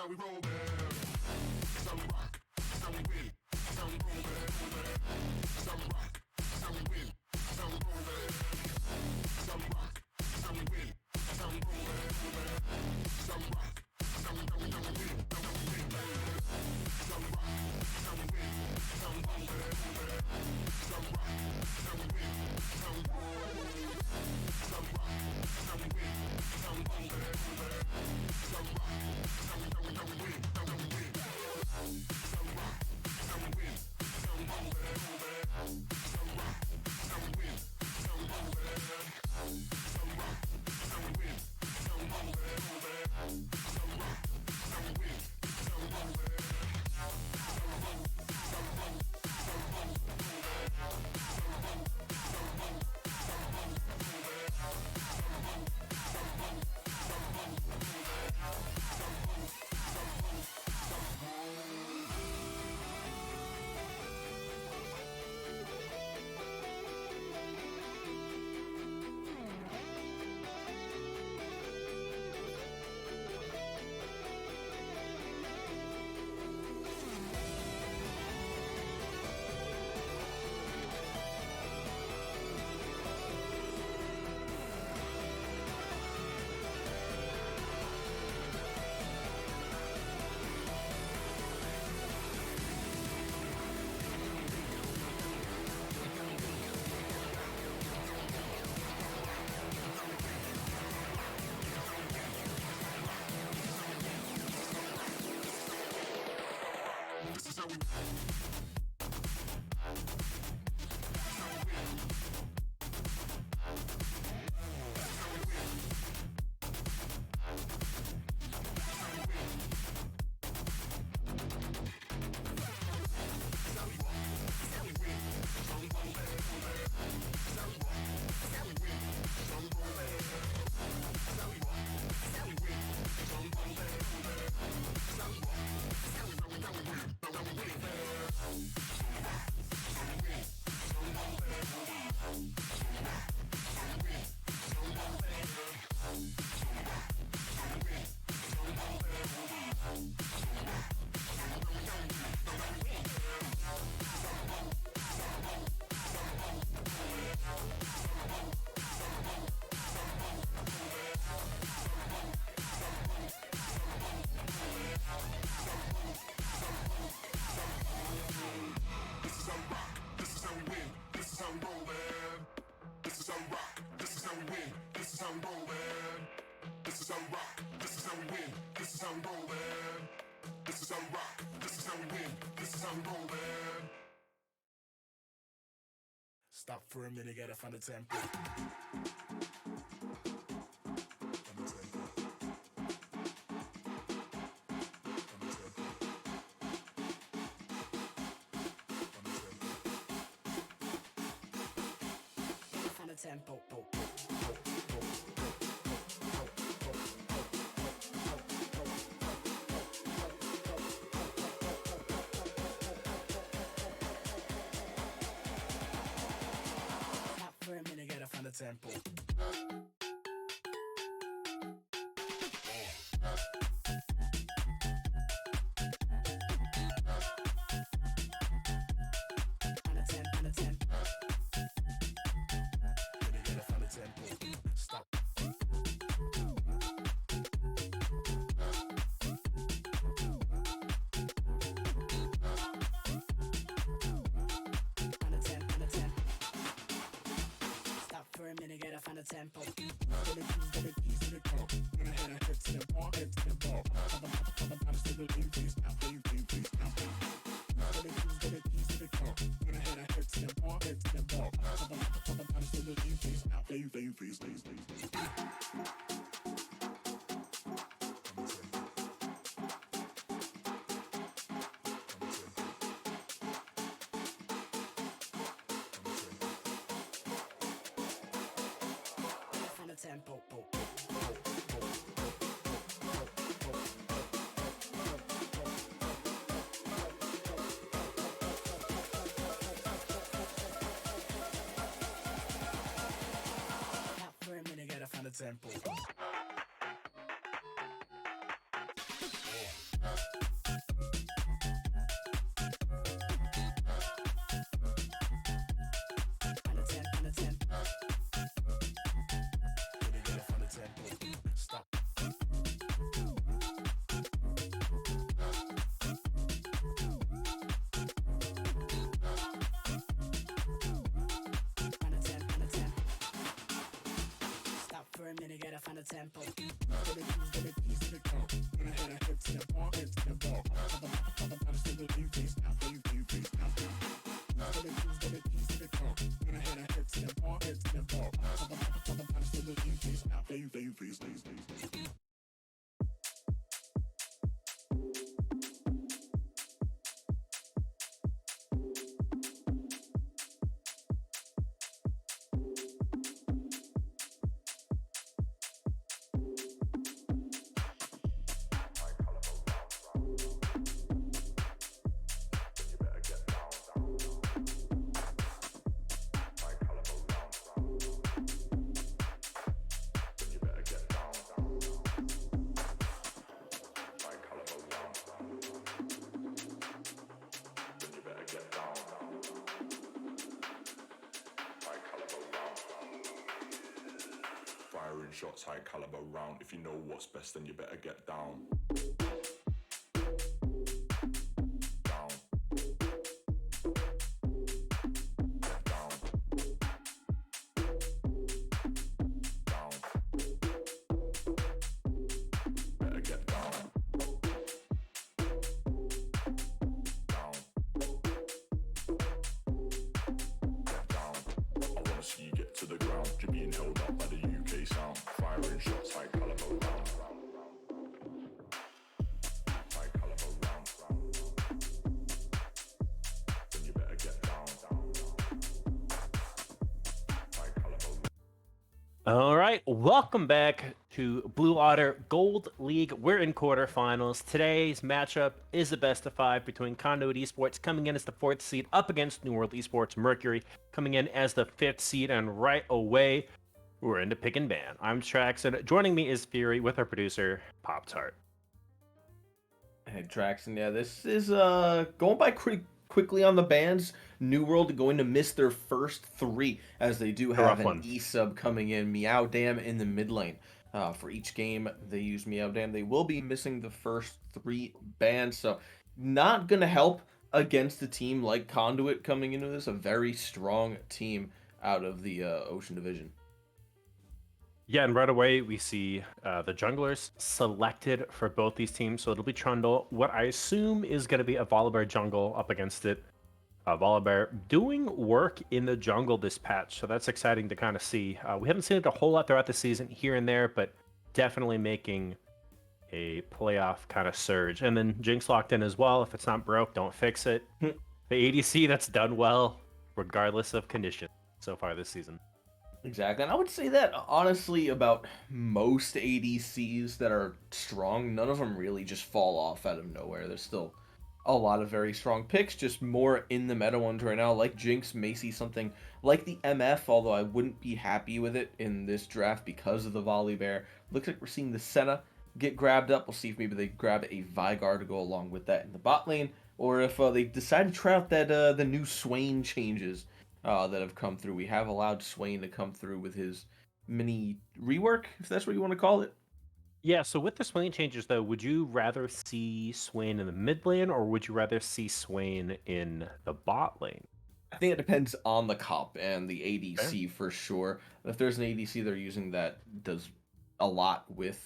how we roll, man. Some rock, some win, some roll, man. Some rock, some win, some roll, man. Some rock, some win, some roll, man. Some rock, some win, some win, man. Some rock, some win, some roll, man. Some rock, some win, some roll. Some rock, some win, some roll, man. Some rock, some win, some win. Some rock, some win, some roll, man. Some rock, some win, some roll, man. Some rock, some win, some roll, man. Some rock, some win, some roll, man. Stop for a minute, gotta find the tempo. Find the tempo. For a minute, gotta find the tempo. For a minute, gotta find a tempo. Get the keys to the car. Gonna head to the bar, head to the bar. I'm still the please now, please now. Get the keys to the car. Gonna head to the bar, head to the bar. I'm still the please now, please. Tempo. For a minute, gotta find a tempo. shots, high caliber round. If you know what's best, then you better get down. Down. Get down. Down. Better get down. Down. Get down. I wanna see you get to the ground. You're being held up by the UK sound. Firing shots, high caliber round. High caliber round. Then you better get down. High caliber round. All right, welcome back to Blue Otter Gold League. We're in quarterfinals. Today's matchup is the best of 5 between Conduit Esports coming in as the 4th seed up against New World Esports Mercury coming in as the 5th seed, and right away we're into pick and ban. I'm Trax, and joining me is Fury with our producer Pop Tart. Hey Traxon, yeah, this is going by quickly on the bans. New World going to miss their first 3 as they do have rough an one. E-sub coming in, Meow Dam in the mid lane. For each game they use Meow Dam, they will be missing the first 3 bans, so not gonna help against a team like Conduit coming into this, a very strong team out of the Ocean Division. Yeah, and right away we see the junglers selected for both these teams. So it'll be Trundle, what I assume is going to be a Volibear jungle up against it. Volibear doing work in the jungle this patch, so that's exciting to kind of see. We haven't seen it a whole lot throughout the season here and there, but definitely making a playoff kind of surge. And then Jinx locked in as well. If it's not broke, don't fix it. The ADC that's done well, regardless of condition so far this season. Exactly, and I would say that honestly about most ADCs that are strong, none of them really just fall off out of nowhere. There's still a lot of very strong picks, just more in the meta ones right now, like Jinx, may see something like the MF, although I wouldn't be happy with it in this draft because of the Volibear. Looks like we're seeing the Senna get grabbed up. We'll see if maybe they grab a Vigar to go along with that in the bot lane, or if they decide to try out that the new Swain changes that have come through. We have allowed Swain to come through with his mini rework, if that's what you want to call it. Yeah, so with the Swain changes, though, would you rather see Swain in the mid lane, or would you rather see Swain in the bot lane? I think it depends on the comp and the ADC for sure. If there's an ADC they're using that does a lot with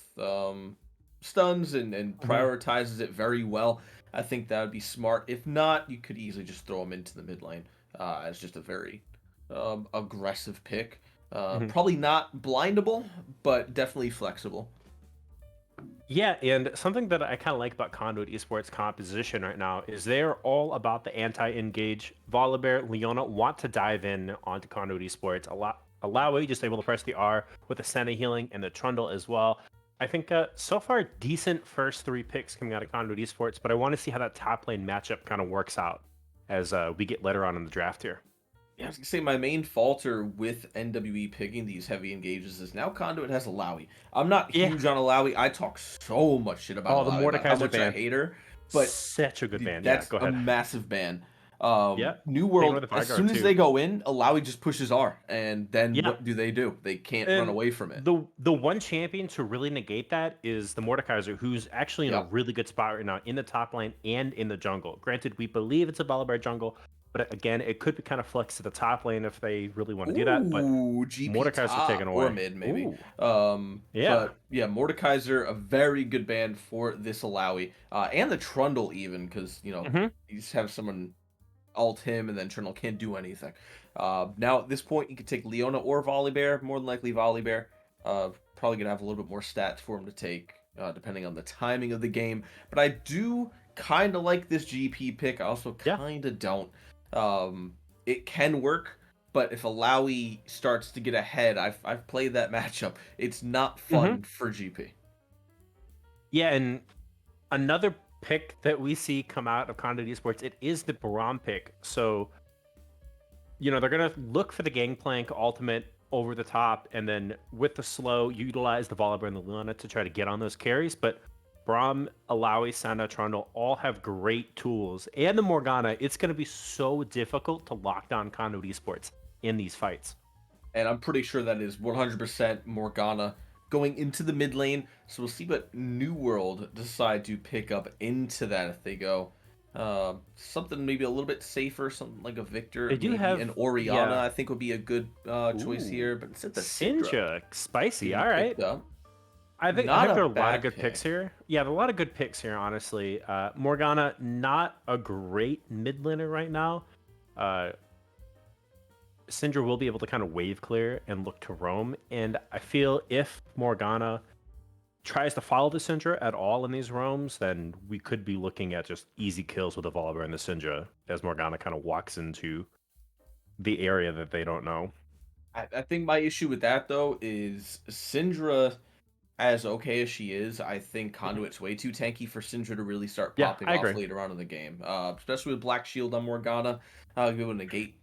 stuns and prioritizes it very well, I think that would be smart. If not, you could easily just throw him into the mid lane as just a very aggressive pick. Probably not blindable, but definitely flexible. Yeah, and something that I kind of like about Conduit Esports composition right now is they're all about the anti-engage. Volibear, Leona want to dive in onto Conduit Esports. Alawi just able to press the R with the Senna healing and the Trundle as well. I think so far decent first 3 picks coming out of Conduit Esports, but I want to see how that top lane matchup kind of works out as we get later on in the draft here. Yeah, I was gonna say my main falter with NWE picking these heavy engages is now Conduit has Alawi. I'm not huge on Alawi. I talk so much shit about the Alawi, about how Mordekaiser much I ban. hate her, but Such a good ban. that's Yeah, go a ahead. massive ban. Yeah, New same World, with the as Vigar, soon as too. they go in, Alawi just pushes R, and then Yeah. what do? They can't run And away from it. the one champion to really negate that is the Mordekaiser, who's actually in a Yep. really good spot right now in the top lane and in the jungle. Granted, we believe it's a Volibear jungle, but again, it could be kind of flex to the top lane if they really want to do that. But Ooh, GP Mordekaiser top taken away. or mid maybe. Ooh. Yeah. But yeah, Mordekaiser, a very good ban for this Alawi, and the Trundle even, because you just have someone ult him and then Trundle can't do anything. Now at this point, you could take Leona or Volibear. More than likely Volibear. Probably gonna have a little bit more stats for him to take, depending on the timing of the game. But I do kind of like this GP pick. I also kind of don't. It can work, but if Alawi starts to get ahead, I've played that matchup. It's not fun for GP. Yeah, and another pick that we see come out of Conduit Esports, it is the Braum pick. So, they're going to look for the Gangplank ultimate over the top, and then with the slow, utilize the Volibear and the Luna to try to get on those carries. But Braum, Alawi, Senna, Trundle all have great tools. And the Morgana, it's going to be so difficult to lock down Conduit Esports in these fights. And I'm pretty sure that is 100% Morgana going into the mid lane. So we'll see what New World decide to pick up into that if they go something maybe a little bit safer, something like a Victor, They do maybe have, an Oriana. yeah. I think would be a good choice Ooh, here. But instead, the Syndra Sinja, spicy. getting All right. picked up. I Not think a there are a lot of bad good picks pick. here. Yeah, there are a lot of good picks here, honestly. Morgana, not a great mid laner right now. Uh, Syndra will be able to kind of wave clear and look to roam. And I feel if Morgana tries to follow the Syndra at all in these roams, then we could be looking at just easy kills with the Volibear and the Syndra as Morgana kind of walks into the area that they don't know. I think my issue with that though is Syndra, as okay as she is, I think Mhm. Conduit's way too tanky for Syndra to really start Yeah, popping I off agree. later on in the game. Especially with Black Shield on Morgana, be able to negate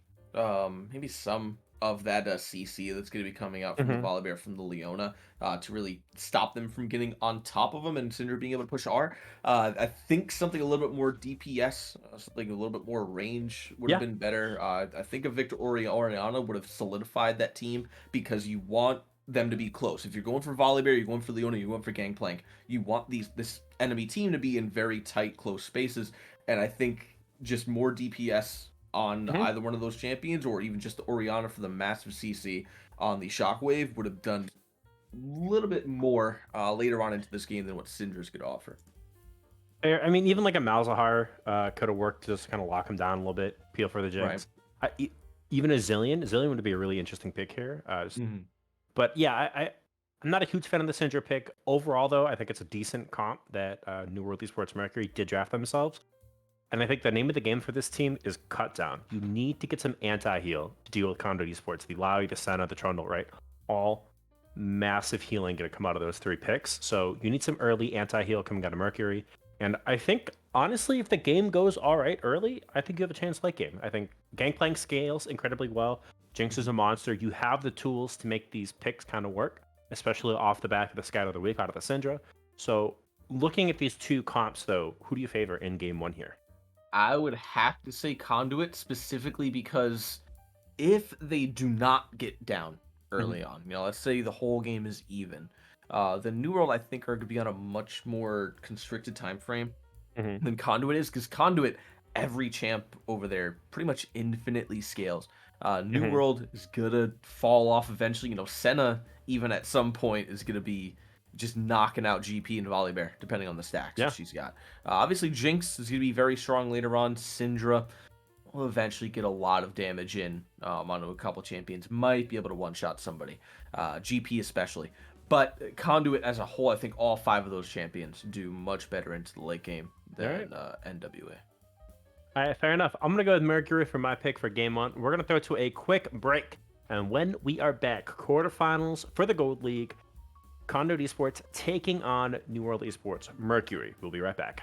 maybe some of that CC that's going to be coming out from the Hmm. Volibear from the Leona to really stop them from getting on top of them and Syndra being able to push R. I think something a little bit more DPS, something a little bit more range would have Yeah. been better. I think a Victor Oriana would have solidified that team because you want them to be close. If you're going for Volibear, you're going for Leona, you're going for Gangplank, you want this enemy team to be in very tight, close spaces. And I think just more DPS on Hmm. either one of those champions, or even just the Oriana for the massive CC on the Shockwave, would have done a little bit more later on into this game than what Syndra's could offer. I mean, even like a Malzahar could have worked to just kind of lock him down a little bit, peel for the Right. Jinx. Even a Zillion would be a really interesting pick here. Mm-hmm. But yeah, I'm not a huge fan of the Syndra pick. Overall, though, I think it's a decent comp that New World Esports Mercury did draft themselves. And I think the name of the game for this team is cut down. You need to get some anti-heal to deal with Conduit Esports, the Lowy, the Senna, the Trundle, right? All massive healing going to come out of those 3 picks. So you need some early anti-heal coming out of Mercury. And I think, honestly, if the game goes all right early, I think you have a chance late game. I think Gangplank scales incredibly well. Jinx is a monster. You have the tools to make these picks kind of work, especially off the back of the Scout of the Week out of the Syndra. So looking at these two comps, though, who do you favor in game one here? I would have to say Conduit specifically because if they do not get down Mhm. early on, let's say the whole game is even, the New World I think are going to be on a much more constricted time frame Mhm. than Conduit is, because Conduit, every champ over there pretty much infinitely scales. New Mhm. World is gonna fall off eventually. Senna even at some point is gonna be just knocking out GP and Volibear, depending on the stacks that Yeah. she's got. Obviously, Jinx is gonna be very strong later on. Syndra will eventually get a lot of damage in onto a couple champions. Might be able to one-shot somebody, GP especially. But Conduit as a whole, I think all 5 of those champions do much better into the late game All right. than NWA. All right, fair enough. I'm going to go with Mercury for my pick for game one. We're going to throw to a quick break. And when we are back, quarterfinals for the Gold League, Conduit Esports taking on New World Esports Mercury. We'll be right back.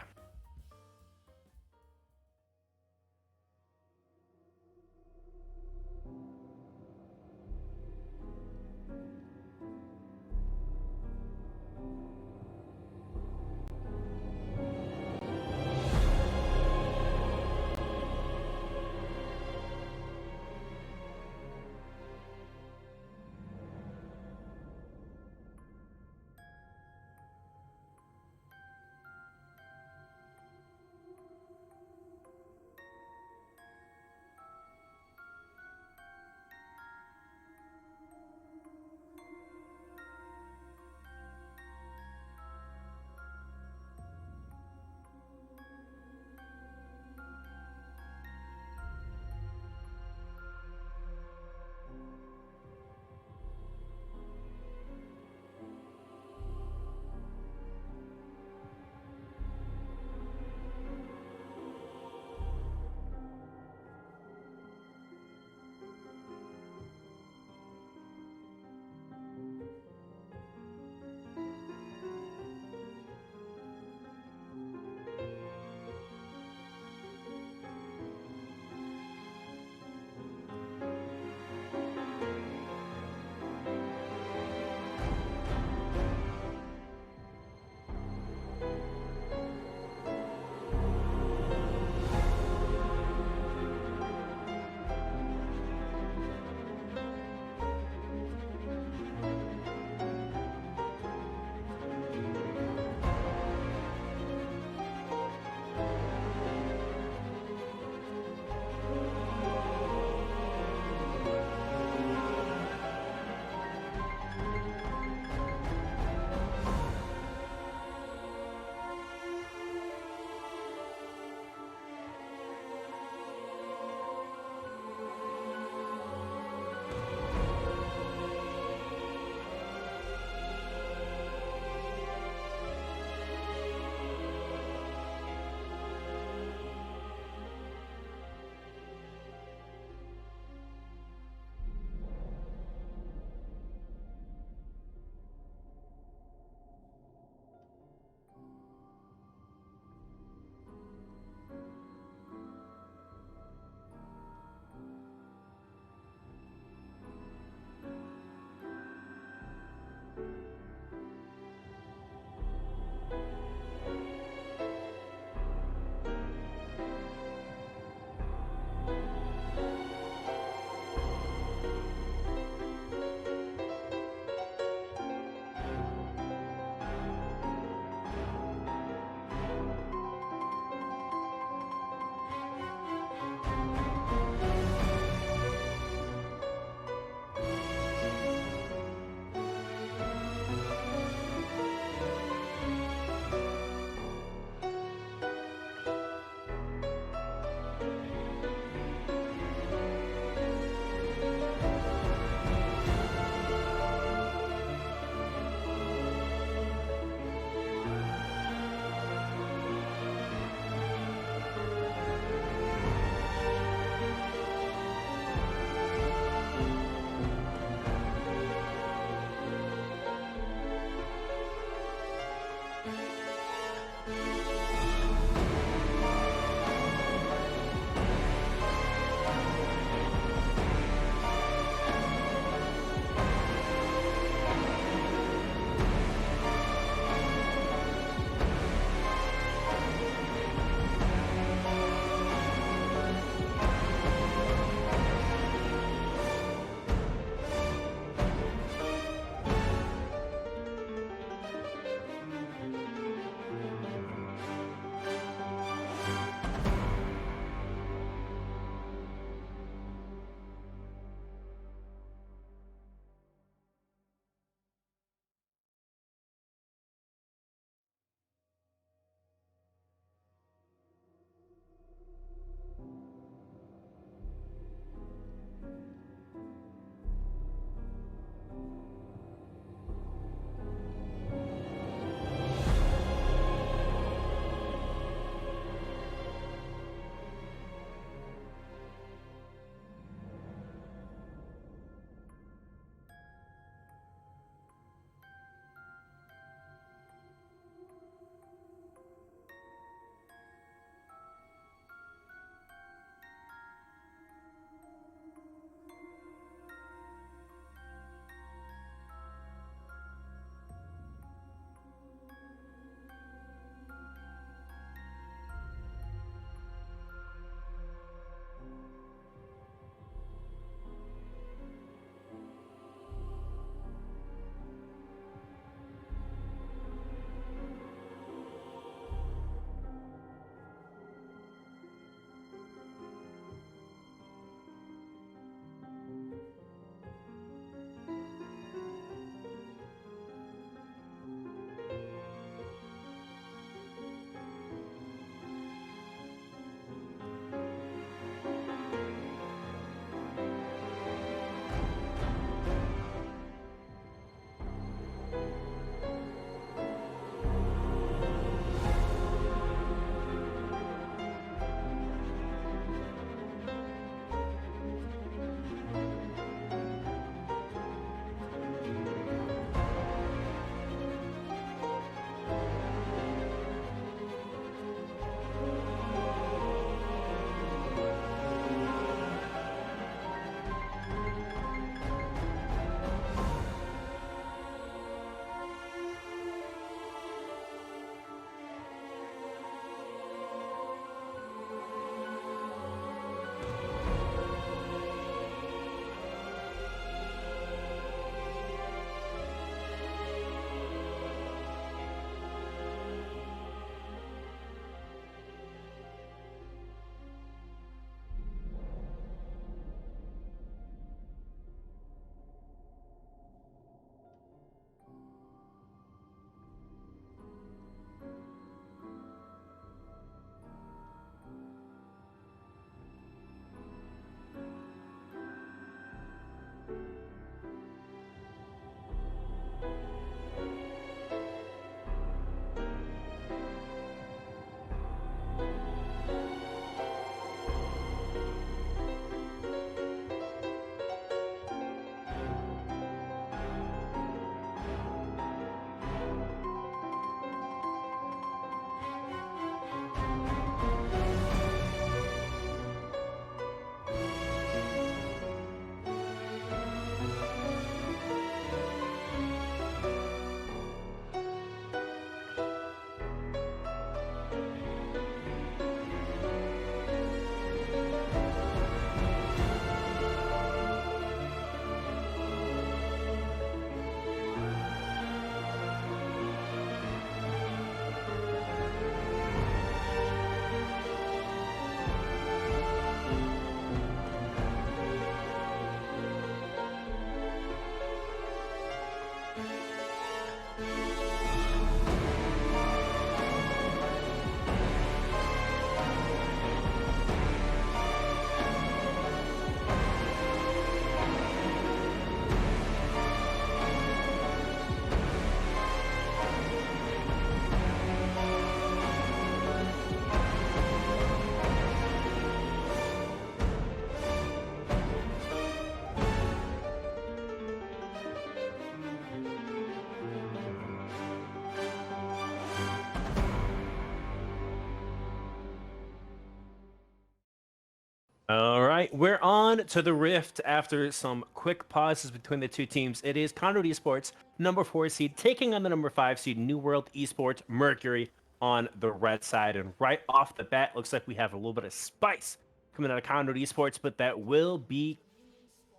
right, we're on to the Rift after some quick pauses between the two teams. It is Conduit Esports, number 4 seed, taking on the number 5 seed, New World Esports Mercury on the red side. And right off the bat, looks like we have a little bit of spice coming out of Conduit Esports, but that will be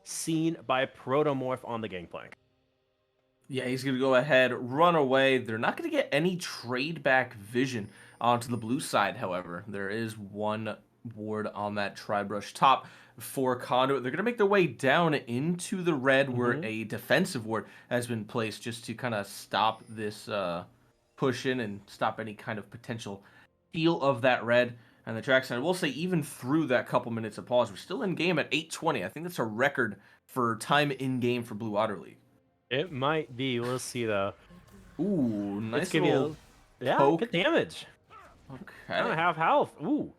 seen by Protomorph on the gangplank. Yeah, he's going to go ahead, run away. They're not going to get any trade back vision onto the blue side, however. There is one ward on that Tri-Brush top for Conduit. They're going to make their way down into the red where a defensive ward has been placed just to kind of stop this push in and stop any kind of potential feel of that red. And the trackside, I will say, even through that couple minutes of pause, we're still in game at 8:20. I think that's a record for time in game for Blue Water League. It might be. We'll see, though. Ooh, Let's nice give little you yeah, poke. good damage. Okay. Kind of half health. Ooh,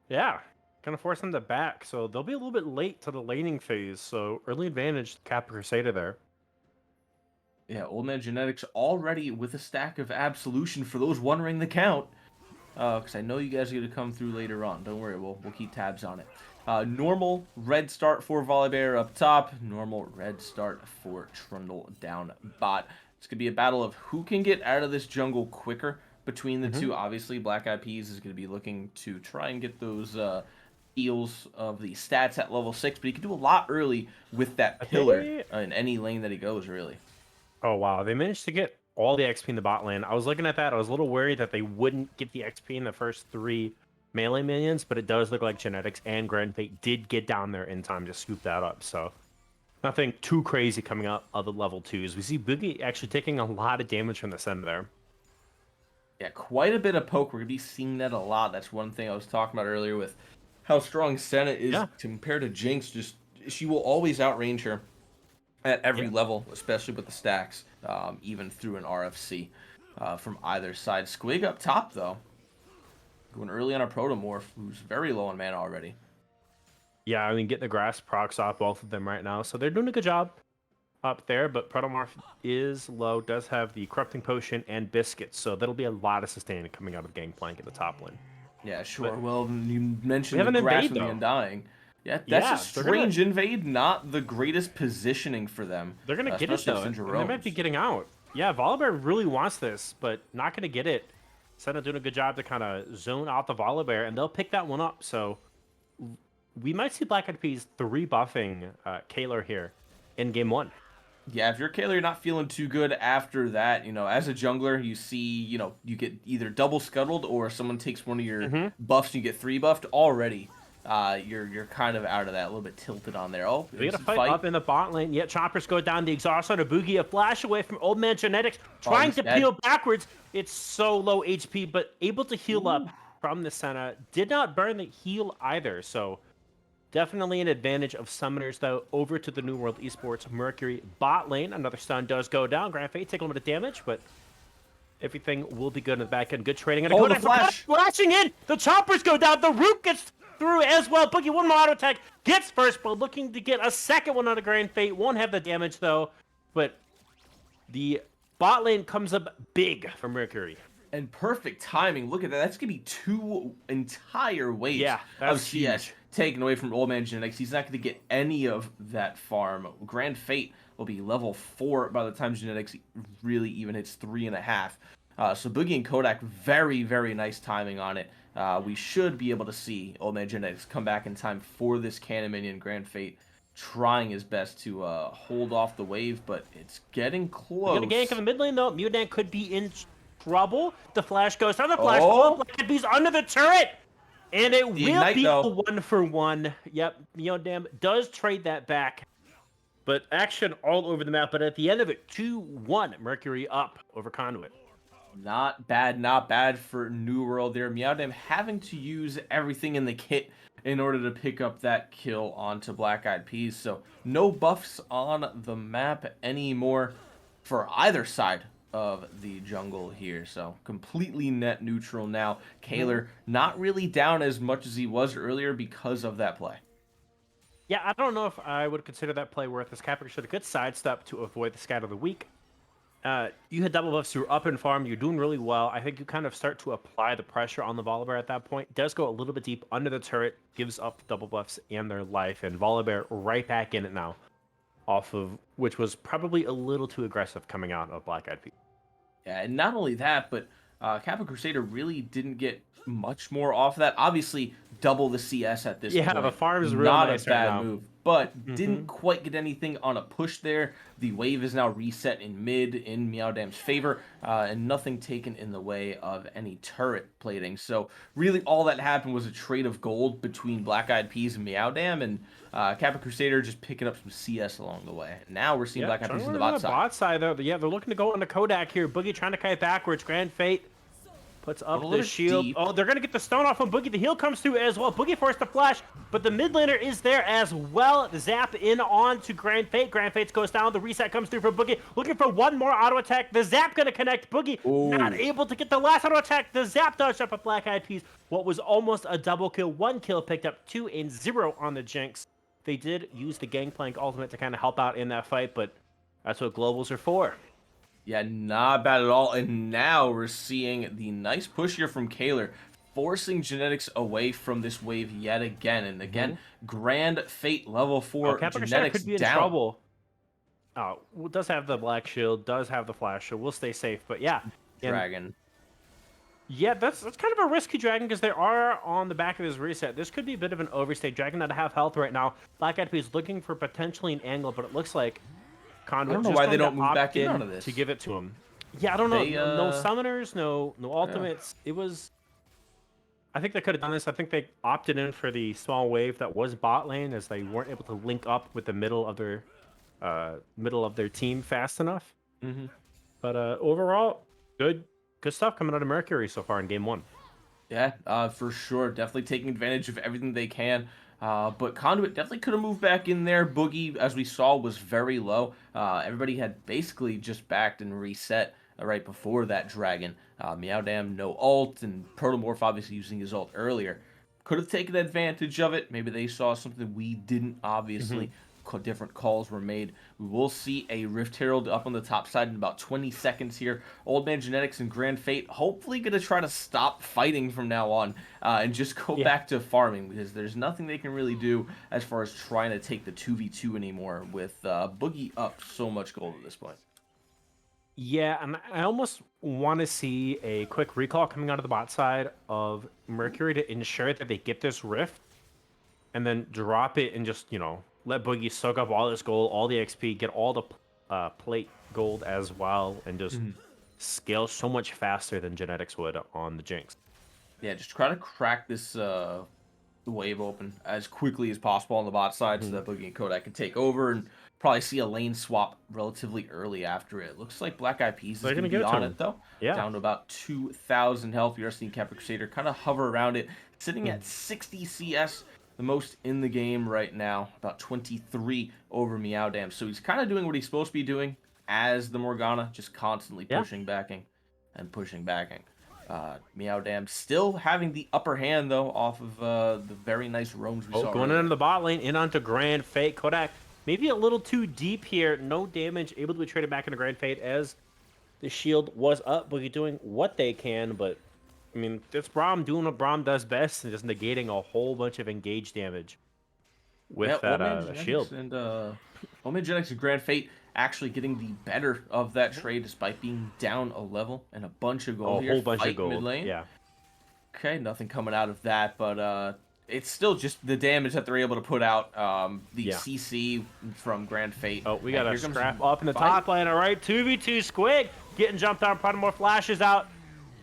yeah. Gonna force them to back, so they'll be a little bit late to the laning phase. So early advantage, Cap Crusader there. Yeah, Old Man Genetics already with a stack of Absolution for those wondering the count. Because I know you guys are going to come through later on. Don't worry, we'll keep tabs on it. Normal red start for Volibear up top. Normal red start for Trundle down bot. It's going to be a battle of who can get out of this jungle quicker between the two. Obviously, Black Eyed Peas is going to be looking to try and get those heals of the stats at level 6. But he can do a lot early with that pillar in any lane that he goes, really. Oh, wow. They managed to get all the XP in the bot lane. I was looking at that. I was a little worried that they wouldn't get the XP in the first 3 melee minions, but it does look like Genetics and Grand Fate did get down there in time to scoop that up. So nothing too crazy coming up of the level 2s. We see Boogie actually taking a lot of damage from the center there. Yeah, quite a bit of poke. We're going to be seeing that a lot. That's one thing I was talking about earlier with how strong Senna is compared to Jinx. Just she will always outrange her at every level, especially with the stacks, even through an RFC from either side. Squig up top, though. Going early on a Protomorph, who's very low on mana already. Yeah, I mean, getting the grass procs off both of them right now. So they're doing a good job up there, but Protomorph is low, does have the Corrupting Potion and Biscuits. So that'll be a lot of sustain coming out of Gangplank in the top lane. Yeah, sure. But well, you mentioned the grass invade, and the Undying. Yeah, that's a strange invade, not the greatest positioning for them. They're going to get it, though, and they might be getting out. Yeah, Volibear really wants this, but not going to get it. Senna doing a good job to kind of zone out the Volibear, and they'll pick that one up. So we might see Black Eyed Peas 3-buffing Kaler here in game 1. Yeah, if you're Kaler, you're not feeling too good after that. You know, as a jungler, you see, you get either double scuttled or someone takes one of your buffs and you get 3-buffed already. You're kind of out of that, a little bit tilted on there. Oh, they got to fight up in the bot lane. Yet Choppers go down the exhaust on a Boogie, a flash away from Old Man Genetics, trying to peel backwards. It's so low HP, but able to heal up from the center. Did not burn the heal either, so definitely an advantage of summoners, though, over to the New World Esports Mercury bot lane. Another stun does go down. Grand Fate take a little bit of damage, but everything will be good in the back end. Good trading. And the flash. Flashing in. The Choppers go down. The Root gets through as well. Boogie, one more auto attack. Gets first, but looking to get a second one on the Grand Fate. Won't have the damage, though. But the bot lane comes up big for Mercury. And perfect timing. Look at that. That's going to be 2 entire waves of CS taken away from Old Man Genetics. He's not going to get any of that farm. Grand Fate will be level 4 by the time Genetics really even hits 3.5. So Boogie and Kodak, very, very nice timing on it. We should be able to see Old Man Genetics come back in time for this Cannon Minion. Grand Fate trying his best to hold off the wave, but it's getting close. Gonna gank in the mid lane, though. Mutant could be in trouble. The flash goes down. The flash falls. Black Eyed Peas under the turret. And it will be a 1-for-1. Yep, Mutant does trade that back. But action all over the map. But at the end of it, 2-1. Mercury up over Conduit. Not bad for New World there. Meowdam having to use everything in the kit in order to pick up that kill onto Black Eyed Peas. So no buffs on the map anymore for either side of the jungle here. So completely net neutral now. Kaler not really down as much as he was earlier because of that play. Yeah, I don't know if I would consider that play worth his. Capper showed a good sidestep to avoid the scat of the week. You had double buffs, you're up in farm, you're doing really well. I think you kind of start to apply the pressure on the Volibear at that point. Does go a little bit deep under the turret, gives up double buffs and their life, and Volibear right back in it now, off of which was probably a little too aggressive coming out of Black Eyed Peas. Yeah, and not only that, but Kappa Crusader really didn't get much more off that. Obviously, double the CS at this Yeah, the point. farm is real Not nice a right bad now. move, but Mm-hmm. didn't quite get anything on a push there. The wave is now reset in mid in Meowdam's favor, and nothing taken in the way of any turret plating. So really, all that happened was a trade of gold between Black Eyed Peas and Meowdam, and Kappa Crusader just picking up some CS along the way. Now we're seeing Yeah, Black Eyed Peas on Jungler the bot side. bot side though. Yeah, they're looking to go into Kodak here. Boogie trying to kite backwards. Grand Fate puts A up little the shield. deep. Oh, they're gonna get the stone off on Boogie. The heal comes through as well. Boogie forced the flash, but the mid laner is there as well. The zap in on to Grand Fate. Grand Fate goes down. The reset comes through for Boogie. Looking for one more auto attack. The zap gonna connect. Boogie not Ooh. able to get the last auto attack. The zap dodged up a Black Eyed Peas. What was almost a double kill. 1 kill picked up 2 and 0 on the Jinx. They did use the Gangplank ultimate to kind of help out in that fight, but that's what globals are for. Yeah, not bad at all. And now we're seeing the nice push here from Kaler, forcing Genetics away from this wave yet again. And again, Grand Fate level 4 Kappa Crusader Genetics could be in down. trouble. Oh, well, does have the black shield, does have the flash, so we'll stay safe. But yeah, and Dragon. yeah, that's kind of a risky dragon because they are on the back of his reset. This could be a bit of an overstay. Dragon at half health right now. Black Eyed Peas looking for potentially an angle, but it looks like Conduit I don't know just why they going don't to move opt back in out of this. to give it to him. Yeah, I don't know. They, No summoners, no ultimates. It was. I think they could have done this. I think they opted in for the small wave that was bot lane, as they weren't able to link up with the middle of their team fast enough. Mhm. But overall, good stuff coming out of Mercury so far in game 1. Yeah, for sure. Definitely taking advantage of everything they can. But Conduit definitely could have moved back in there. Boogie, as we saw, was very low. Everybody had basically just backed and reset right before that dragon. Meowdam, no ult, and Protomorph obviously using his ult earlier. Could have taken advantage of it. Maybe they saw something we didn't, obviously. Different calls were made. We will see a Rift Herald up on the top side in about 20 seconds here. Old Man Genetics and Grand Fate hopefully going to try to stop fighting from now on and just go back to farming, because there's nothing they can really do as far as trying to take the 2v2 anymore with Boogie up so much gold at this point. Yeah, and I almost want to see a quick recall coming out of the bot side of Mercury to ensure that they get this rift and then drop it and just, let Boogie soak up all this gold, all the XP, get all the plate gold as well, and just scale so much faster than Genetics would on the Jinx. Yeah, just try to crack this wave open as quickly as possible on the bot side so that Boogie and Kodak can take over and probably see a lane swap relatively early after it. Looks like Black Eyed Peas is going to be on it, though. Yeah. Down to about 2,000 health. We are seeing Kappa Crusader kind of hover around it, sitting at 60 CS, the most in the game right now, about 23 over Meowdam. So he's kind of doing what he's supposed to be doing as the Morgana, just constantly pushing, backing, and pushing, backing. Meowdam still having the upper hand, though, off of the very nice roams we saw Going earlier. into the bot lane, in onto Grand Fate. Kodak maybe a little too deep here. No damage, able to be traded back into Grand Fate as the shield was up. Boogie doing what they can, but I mean, it's Braum doing what Braum does best and just negating a whole bunch of engage damage with that shield. And Old Man Genetics and Grand Fate actually getting the better of that trade despite being down a level and a bunch of gold A here. whole bunch Fight of gold. mid lane. Yeah. Okay, nothing coming out of that, but it's still just the damage that they're able to put out. The CC from Grand Fate. Oh, we got And a here comes scrap the up in the fight. top lane. All right, 2v2 Squig getting jumped on. More flashes out.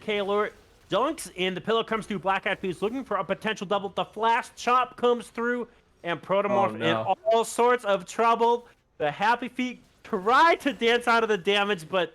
Kaylor dunks in. The pillow comes through. Black Eyed Peas looking for a potential double. The flash chop comes through, and Protomorph in all sorts of trouble. The Happy Feet try to dance out of the damage, but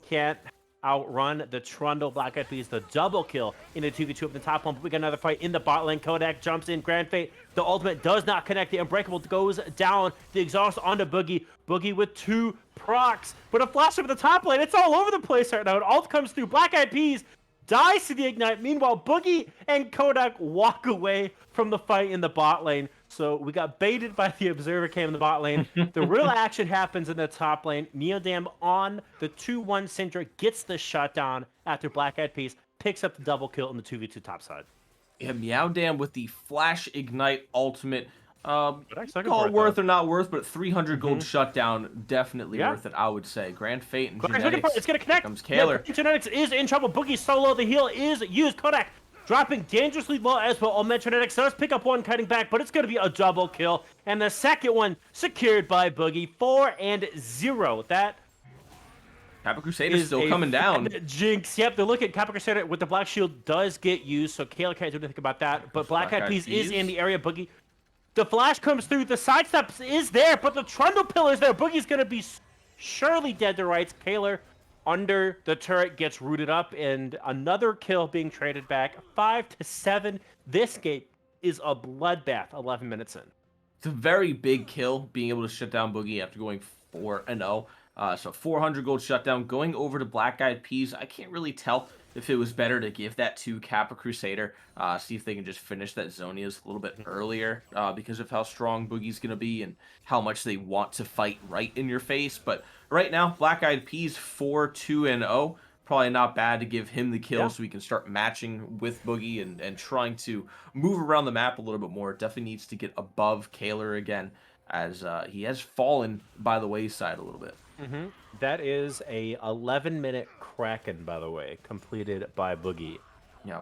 can't outrun the Trundle. Black Eyed Peas, the double kill in the 2v2 up the top one. But we got another fight in the bot lane. Kodak jumps in. Grand Fate, the ultimate does not connect. The Unbreakable goes down. The exhaust onto Boogie. Boogie with 2 procs. But a flash over the top lane. It's all over the place right now. An ult comes through. Black Eyed Peas dies to the Ignite. Meanwhile, Boogie and Kodak walk away from the fight in the bot lane. So we got baited by the Observer Cam in the bot lane. The real action happens in the top lane. Neodam on the 2-1 Syndra gets the shutdown after Black Eyed Peas picks up the double kill in the 2v2 top side. Yeah, Meowdam with the Flash Ignite ultimate. Actually looking Call for it it, worth though. or not worth, but 300 gold shutdown, definitely Yeah. worth it, I would say. Grand Fate and Kodak's looking for Genetics. it. It's going to connect. Here comes Kaler. Yeah, Genetics is in trouble. Boogie solo. The heal is used. Kodak dropping dangerously low as well. Omen Genetics does pick up one cutting back, but it's going to be a double kill. And the second one secured by Boogie. 4-0. That Kappa Crusader is still a coming down. jinx. Yep, they're looking at Kappa Crusader with the Black Shield does get used, so Kayla can't do anything about that. But Black Eyed Peas is in the area. Boogie. The flash comes through. The sidestep is there, but the Trundle Pillar is there. Boogie's going to be surely dead to rights. Kaler under the turret gets rooted up, and another kill being traded back. 5-7. This game is a bloodbath 11 minutes in. It's a very big kill, being able to shut down Boogie after going 4-0. So 400 gold shutdown. Going over to Black Eyed Peas, I can't really tell if it was better to give that to Kappa Crusader, see if they can just finish that Zonia's a little bit earlier because of how strong Boogie's going to be and how much they want to fight right in your face. But right now, Black Eyed Peas 4-2-0. Probably not bad to give him the kill so we can start matching with Boogie and trying to move around the map a little bit more. Definitely needs to get above Kaler again, as he has fallen by the wayside a little bit. That is a 11-minute Kraken, by the way, completed by Boogie Yeah.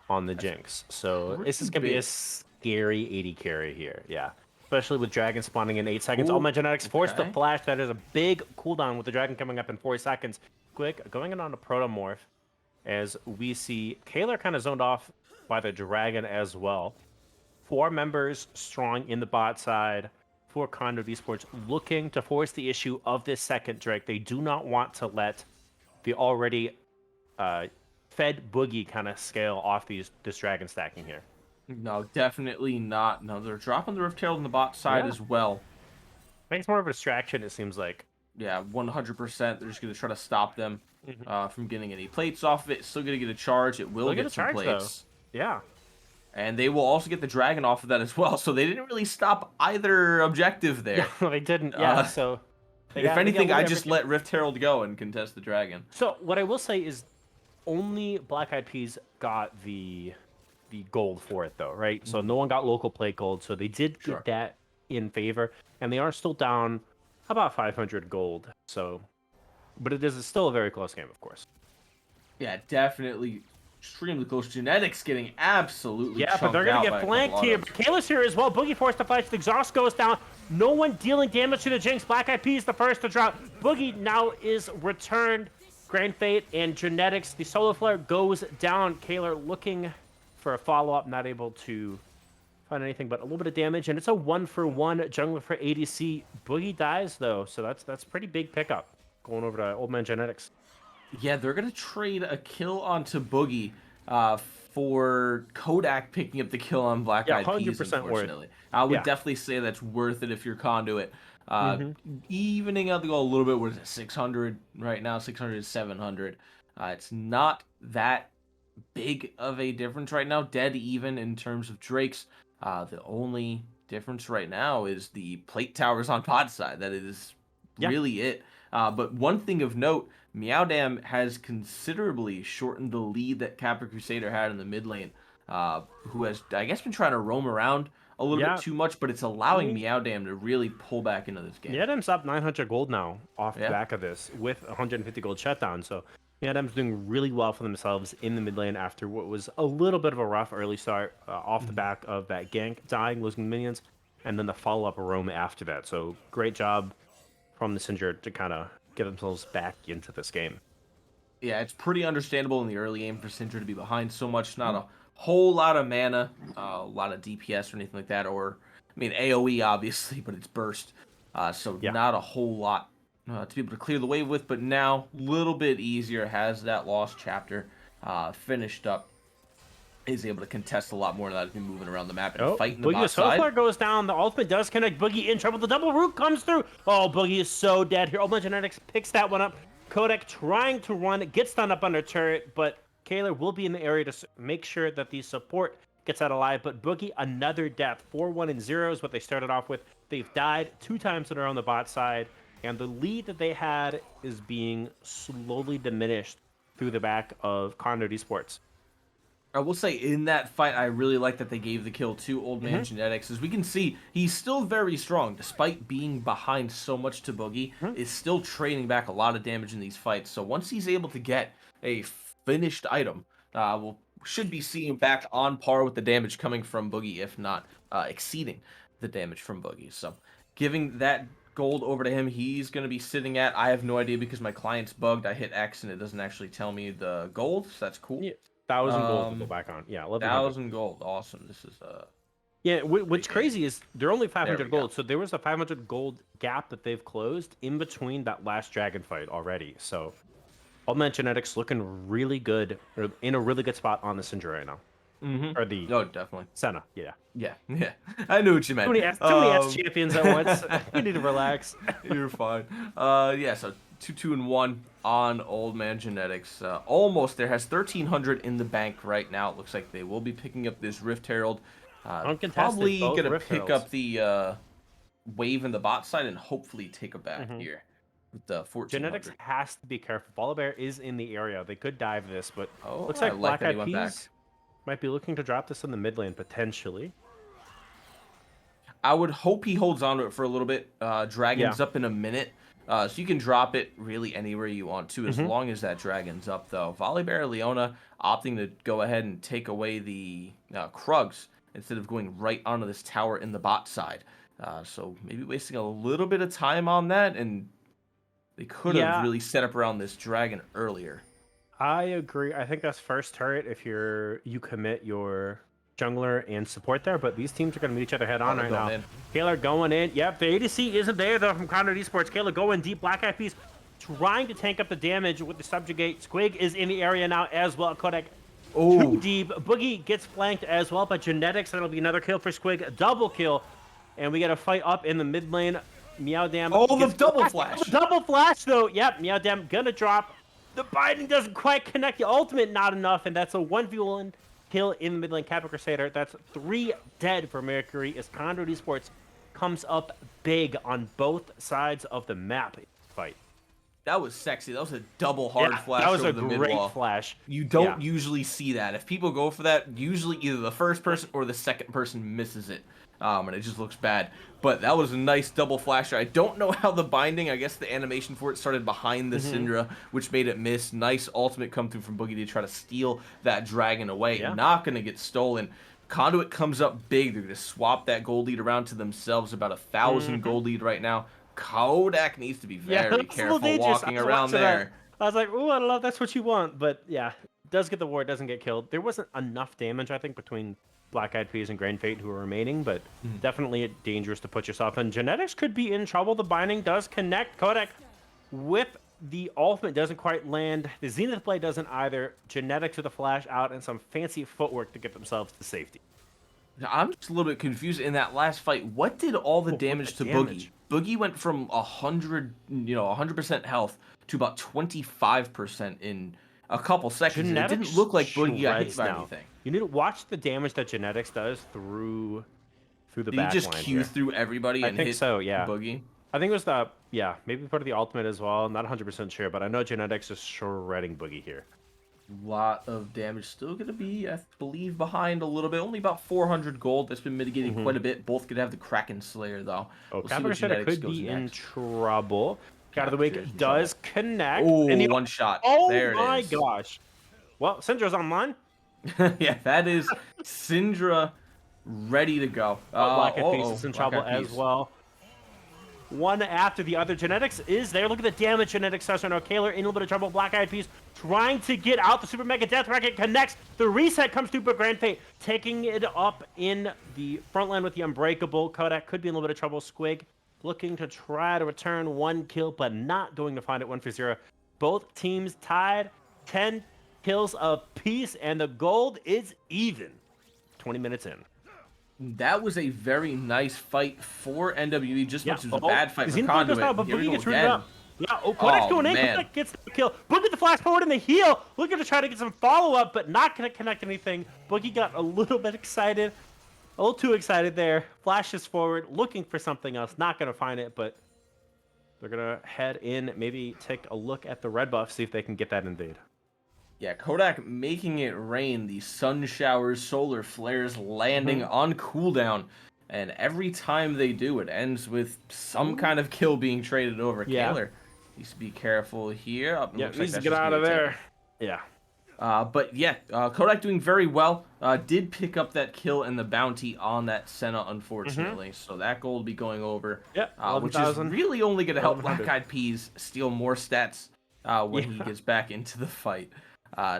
on the Jinx. So this is going to be a scary 80 carry here. Yeah. Especially with Dragon spawning in 8 seconds. All my genetics force the flash. That is a big cooldown with the Dragon coming up in 4 seconds. Quick, going in on a Protomorph as we see Kaler kind of zoned off by the Dragon as well. 4 members strong in the bot side for Conduit Esports, looking to force the issue of this second Drake. They do not want to let the already fed Boogie kind of scale off this Dragon stacking here. No, definitely not. No, they're dropping the Rift Herald on the bot side as well. I think it's more of a distraction, it seems like. Yeah, 100%. They're just going to try to stop them from getting any plates off of it. Still going to get a charge. It will get some charge, plates. Though. Yeah. And they will also get the Dragon off of that as well. So they didn't really stop either objective there. Yeah, they didn't. Yeah, so... If anything, I just let Rift Herald go and contest the Dragon. So what I will say is only Black Eyed Peas got the gold for it, though, right? So no one got local plate gold, so they did get that in favor. And they are still down about 500 gold. So, but it is still a very close game, of course. Yeah, definitely extremely close. Genetics getting absolutely but they're going to get flanked here. But Kayla's here as well. Boogie forced to flash. The exhaust goes down. No one dealing damage to the Jinx. Black Eyed Peas the first to drop. Boogie now is returned. Grand Fate and Genetics. The Solar Flare goes down. Kayla looking for a follow-up. Not able to find anything but a little bit of damage. And it's a 1-for-1 jungler for ADC. Boogie dies, though. So that's pretty big pickup. Going over to Old Man Genetics. Yeah, they're going to trade a kill onto Boogie for Kodak picking up the kill on Black Eyed Peas, unfortunately. I would definitely say that's worth it if you're Conduit. Evening out the goal a little bit. We're at 600 right now, 600 700. It's not that big of a difference right now. Dead even in terms of Drakes. The only difference right now is the plate towers on pod side. That is really it. But one thing of note, Meowdam has considerably shortened the lead that Kappa Crusader had in the mid lane, who has, I guess, been trying to roam around a little bit too much, but it's allowing Meowdam to really pull back into this game. Meowdam's up 900 gold now off the back of this with 150 gold shutdown, so Meowdam's doing really well for themselves in the mid lane after what was a little bit of a rough early start off the back of that gank, dying, losing minions, and then the follow-up aroma after that. So great job from the Syndra to kind of get themselves back into this game. Yeah, it's pretty understandable in the early game for Syndra to be behind so much. Not a whole lot of mana, a lot of DPS or anything like that. Or, I mean, AoE obviously, but it's burst. So not a whole lot to be able to clear the wave with. But now, a little bit easier. Has that lost chapter finished up. Is able to contest a lot more now that he's been moving around the map and fighting the bot side. Boogie goes down. The ultimate does connect. Boogie in trouble. The double root comes through. Oh, Boogie is so dead here. Old Man Genetics picks that one up. Kodak trying to run. Gets stunned up under turret, but Kaler will be in the area to make sure that the support gets out alive. But Boogie, another death. 4-1 and 0 is what they started off with. They've died 2 times in a row on the bot side. And the lead that they had is being slowly diminished through the back of Conduit Esports. I will say, in that fight, I really like that they gave the kill to Old Man Genetics. As we can see, he's still very strong, despite being behind so much to Boogie, is still trading back a lot of damage in these fights. So once he's able to get a finished item, should be seeing back on par with the damage coming from Boogie, if not exceeding the damage from Boogie. So giving that gold over to him, he's going to be sitting at, I have no idea because my client's bugged. I hit X and it doesn't actually tell me the gold, so that's cool. Yeah. 1,000 gold to go back on. Yeah, 1,000 gold. Awesome. This is yeah. What's crazy is they're only 500 gold, go. so there was a 500 gold gap that they've closed in between that last dragon fight already. So, Old Man Genetics looking really good, or in a really good spot on the Syndra right now, or the No, definitely. Senna. Yeah. Yeah. I knew what you meant. Too many S champions at once. You need to relax. You're fine. Yeah. So 2-2-1 on Old Man Genetics. Almost there. Has 1,300 in the bank right now. It looks like they will be picking up this Rift Herald. Uncontested, Probably both gonna Rift pick Heralds. up the wave in the bot side and hopefully take a back here with the 1,400. Genetics has to be careful. Volibear is in the area. They could dive this, but Oh, looks I like like Black that he Eyed went back. Peas might be looking to drop this in the mid lane potentially. I would hope he holds on to it for a little bit. Dragon's up in a minute. So you can drop it really anywhere you want to, as long as that dragon's up, though. Volibear Leona opting to go ahead and take away the Krugs instead of going right onto this tower in the bot side. So maybe wasting a little bit of time on that, and they could have really set up around this dragon earlier. I agree. I think that's first turret if you commit your jungler and support there, but these teams are going to meet each other head on right now. Kaler going in. Yep, the ADC isn't there though from Conduit Esports. Kaler going deep. Black Eyed Peas trying to tank up the damage with the subjugate. Squig is in the area now as well. Kodak too deep. Boogie gets flanked as well by Genetics. That'll be another kill for Squig. Double kill. And we got a fight up in the mid lane. Meowdam. Oh, the double flash. Double flash though. Yep, Meowdam gonna drop. The binding doesn't quite connect. The ultimate not enough, and that's a 1v1 kill in the mid lane. Kappa Crusader. That's 3 dead for Mercury as Conduit Esports comes up big on both sides of the map fight. That was sexy. That was a double hard flash. That was over a the great mid-wall. flash. You don't usually see that. If people go for that, usually either the first person or the second person misses it. And it just looks bad. But that was a nice double flasher. I don't know how the binding, I guess the animation for it started behind the Syndra, which made it miss. Nice ultimate come through from Boogie to try to steal that dragon away. Not going to get stolen. Conduit comes up big. They're going to swap that gold lead around to themselves. About 1,000 gold lead right now. Kodak needs to be very careful walking around there. I was like, ooh, I love that's what you want. But yeah, does get the ward, doesn't get killed. There wasn't enough damage, I think, between Black Eyed Peas and Grand Fate who are remaining, but definitely dangerous to put yourself in. Genetics could be in trouble. The binding does connect. Kodak with the ultimate doesn't quite land. The Zenith Blade doesn't either. Genetics with a flash out and some fancy footwork to get themselves to safety. I'm just a little bit confused in that last fight. What did all the damage to Boogie? Boogie went from 100% health to about 25% in a couple seconds. It didn't look like Boogie got hit by anything. You need to watch the damage that Genetics does through the back line. Did he just Q through everybody and hit Boogie? I think it was maybe part of the ultimate as well. Not 100% sure, but I know Genetics is shredding Boogie here. Lot of damage still going to be, I believe, behind a little bit. Only about 400 gold. That's been mitigated quite a bit. Both could have the Kraken Slayer, though. Oh, Kappa Crusader could be in trouble. God of the Week does connect. Oh, one shot. Oh there it is. my gosh. Well, Syndra's online. Yeah, that is Syndra ready to go. Black Eyed Peas is in trouble as well. One after the other. Genetics is there. Look at the damage Genetics does right now. Kaler in a little bit of trouble. Black Eyed Peas trying to get out. The Super Mega Death Racket connects. The reset comes through, but Grand Fate taking it up in the front line with the Unbreakable. Kodak could be in a little bit of trouble. Squig looking to try to return 1 kill, but not going to find it. 1-0. Both teams tied. 10 kills apiece, and the gold is even. 20 minutes in. That was a very nice fight for NWE, just much as a bad fight for Conduit. But Boogie gets rooted up. Yeah, Kodak's Oh going in. man. Kodak gets the kill. Boogie the flash forward in the heel. Looking to try to get some follow-up, but not going to connect anything. Boogie got a little bit excited. A little too excited there. Flashes forward, looking for something else. Not going to find it, but they're going to head in, maybe take a look at the red buff, see if they can get that invade. Yeah, Kodak making it rain. The sun showers, solar flares landing on cooldown. And every time they do, it ends with some kind of kill being traded over. Yeah. Kaler needs to be careful here. Oh, Yeah, looks like needs to that's get just out gonna of get there. taken. Yeah. But yeah, Kodak doing very well. Did pick up that kill and the bounty on that Senna, unfortunately. So that gold will be going over. Yeah, Which is 11,000. really only going to help 1100. Black Eyed Peas steal more stats when he gets back into the fight.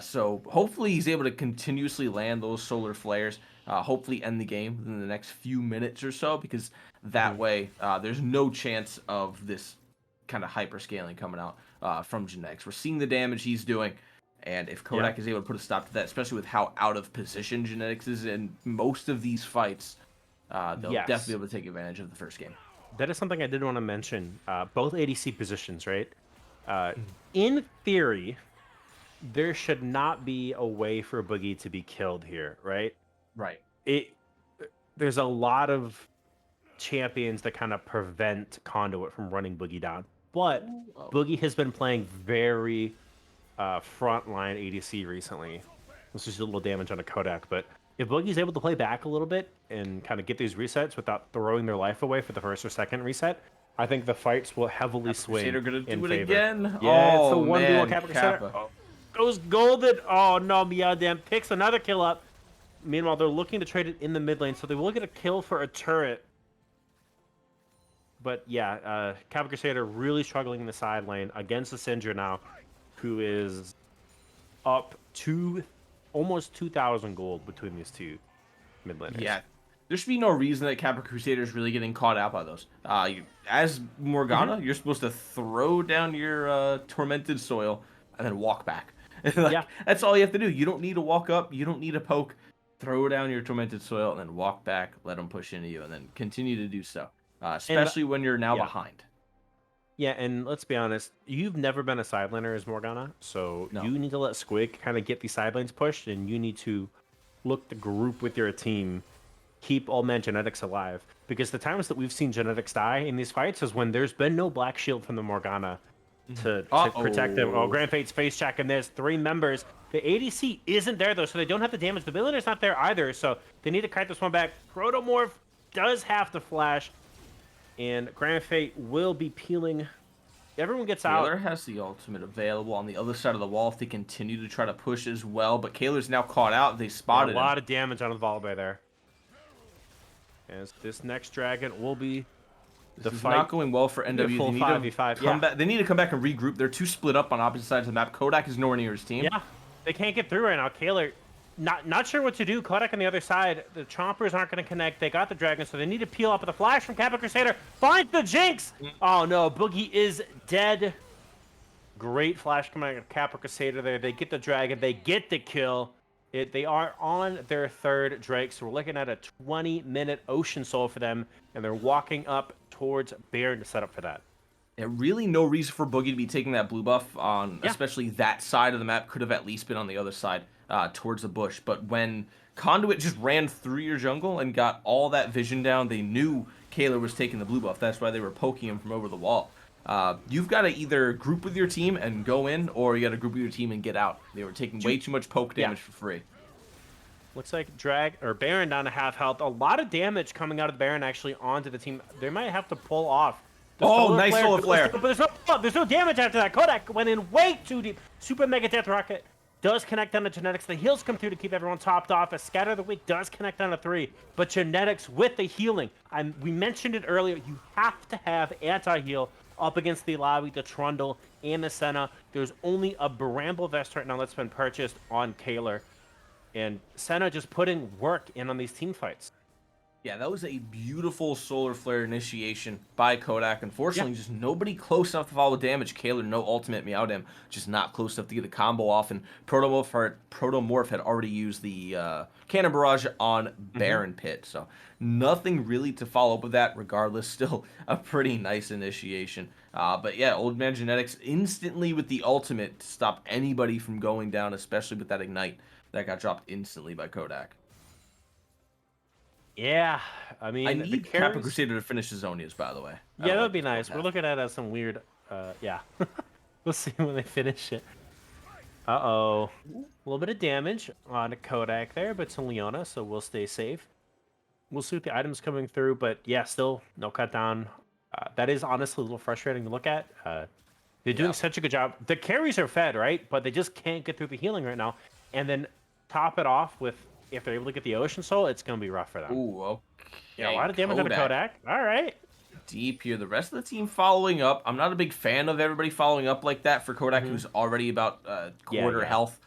So hopefully he's able to continuously land those solar flares. Hopefully end the game within the next few minutes or so, because that way there's no chance of this kind of hyper scaling coming out from Genetics. We're seeing the damage he's doing. And if Kodak is able to put a stop to that, especially with how out of position Genetics is in most of these fights, they'll definitely be able to take advantage of the first game. That is something I did want to mention. Both ADC positions, right? In theory, there should not be a way for Boogie to be killed here, right? Right. There's a lot of champions that kind of prevent Conduit from running Boogie down. But Boogie has been playing very frontline ADC recently. This is a little damage on a Kodak, but if Boogie's able to play back a little bit and kind of get these resets without throwing their life away for the first or second reset, I think the fights will heavily swing Crusader gonna in do it favor. again? Yeah, it's the Oh, 1v1 man, Kappa Crusader. Kappa. Oh, goes golden. Oh no, Meowdam picks another kill up. Meanwhile, they're looking to trade it in the mid lane, so they will get a kill for a turret. But yeah, Kappa Crusader really struggling in the side lane against the Syndra now, who is up to almost 2,000 gold between these two mid laners. Yeah. There should be no reason that Kappa Crusader is really getting caught out by those. As Morgana, you're supposed to throw down your tormented soil and then walk back. That's all you have to do. You don't need to walk up. You don't need to poke. Throw down your tormented soil and then walk back. Let them push into you and then continue to do so. Especially when you're now behind. Yeah, and let's be honest, you've never been a side laner as Morgana, so you need to let Squig kind of get these side lanes pushed, and you need to look to group with your team, keep all man Genetics alive. Because the times that we've seen Genetics die in these fights is when there's been no black shield from the Morgana to protect them. Oh, Grand Fate's face check, and there's 3 members. The ADC isn't there, though, so they don't have the damage. The villager's not there either, so they need to crack this one back. Protomorph does have to flash. And Grand Fate will be peeling. Everyone gets out. Kaler has the ultimate available on the other side of the wall if they continue to try to push as well. But Kaler's now caught out. They spotted a lot of damage on the Volibear there. As this next dragon will be the fight. Not going well for NW. They need, they need to come back and regroup. They're too split up on opposite sides of the map. Kodak is nowhere near his team. Yeah, they can't get through right now. Kaler, not sure what to do. Kodak on the other side. The Chompers aren't going to connect. They got the dragon, so they need to peel up with a flash from Kappa Crusader. Finds the Jinx! Oh no, Boogie is dead. Great flash coming out of Kappa Crusader there. They get the dragon. They get the kill. They are on their 3rd Drake, so we're looking at a 20-minute Ocean Soul for them, and they're walking up towards Baron to set up for that. Yeah, really no reason for Boogie to be taking that blue buff on, especially that side of the map. Could have at least been on the other side. Towards the bush, but when Conduit just ran through your jungle and got all that vision down, they knew Kaler was taking the blue buff. That's why they were poking him from over the wall. You've got to either group with your team and go in, or you got to group with your team and get out. They were taking way too much poke damage for free. Looks like Baron down to half health. A lot of damage coming out of the Baron actually onto the team. They might have to pull off. Nice solar flare. But there's no damage after that. Kodak went in way too deep. Super Mega Death Rocket does connect on the Genetics. The heals come through to keep everyone topped off. A Scatter of the Weak does connect on a 3. But Genetics with the healing. We mentioned it earlier. You have to have anti-heal up against the Ilawi, the Trundle, and the Senna. There's only a Bramble Vest right now that's been purchased on Kaler. And Senna just putting work in on these team fights. Yeah, that was a beautiful solar flare initiation by Kodak. Unfortunately, just nobody close enough to follow damage. Kaler, no ultimate Meowdam, just not close enough to get a combo off. And Protomorph had already used the Cannon Barrage on Baron Pit. So nothing really to follow up with that. Regardless, still a pretty nice initiation. But yeah, Old Man Genetics instantly with the ultimate to stop anybody from going down, especially with that Ignite that got dropped instantly by Kodak. Yeah, I I mean the need Kappa carries. Crusader to finish his Zonias, by the way. I Yeah, don't that would like be this board nice. We're half. looking at some weird. Yeah, we'll see when they finish it. Uh-oh, a little bit of damage on Kodak there, but to Leona, so we'll stay safe. We'll see what the items coming through, but yeah, still no cut down. That is honestly a little frustrating to look at. They're doing Yeah. such a good job. The carries are fed, right? But they just can't get through the healing right now. And then top it off with, if they're able to get the Ocean Soul, it's going to be rough for them. Ooh, Yeah, a okay. lot of damage on a Kodak. All right. Deep here. The rest of the team following up. I'm not a big fan of everybody following up like that for Kodak, who's already about Yeah, quarter yeah. health.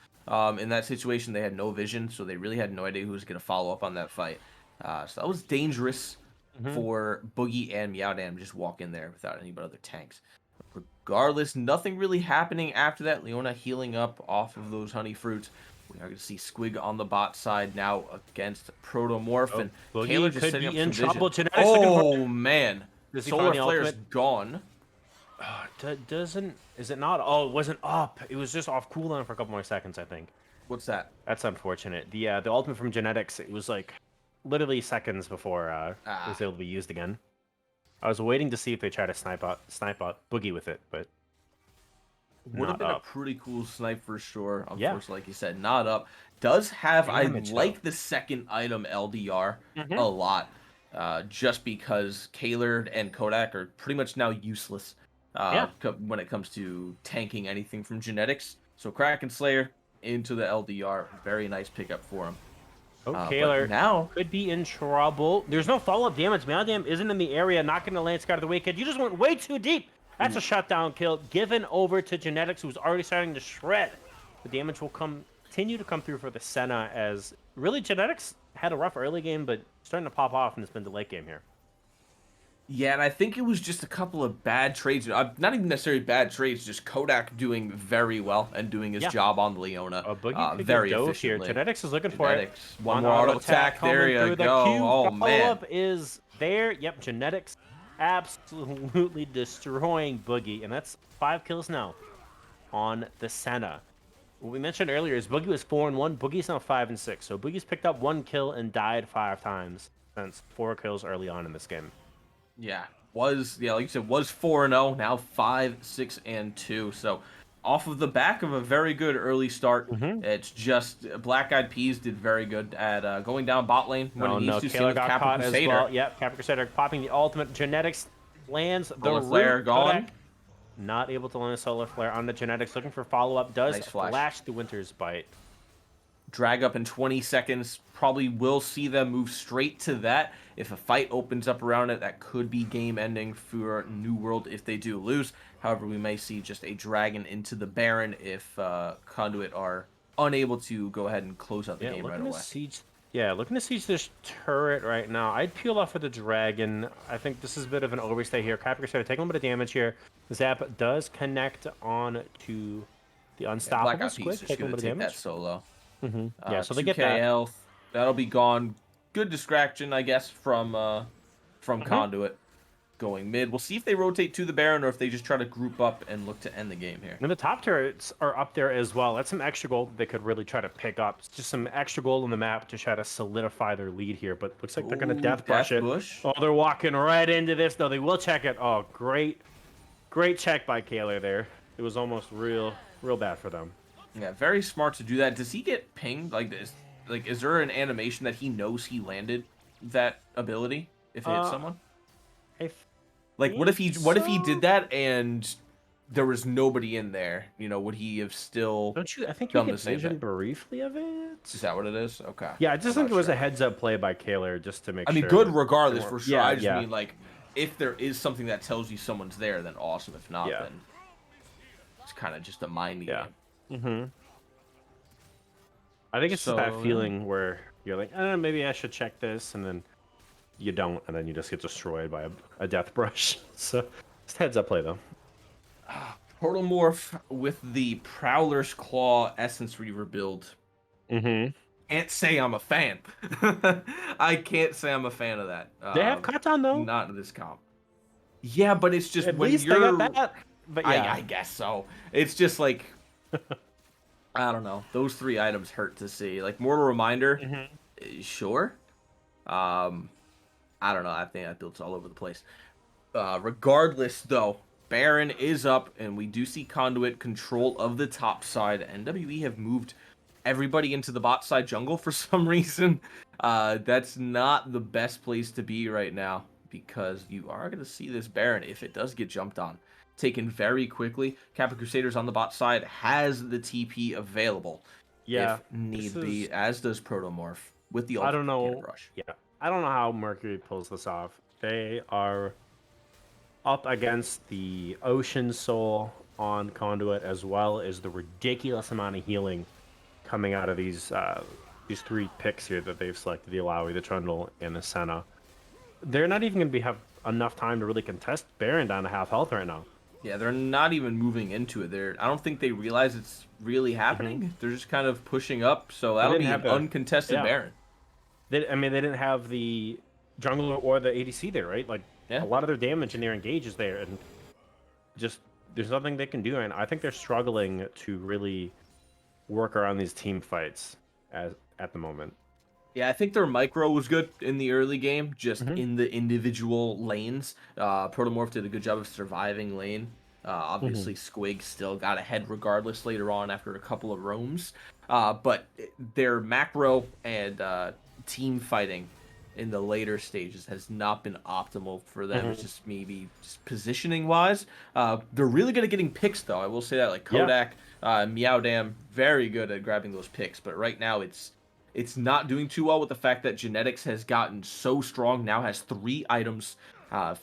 In that situation, they had no vision, so they really had no idea who was going to follow up on that fight. So that was dangerous for Boogie and Meowdam to just walk in there without any but other tanks. Regardless, nothing really happening after that. Leona healing up off of those honey fruits. We are going to see Squig on the bot side now against Protomorph, and Kaler Boogie just could setting be up in some vision. trouble. Genetics looking for. Oh, man. Does he Solar find the Flare's ultimate? gone. Doesn't. Is it not? Oh, it wasn't up. It was just off cooldown for a couple more seconds, I think. What's that? That's unfortunate. The ultimate from Genetics, it was like literally seconds before it was able to be used again. I was waiting to see if they try to snipe out Boogie with it, but Would have not been up. a pretty cool snipe for sure. Yeah. Unfortunately, like you said, not up. Does have, Damage, I though. like the second item LDR a lot. Just because Kaler and Kodak are pretty much now useless Yeah. when it comes to tanking anything from Genetics. So Kraken Slayer into the LDR. Very nice pickup for him. Oh, But Kaler now could be in trouble. There's no follow-up damage. Meowdam isn't in the area, not going to land Scout of the Wicked. You just went way too deep. That's a shutdown kill given over to Genetics, who's already starting to shred. The damage will continue to come through for the Senna, as really Genetics had a rough early game, but starting to pop off, and it's been the late game here. Yeah, and I think it was just a couple of bad trades. Not even necessarily bad trades, just Kodak doing very well and doing his job on Leona Boogie could very get dove here. efficiently. Genetics is looking for Genetics. it. One more auto attack. There coming you through go. the queue. Oh, man. Follow-up is there. Yep, Genetics absolutely destroying Boogie, and that's 5 kills now on the Senna. What we mentioned earlier is Boogie was 4-1. Boogie's now 5-6. So Boogie's picked up 1 kill and died 5 times since 4 kills early on in this game. Yeah, like you said, was 4-0, now 5-6-2. So off of the back of a very good early start, it's just Black Eyed Peas did very good at going down bot lane when he needs to. Kaler got Kappa caught Crusader. as well. Yep, Kappa Crusader popping the ultimate. Genetics lands the Solar Flare root. gone. Kodak not able to land a Solar Flare on the Genetics. Looking for follow-up. Does Nice flash. flash the Winter's Bite. Drag up in 20 seconds. Probably will see them move straight to that. If a fight opens up around it, that could be game ending for New World if they do lose. However, we may see just a dragon into the Baron if Conduit are unable to go ahead and close out the game right away. Looking to siege this turret right now. I'd peel off for the dragon. I think this is a bit of an overstay here. Kappa Crusader taking a little bit of damage here. Zap does connect on to the unstoppable Black Eyed Peas Squid, just taking a gonna little bit of take damage. that solo. Yeah, so they get 2K that. health. That'll be gone. Good distraction, I guess, from Conduit going mid. We'll see if they rotate to the Baron or if they just try to group up and look to end the game here. And the top turrets are up there as well. That's some extra gold that they could really try to pick up. It's just some extra gold on the map to try to solidify their lead here. But looks like they're going to death brush it. Oh, they're walking right into this. No, they will check it. Oh, great check by Kaler there. It was almost real bad for them. Yeah, very smart to do that. Does he get pinged like this? Like, is there an animation that he knows he landed that ability if it hits someone? Like, what if he did that and there was nobody in there? You know, would he have still? Don't you? I think you done get the same vision thing? briefly of it. Is that what it is? Okay. Yeah, I just I'm think not it was sure. a heads-up play by Kaler just to make I sure. mean, good that regardless they for weren't- sure. Yeah, I just yeah. mean, like, if there is something that tells you someone's there, then awesome. If not, Yeah. then it's kind of just a mind Yeah. game. I think it's just that So, feeling where you're like, maybe I should check this, and then you don't, and then you just get destroyed by a death brush. So just heads up play though. Protomorph with the Prowler's Claw Essence Reaver build. Mm-hmm. Can't say I'm a fan. I can't say I'm a fan of that. They have Katan though. Not in this comp. Yeah, but it's just At when least they got you're. that. But yeah. I guess so. It's just like I don't know. Those 3 items hurt to see. Like Mortal Reminder, sure. I don't know. I think that build's all over the place. Regardless, though, Baron is up, and we do see Conduit control of the top side. NWE have moved everybody into the bot side jungle for some reason. That's not the best place to be right now, because you are going to see this Baron, if it does get jumped on, taken very quickly. Kappa Crusaders on the bot side has the TP available. Yeah. If need be, as does Protomorph with the I don't know. rush. Yeah. I don't know how Mercury pulls this off. They are up against the Ocean Soul on Conduit, as well as the ridiculous amount of healing coming out of these 3 picks here that they've selected: the Alawi, the Trundle, and the Senna. They're not even going to have enough time to really contest Baron down to half health right now. Yeah, they're not even moving into it. I don't think they realize it's really happening. They're just kind of pushing up, so that'll be an uncontested Baron. They didn't have the jungler or the ADC there, right? Like, a lot of their damage and their engage is there, and just there's nothing they can do. And I think they're struggling to really work around these team fights at the moment. Yeah, I think their micro was good in the early game, just in the individual lanes. Protomorph did a good job of surviving lane. Obviously, Squig still got ahead regardless later on after a couple of roams. But their macro and team fighting in the later stages has not been optimal for them. It's just maybe just positioning wise. They're really good at getting picks, though. I will say that. Like Kodak, Meowdam, very good at grabbing those picks. But right now, it's not doing too well with the fact that Genetics has gotten so strong. Now has 3 items.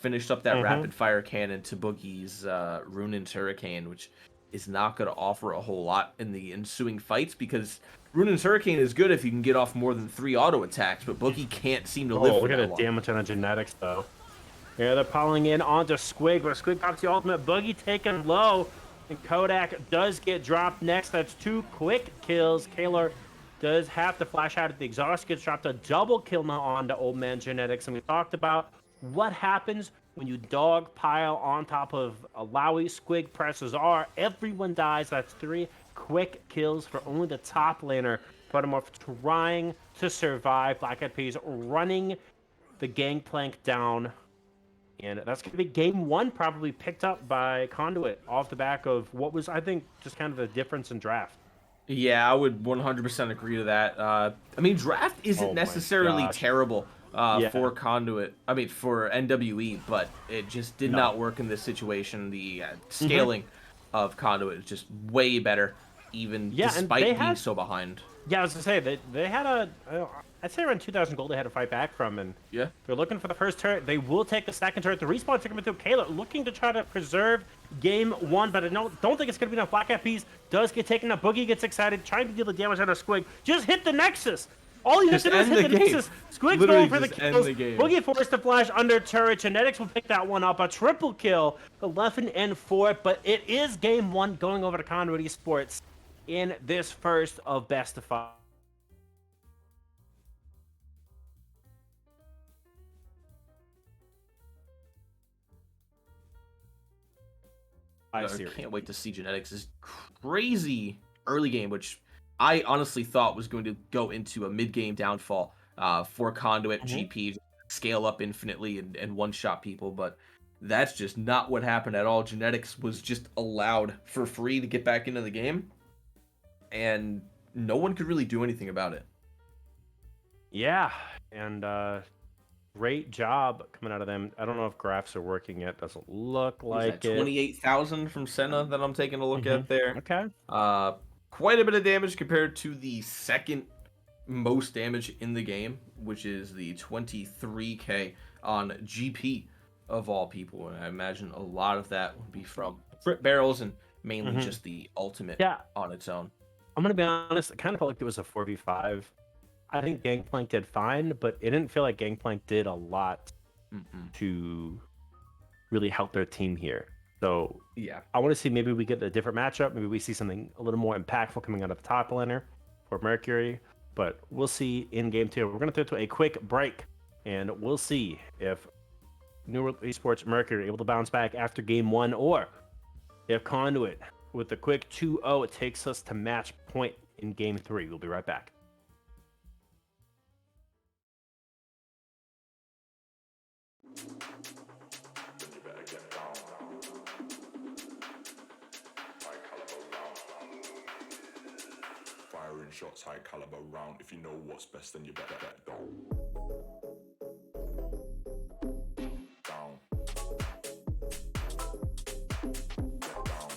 Finished up that rapid fire cannon to Boogie's Ruin's Hurricane, which is not going to offer a whole lot in the ensuing fights, because Ruin's Hurricane is good if you can get off more than 3 auto attacks, but Boogie can't seem to live for look at that the long. damage on the Genetics, though. Yeah, they're piling in onto Squig, but Squig pops the ultimate. Boogie taken low, and Kodak does get dropped next. That's 2 quick kills. Kaylor does have to flash out at the exhaust, gets dropped a double kill now onto Old Man Genetics, and we talked about what happens when you dog pile on top of Alawi. Squig presses R, everyone dies. That's 3 quick kills for only the top laner. Protomorph trying to survive. Black Eyed Peas running the gangplank down. And that's going to be game 1, probably picked up by Conduit off the back of what was, I think, just kind of the difference in draft. Yeah, I would 100% agree to that. I mean, draft isn't necessarily terrible for Conduit. I mean, for NWE, but it just did not work in this situation. The scaling of Conduit is just way better, even despite being so behind. Yeah, I was going to say, they had I'd say around 2,000 gold they had to fight back from, and they're looking for the first turret. They will take the second turret. The respawn took them through. Kayla looking to try to preserve game 1, but I don't think it's going to be enough. Black Eyed Peas does get taken up. Boogie gets excited, trying to deal the damage on a Squig. Just hit the Nexus. All you have to do is hit the Nexus. Squig's going for the kills. Boogie forced to flash under turret. Genetics will pick that one up. A triple kill, 11 and 4, but it is game 1 going over to Conduit Esports in this first of best of 5. I can't wait to see Genetics' crazy early game, which I honestly thought was going to go into a mid-game downfall for Conduit GP, scale up infinitely and one-shot people, but that's just not what happened at all. Genetics was just allowed for free to get back into the game, and no one could really do anything about it. Yeah, and great job coming out of them. I don't know if graphs are working yet. Doesn't look like it. 28,000 from Senna that I'm taking a look at there. Okay. Quite a bit of damage compared to the second most damage in the game, which is the 23k on GP of all people. And I imagine a lot of that would be from crit barrels and mainly just the ultimate on its own. I'm going to be honest, it kind of felt like it was a 4v5 I think Gangplank did fine, but it didn't feel like Gangplank did a lot Mm-mm. to really help their team here. So Yeah. I want to see maybe we get a different matchup. Maybe we see something a little more impactful coming out of the top laner for Mercury. But we'll see in game 2. We're going to throw it to a quick break, and we'll see if New World Esports Mercury are able to bounce back after game 1, or if Conduit, with a quick 2-0, it takes us to match point in game 3. We'll be right back. Firing shots, high caliber round. If you know what's best, then you better get down. Down. Get down.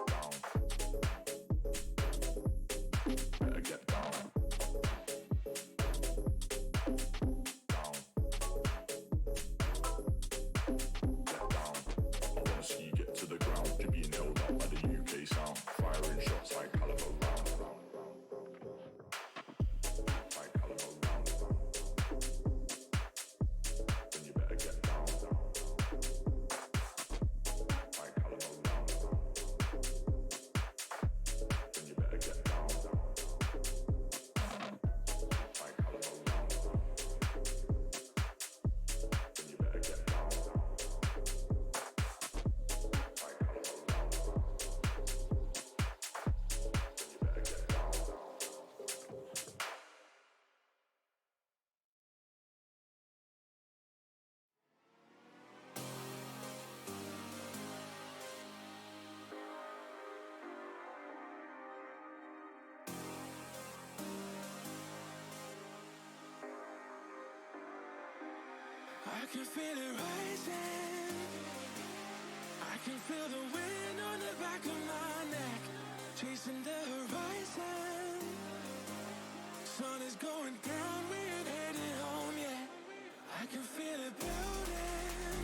Down. Better get down. Down. Get down. I wanna see you get to the ground. You're being held up by the UK sound. Firing shots, high caliber round. High caliber round. Then you better get down. High caliber round. Then you better get down. High caliber round. Then you better get down. High caliber round. Then you better get down. I can feel it rising. I can feel the wind on the back of my neck, chasing the horizon. Sun is going down, we ain't headed home yet. I can feel it building.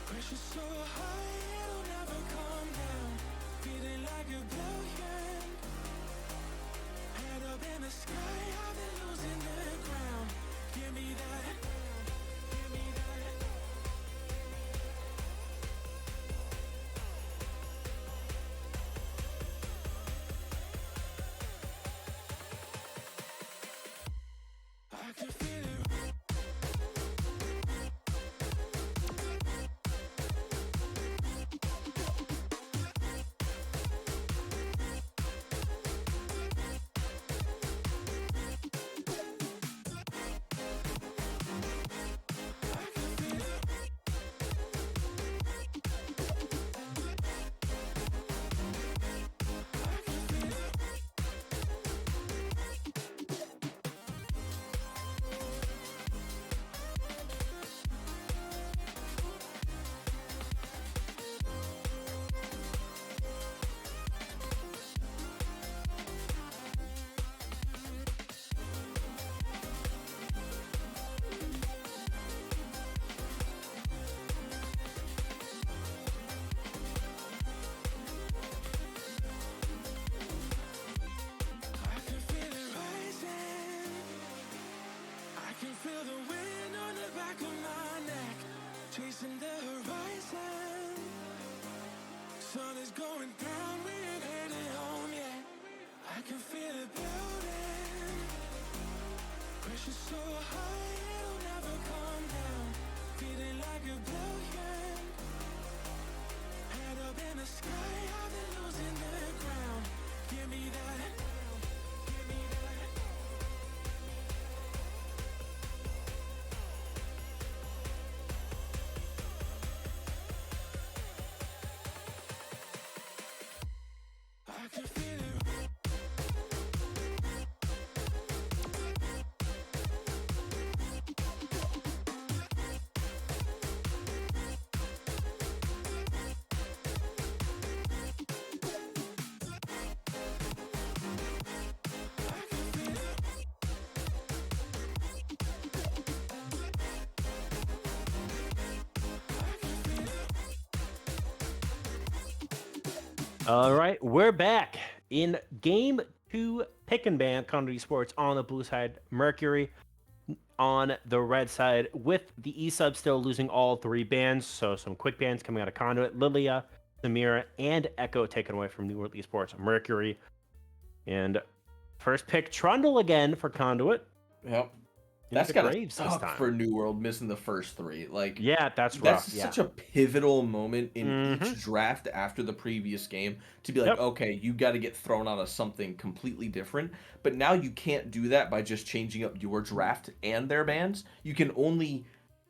Pressure so high, it'll never come down. Feeling like a billion. Head up in the sky, I've been losing the ground. Give me that. Give me that. I can feel it. I can feel it rising. I can feel the wind on the back of my neck, chasing the horizon. Sun is going down, we ain't headed home yet. I can feel it building. Pressure so high, it'll never come down. Feeling like a billion. Head up in the sky, I've been losing the ground. Give me that. Give me that. I can feel it. All right, we're back. In game 2, pick and ban Conduit Esports on the blue side, Mercury on the red side, with the E-sub still losing all 3 bans. So some quick bans coming out of Conduit, Lilia, Samira, and Echo taken away from New World Esports, Mercury. And first pick, Trundle again for Conduit. Yep. Into That's gotta Graves this suck time. for New World missing the first 3. Like, Yeah, that's rough. that's Yeah. such a pivotal moment in Mhm. each draft after the previous game to be like, Yep. okay, you got to get thrown out of something completely different. But now you can't do that by just changing up your draft and their bans. You can only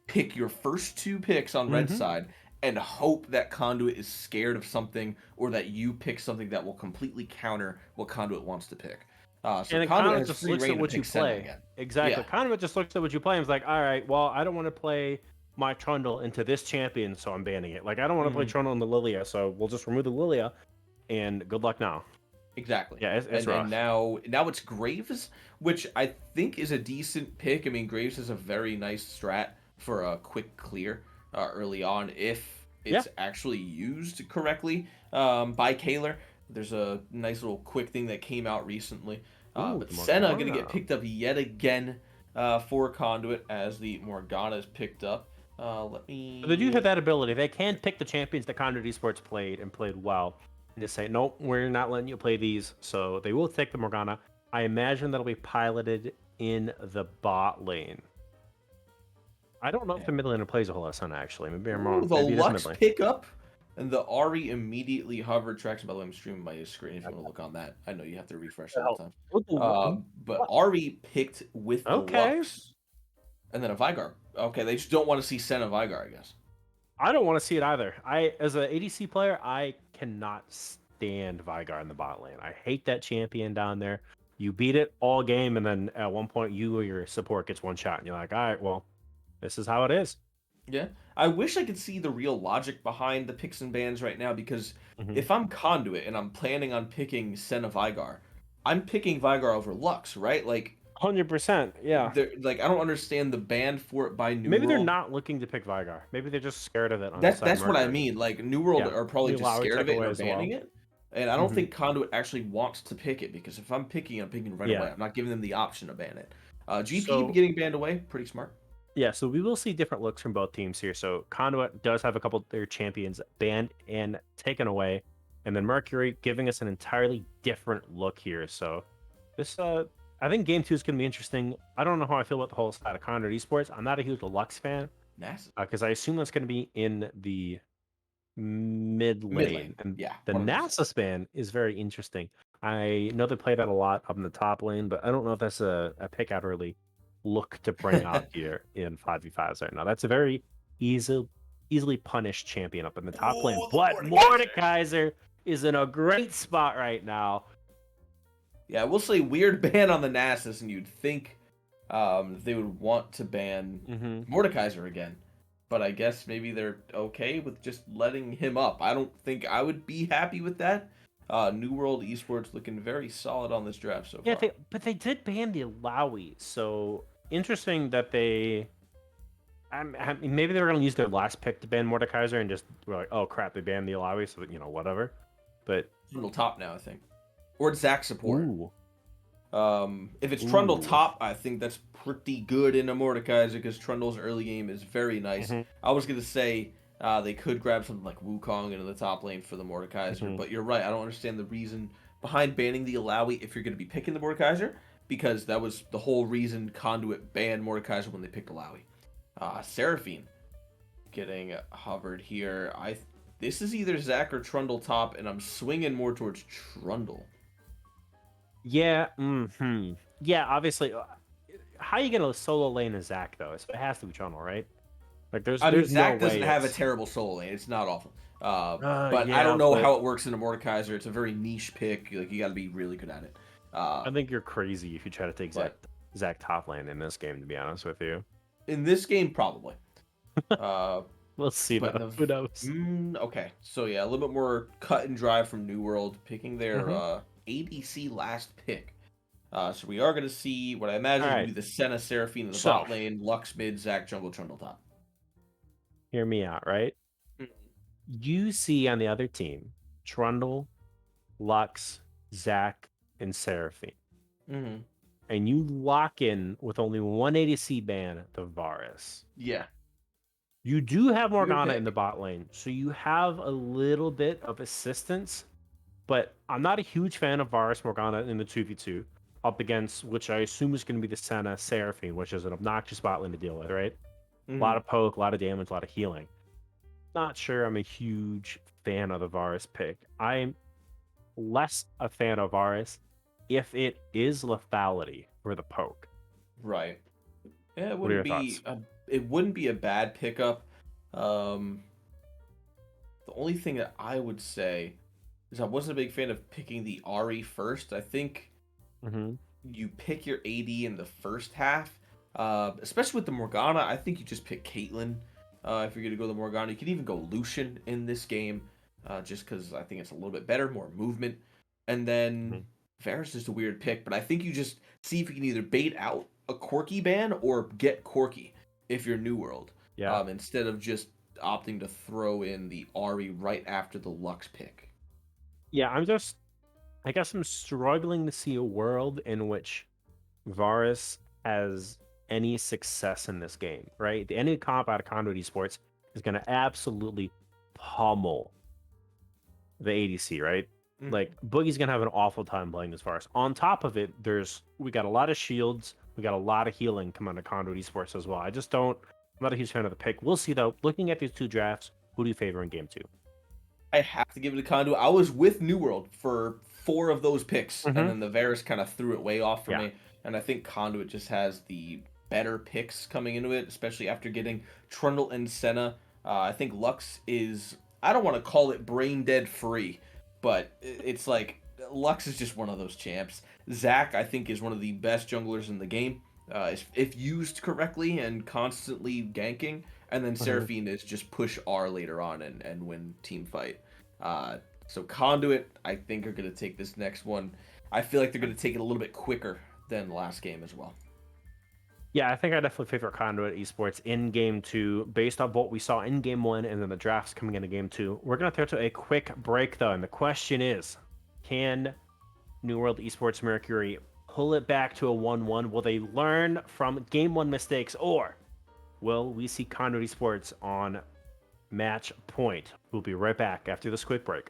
pick your first 2 picks on red Mhm. side and hope that Conduit is scared of something or that you pick something that will completely counter what Conduit wants to pick. So And then Conduit Conduit has just free looks reign at to what you pick Senna play. again. Exactly. Yeah. Conduit just looks at what you play and is like, all right, well, I don't want to play my Trundle into this champion, so I'm banning it. Like, I don't want to play Mhm. Trundle into Lilia, so we'll just remove the Lilia, and good luck now. Exactly. Yeah, it's and rough. now it's Graves, which I think is a decent pick. I mean, Graves is a very nice strat for a quick clear early on if Yeah. it's actually used correctly by Kaler. There's a nice little quick thing that came out recently. Ooh, But the Senna gonna Morgana. get picked up yet again for Conduit as the Morgana is picked up. Let me. But they do have that ability. They can pick the champions that Conduit Esports played and played well, and just say, nope, we're not letting you play these. So they will take the Morgana. I imagine that'll be piloted in the bot lane. I don't know if the mid laner plays a whole lot of Senna, actually. Maybe I'm Ooh, wrong. the Maybe it is Lux mid lane. pickup and the Ari immediately hovered tracks. By the way, I'm streaming my screen if you want to look on that. I know you have to refresh all the time. But Ari picked with the Okay. Lux and then a Vigar. Okay, they just don't want to see Senna Vigar, I guess. I don't want to see it either. As an ADC player, I cannot stand Vigar in the bot lane. I hate that champion down there. You beat it all game, and then at one point, you or your support gets one shot, and you're like, all right, well, this is how it is. Yeah. I wish I could see the real logic behind the picks and bans right now because Mhm. if I'm Conduit and I'm planning on picking Senna Vigar, I'm picking Vigar over Lux, right? Like, 100%, yeah. like I don't understand the ban for it by New Maybe they're World. not looking to pick Vigar. Maybe they're just scared of it on That's inside that's what I Mercury. mean. Like New World Yeah. are probably The just Lowry scared of take it and away are as well. banning it. And I don't Mhm. think Conduit actually wants to pick it because if I'm picking right Yeah. away. I'm not giving them the option to ban it. GP So, getting banned away, pretty smart. yeah, so we will see different looks from both teams here. So Conduit does have a couple of their champions banned and taken away, and then Mercury giving us an entirely different look here. So this, I think game 2 is going to be interesting. I don't know how I feel about the whole side of Conduit Esports. I'm not a huge Lux fan NASA. because I assume that's going to be in the mid Mid lane, lane. and Yeah. the 100%. NASA span is very interesting. I know they play that a lot up in the top lane, but I don't know if that's a pick I'd really look to bring out here in 5v5s right now. That's a very easily punished champion up in the top lane. Oh, the But Mordekaiser is in a great spot right now. Yeah, we'll say weird ban on the Nasus, and you'd think they would want to ban Mordekaiser again. But I guess maybe they're okay with just letting him up. I don't think I would be happy with that. New World Esports looking very solid on this draft so Yeah, far. but they did ban the Alawi, so interesting that they. I mean, maybe they were going to use their last pick to ban Mordekaiser and just were like, oh crap, they banned the Alawi, so whatever. But Trundle top now, I think, or it's Zac support. ooh, If it's Trundle Ooh. top, I think that's pretty good in a Mordekaiser because Trundle's early game is very nice. Mhm. I was gonna say they could grab something like Wukong into the top lane for the Mordekaiser, but you're right. I don't understand the reason behind banning the Alawi if you're gonna be picking the Mordekaiser because that was the whole reason Conduit banned Mordekaiser when they picked Alawi. Seraphine getting hovered here. This is either Zac or Trundle top, and I'm swinging more towards Trundle. yeah, yeah. Obviously, how are you gonna solo lane a Zac though? So it has to be Trundle, right? Like there's I mean, no Zac way doesn't have a it's- terrible solo lane. It's not awful. But I yeah, don't know but how it works in a Mordekaiser. It's a very niche pick. Like you got to be really good at it. I think you're crazy if you try to take but- Zac top lane in this game. To be honest with you, In this game, probably. we'll see. But Though. Who knows? Okay, so yeah, a little bit more cut and dry from New World, picking their Mhm. ADC last pick. So we are going to see what I imagine All will right. be the Senna Seraphine in the So- bot lane, Lux mid, Zac jungle, Trundle top. Hear me out, right? You see on the other team, Trundle, Lux, Zach, and Seraphine, Mm-hmm. and you lock in with only one ADC ban, the Varus. Yeah. You do have Good Morgana in the pick. bot lane, so you have a little bit of assistance, but I'm not a huge fan of Varus Morgana in the 2v2 up against, which I assume is going to be the Senna Seraphine, which is an obnoxious bot lane to deal with, right? A lot Mm-hmm. of poke, a lot of damage, a lot of healing. Not sure I'm a huge fan of the Varus pick. I'm less a fan of Varus if it is lethality for the poke. Right. Yeah, What are your thoughts? it wouldn't be a bad pickup. Um, the only thing that I would say is I wasn't a big fan of picking the Ari first. I think Mm-hmm. you pick your AD in the first half, especially with the Morgana. I think you just pick Caitlyn if you're going to go the Morgana. You could even go Lucian in this game just because I think it's a little bit better, more movement. And then Varus is a weird pick, but I think you just see if you can either bait out a Corki ban or get Corki if you're New World Yeah. instead of just opting to throw in the Ari right after the Lux pick. Yeah, I guess I'm struggling to see a world in which Varus has any success in this game, right? The enemy comp out of Conduit Esports is going to absolutely pummel the ADC, right? Like Boogie's gonna have an awful time playing this Varus. On top of it, we got a lot of shields, we got a lot of healing coming to Conduit Esports as well. I'm not a huge fan of the pick. We'll see though. Looking at these two drafts, who do you favor in game two? I have to give it to Conduit. I was with New World for 4 of those picks, and Mm-hmm. then the Varus kind of threw it way off for Yeah. me. And I think Conduit just has the better picks coming into it, especially after getting Trundle and Senna. I think Lux is, I don't want to call it brain dead free, but it's like Lux is just one of those champs. Zac, I think, is one of the best junglers in the game if used correctly and constantly ganking. And then Mm-hmm. Seraphine is just push R later on and win team fight. Uh, so Conduit, I think, are going to take this next one. I feel like they're going to take it a little bit quicker than last game as well. Yeah, I think I definitely favor Conduit Esports in game two, based on what we saw in game one and then the drafts coming into game two. We're gonna throw to a quick break though, and the question is, can New World Esports Mercury pull it back to a 1-1? Will they learn from game one mistakes, or will we see Conduit Esports on match point? We'll be right back after this quick break.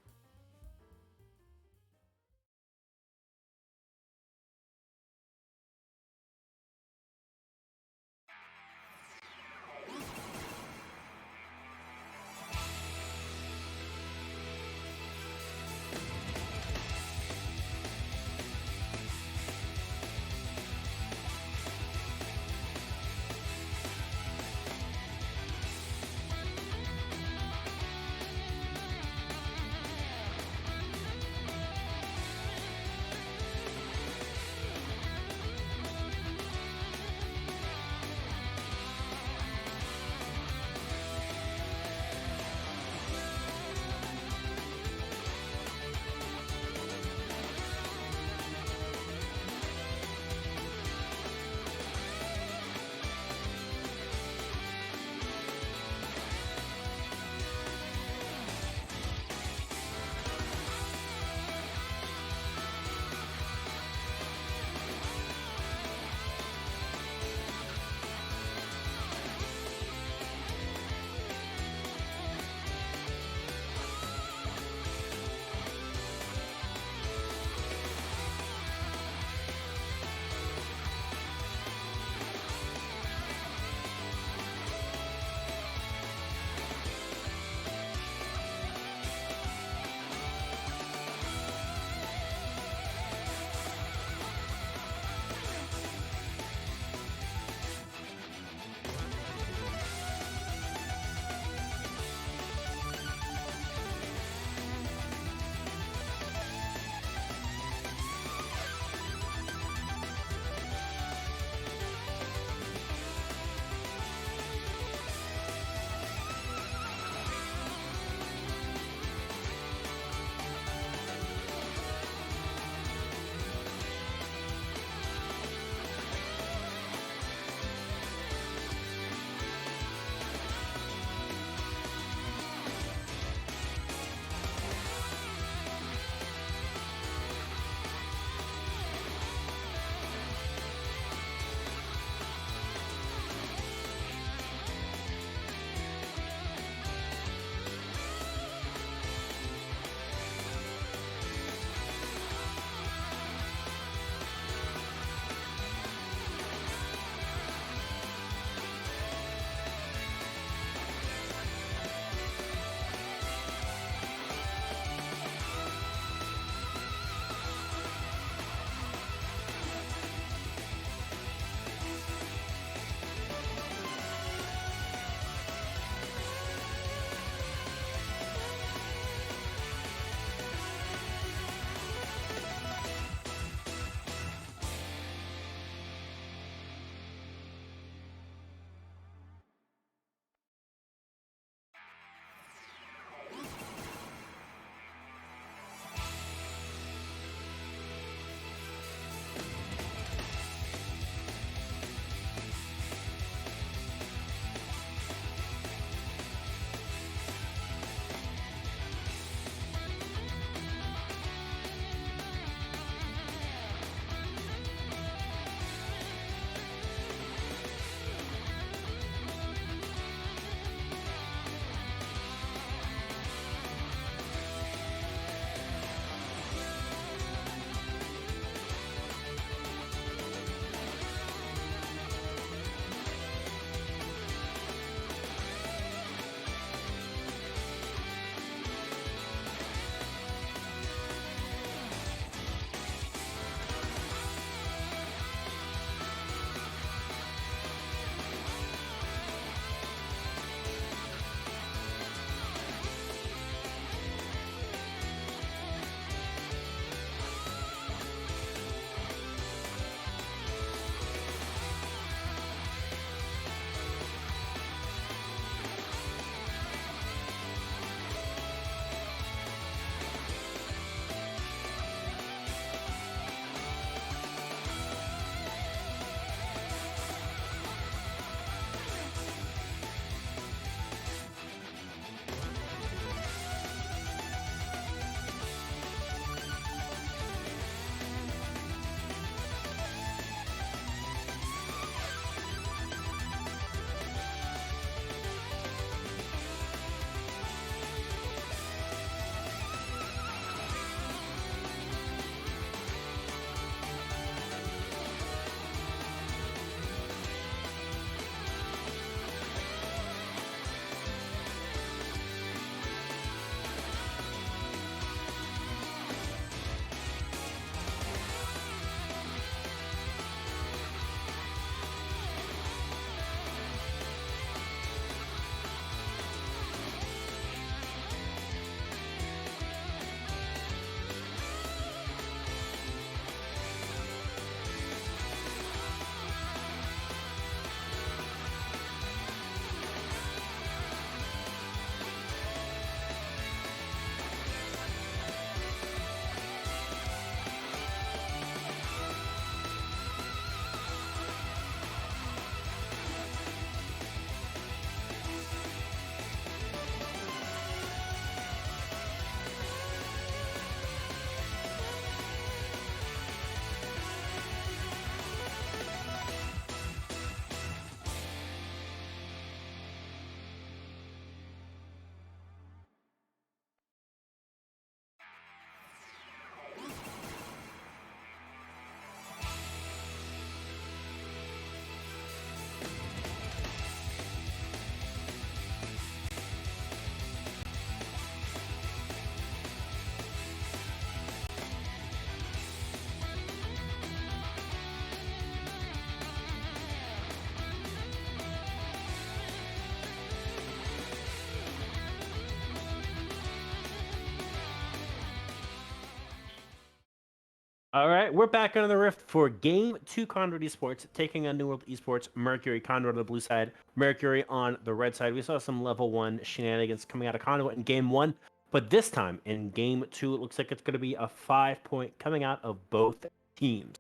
right, we're back on the Rift for Game 2 Conduit Esports, taking on New World Esports Mercury. Conduit on the blue side, Mercury on the red side. We saw some level 1 shenanigans coming out of Conduit in Game 1, but this time in Game 2, it looks like it's going to be a 5-point coming out of both teams.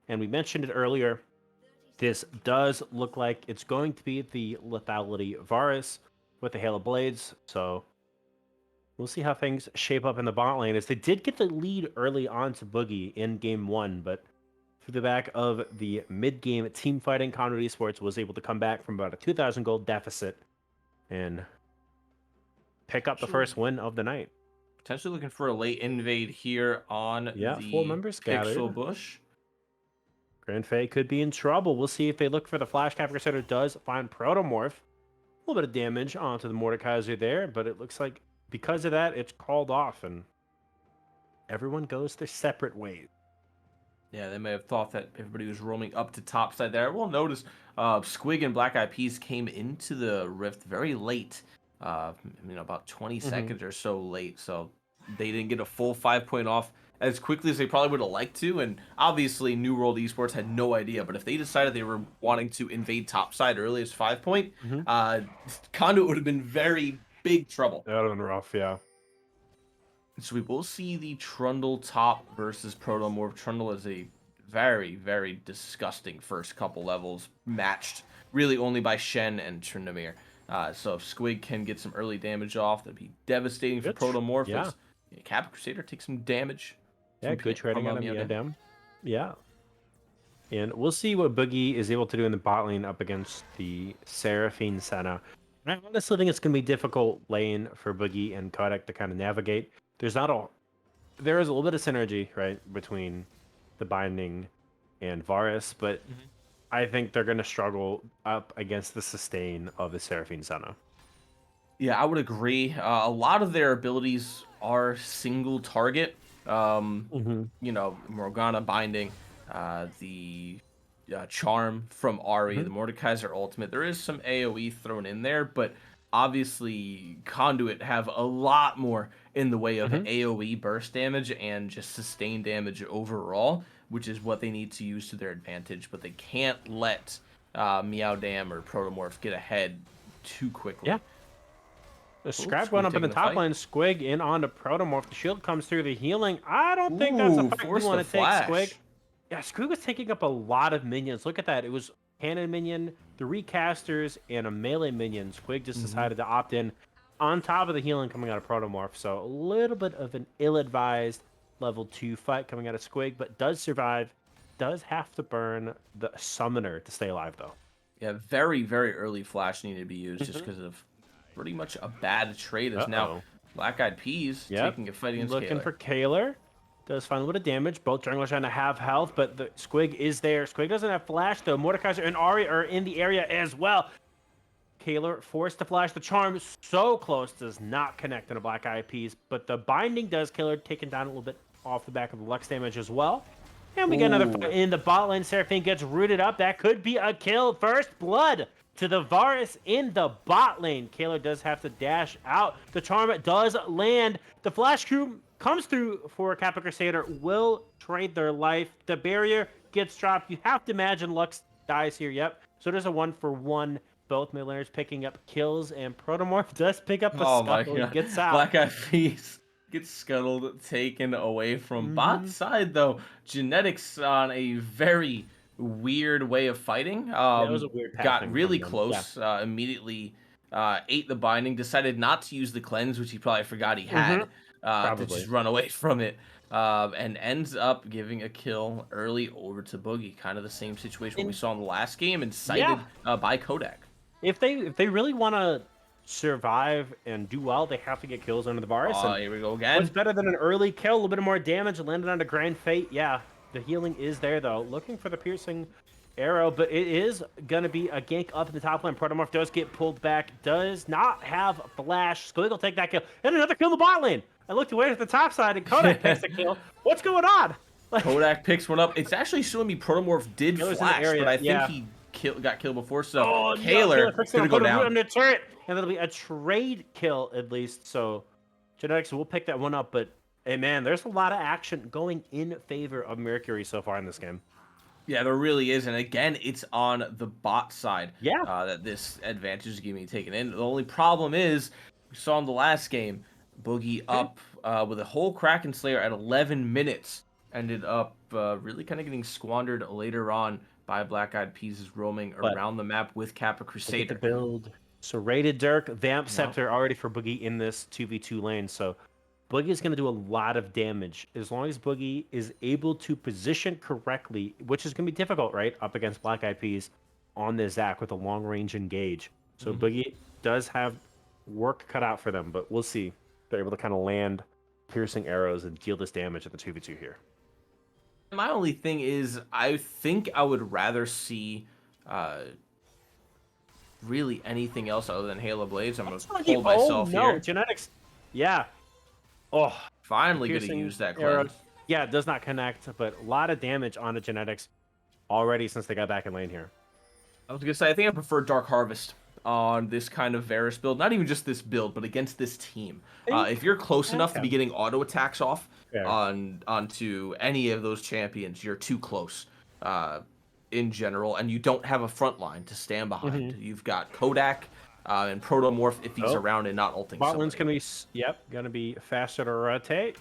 And we mentioned it earlier, this does look like it's going to be the Lethality Varus with the Hail of Blades, so we'll see how things shape up in the bot lane, as they did get the lead early on to Boogie in Game 1, but through the back of the mid-game team fighting, Conduit Esports was able to come back from about a 2,000 gold deficit and pick up the first win of the night. Potentially looking for a late invade here on Yeah, the 4 members gathered. Pixel Bush. Grand Fae could be in trouble. We'll see if they look for the Flash Cap Crusader. Does find Protomorph. A little bit of damage onto the Mordekaiser there, but it looks like because of that, it's called off, and everyone goes their separate ways. Yeah, they may have thought that everybody was roaming up to top side there. We'll notice Squig and Black Eyed Peas came into the Rift very late. About 20 seconds or so late. So they didn't get a full 5-point off as quickly as they probably would have liked to. And obviously, New World Esports had no idea. But if they decided they were wanting to invade top side early as 5-point, Conduit would have been very big trouble. That would have been rough, yeah. So we will see the Trundle top versus Protomorph. Trundle is a very, very disgusting first couple levels, matched really only by Shen and Tryndamere. So if Squig can get some early damage off, that'd be devastating for Protomorph. Yeah. Cap Crusader takes some damage. Yeah, good trading on him. Down. Yeah. And we'll see what Boogie is able to do in the bot lane up against the Seraphine Senna. I honestly think it's going to be difficult lane for Boogie and Kodak to kind of navigate. There is a little bit of synergy, right, between the Binding and Varus, but I think they're going to struggle up against the sustain of the Seraphine Senna. Yeah, I would agree. A lot of their abilities are single target. Morgana Binding, the Charm from Ari, the Mordekaiser ultimate. There is some AoE thrown in there, but obviously Conduit have a lot more in the way of AoE burst damage and just sustained damage overall, which is what they need to use to their advantage. But they can't let Meowdam or Protomorph get ahead too quickly. Yeah. The scrap went up in the top lane. Squig in on the Protomorph. The shield comes through the healing. I don't think that's a fight you want to take, Squig. Yeah, Squig was taking up a lot of minions. Look at that. It was cannon minion, 3 casters, and a melee minion. Squig just decided to opt in on top of the healing coming out of Protomorph. So a little bit of an ill-advised level 2 fight coming out of Squig, but does survive. Does have to burn the summoner to stay alive, though. Yeah, very, very early flash needed to be used just because of pretty much a bad trade. As now Black Eyed Peas taking a fight against Looking Kaler. for Kaler. Does find a little bit of damage. Both junglers trying to have health, but the Squig is there. Squig doesn't have flash, though. Mordekaiser and Ari are in the area as well. Kaler forced to flash. The Charm so close, does not connect on a Black Eyed Peas, but the Binding does. Kaler taken down a little bit off the back of the Lux damage as well. And we get another fight in the bot lane. Seraphine gets rooted up. That could be a kill. First blood to the Varus in the bot lane. Kaler does have to dash out. The Charm does land. The Flash Crew comes through for Kappa Crusader. Will trade their life. The barrier gets dropped. You have to imagine Lux dies here. Yep. So there's a 1-for-1. Both mid laners picking up kills, and Protomorph does pick up a scuttle and gets out. Black Eyed Peas gets scuttled, taken away from bot side, though. Genetics on a very weird way of fighting. It was a weird got really close, immediately ate the Binding, decided not to use the cleanse, which he probably forgot he had, to just run away from it, and ends up giving a kill early over to Boogie. Kind of the same situation we saw in the last game, and cited by Kodak. If they really want to survive and do well, they have to get kills under the Varus. Here we go again. What's better than an early kill? A little bit more damage landed onto Grand Fate. Yeah, the healing is there, though. Looking for the piercing arrow, but it is going to be a gank up in the top lane. Protomorph does get pulled back. Does not have flash. Squig will take that kill. And another kill in the bot lane. I looked away at the top side, and Kodak takes the kill. What's going on? Kodak picks one up. It's actually showing me Protomorph did flash, but I think he got killed before, so Kaler gonna go down on the turret, and that'll be a trade kill at least. So Genetics will pick that one up, but Hey man, there's a lot of action going in favor of Mercury so far in this game. Yeah, there really is, and again, it's on the bot side Yeah. that this advantage is getting taken in. The only problem is, we saw in the last game, Boogie up with a whole Kraken Slayer at 11 minutes, ended up really kind of getting squandered later on by Black Eyed Peas roaming But around the map with Kappa we'll get the Crusader. build. So rated Dirk, Vamp Yep. Scepter already for Boogie in this 2v2 lane. So Boogie is going to do a lot of damage as long as Boogie is able to position correctly, which is going to be difficult, right? Up against Black Eyed Peas on the Zac with a long range engage. So Mhm. Boogie does have work cut out for them, but we'll see. They're able to kind of land piercing arrows and deal this damage at the 2v2 here. My only thing is, I think I would rather see uh, really anything else other than Halo Blades. I'm going to hold Oh myself no, here. genetics. Yeah. Oh, the Finally going to piercing use that arrow. cleanse. Yeah, it does not connect, but a lot of damage on the genetics already since they got back in lane here. I was gonna say, I think I prefer Dark Harvest on this kind of Varus build. Not even just this build, but against this team. If you're close enough to be getting auto attacks off Fair. onto any of those champions, you're too close in general, and you don't have a front line to stand behind. You've got Kodak and Protomorph if he's Oh, around and not ulting Bot lane's somebody. gonna be, gonna be faster to rotate.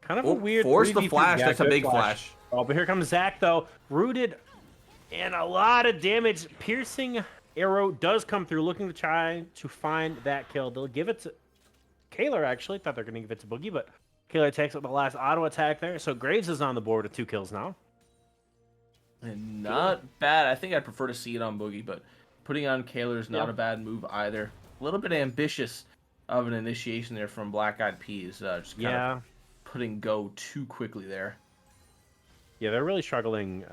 Kind of a Oh, weird force the 3v3. flash. Yeah, That's a good big flash. Oh, but here comes Zac though, rooted, and a lot of damage. Piercing arrow does come through, looking to try to find that kill. They'll give it to Kaler. Actually, thought they're gonna give it to Boogie, but Kaler takes up the last auto attack there. So Graves is on the board with 2 kills now. And not bad. I think I'd prefer to see it on Boogie, but putting on Kaler is not Yeah. a bad move either. A little bit ambitious of an initiation there from Black Eyed Peas. Just kind of putting go too quickly there. Yeah, they're really struggling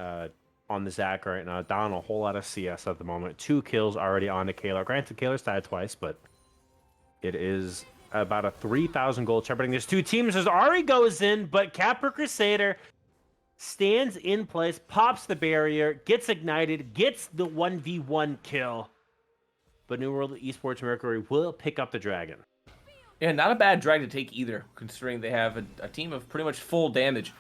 on the Zac right now. Down a whole lot of CS at the moment. 2 kills already on to Kaler. Granted, Kaler's died twice, but it is about a 3,000 gold shepherding. There's 2 teams. As Ari goes in, but Capra Crusader stands in place, pops the barrier, gets ignited, gets the 1v1 kill. But New World Esports Mercury will pick up the dragon. Yeah, not a bad drag to take either, considering they have a team of pretty much full damage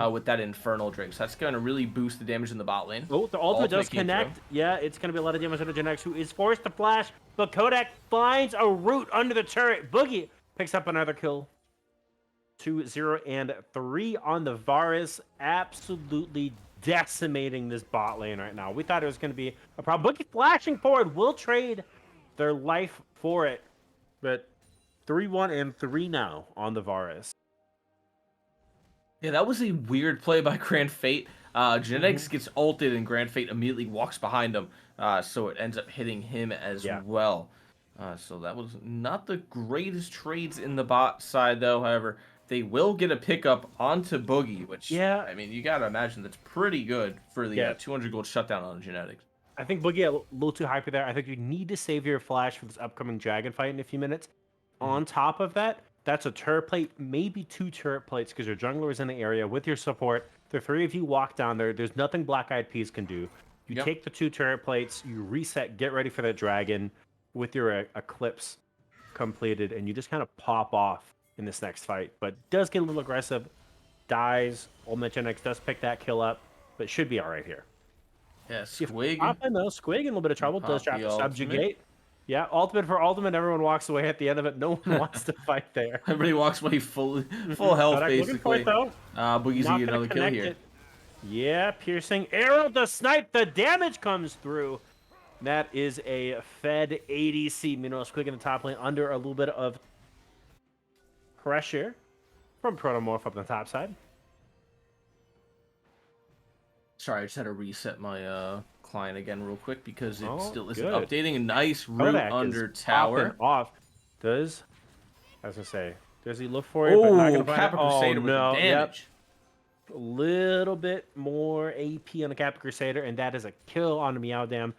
with that Infernal Drake. So that's going to really boost the damage in the bot lane. Oh, the ultimate does came connect. through. Yeah, it's going to be a lot of damage on the Gen X, who is forced to flash, but Kodak finds a root under the turret. Boogie picks up another kill. 2, 0, and 3 on the Varus. Absolutely decimating this bot lane right now. We thought it was going to be a problem. Boogie flashing forward will trade their life for it. But 3-1 and 3 now on the Varus. Yeah, that was a weird play by Grand Fate. Genetics gets ulted and Grand Fate immediately walks behind him, so it ends up hitting him as well. So that was not the greatest trades in the bot side, though. However, they will get a pickup onto Boogie, which, I mean, you got to imagine that's pretty good for the 200 gold shutdown on Genetics. I think Boogie a little too hyper there. I think you need to save your flash for this upcoming dragon fight in a few minutes. On top of that, that's a turret plate, maybe 2 turret plates, because your jungler is in the area with your support. The 3 of you walk down there. There's nothing Black Eyed Peas can do. You take the 2 turret plates, you reset, get ready for that dragon with your Eclipse completed, and you just kind of pop off in this next fight. But does get a little aggressive, dies. Ultimate Gen X does pick that kill up, but should be all right here. Yeah, Squig. Though. Squig in a little bit of trouble. Does drop the ultimate. subjugate. Yeah, ultimate for ultimate. Everyone walks away at the end of it. No one wants to fight there. Everybody walks away full health, basically. Boogie's gonna get another kill here. Yeah, piercing arrow to snipe. The damage comes through. That is a fed ADC. Meanwhile, Squig in the top lane under a little bit of pressure from Protomorph up the top side. Sorry, I just had to reset my client again real quick because it still isn't good. updating. A nice root under tower. Off. I was gonna say, does he look for it? Oh, Kappa Crusader with the damage. A little bit more AP on the Kappa Crusader, and that is a kill on the Meow Dam.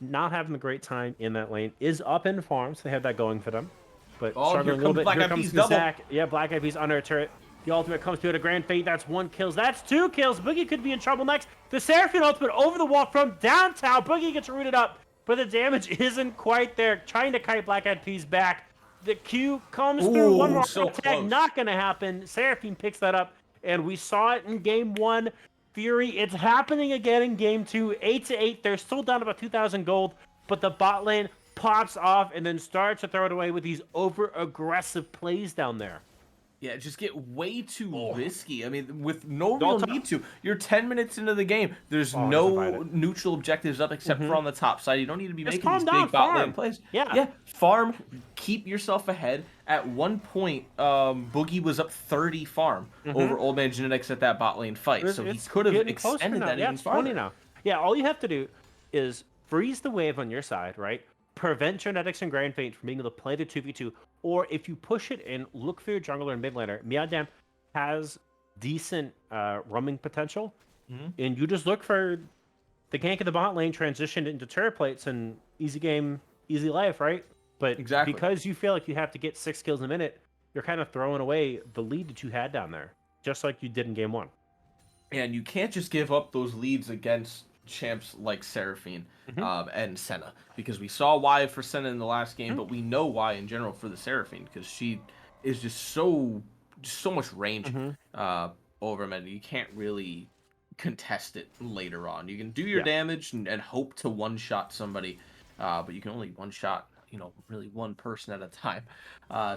Not having a great time in that lane. Is up in farms. They have that going for them. But struggling a little bit. Here comes the Zac. Yeah, Black Eyed Peas under a turret. The ultimate comes through to Grand Fate. That's 1 kill. That's 2 kills. Boogie could be in trouble next. The Seraphine ultimate over the wall from downtown. Boogie gets rooted up, but the damage isn't quite there. Trying to kite Black Eyed Peas back. The Q comes through. One Ooh, more so attack. close. Not going to happen. Seraphine picks that up, and we saw it in game 1. Fury, it's happening again in game 2. 8-8. They're still down about 2,000 gold, but the bot lane pops off and then starts to throw it away with these over-aggressive plays down there. Yeah, just get way too Oh. risky. I mean, with no Don't real touch. need to. You're 10 minutes into the game. There's Oh, it doesn't fight no it. neutral objectives up except for on the top side. You don't need to be Just making calm these down, big bot lane farm. plays. Yeah. Yeah, farm, keep yourself ahead. At one point, Boogie was up 30 farm over Old Man Genetics at that bot lane fight. So he could have getting closer extended now. that Yeah, even it's 20 farther. now. Yeah, all you have to do is freeze the wave on your side, right? Prevent Genetics and Grand Fate from being able to play the 2v2, or if you push it in, look for your jungler and mid laner. Miadam has decent roaming potential, and you just look for the gank of the bot lane transitioned into turret plates and easy game, easy life, right? But Exactly. because you feel like you have to get 6 kills a minute, you're kind of throwing away the lead that you had down there, just like you did in game 1. And you can't just give up those leads against champs like Seraphine and Senna, because we saw why for Senna in the last game, but we know why in general for the Seraphine, because she is just so much range over him, and you can't really contest it later on. You can do your Yeah. damage and hope to one-shot somebody, but you can only one-shot, really one person at a time.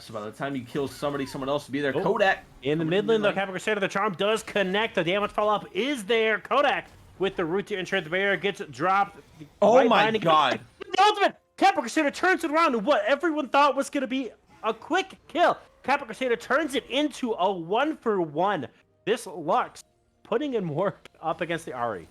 So by the time you kill somebody, someone else will be there. Kodak In the coming mid lane, the lane. Capital Crusader, the charm does connect. The damage follow-up is there. Kodak with the root to ensure the barrier gets dropped. Oh White my binding- god. The ultimate! Capital Crusader turns it around, and what everyone thought was going to be a quick kill. Capital Crusader turns it into a 1-for-1. This Lux putting in more up against the Ahri. It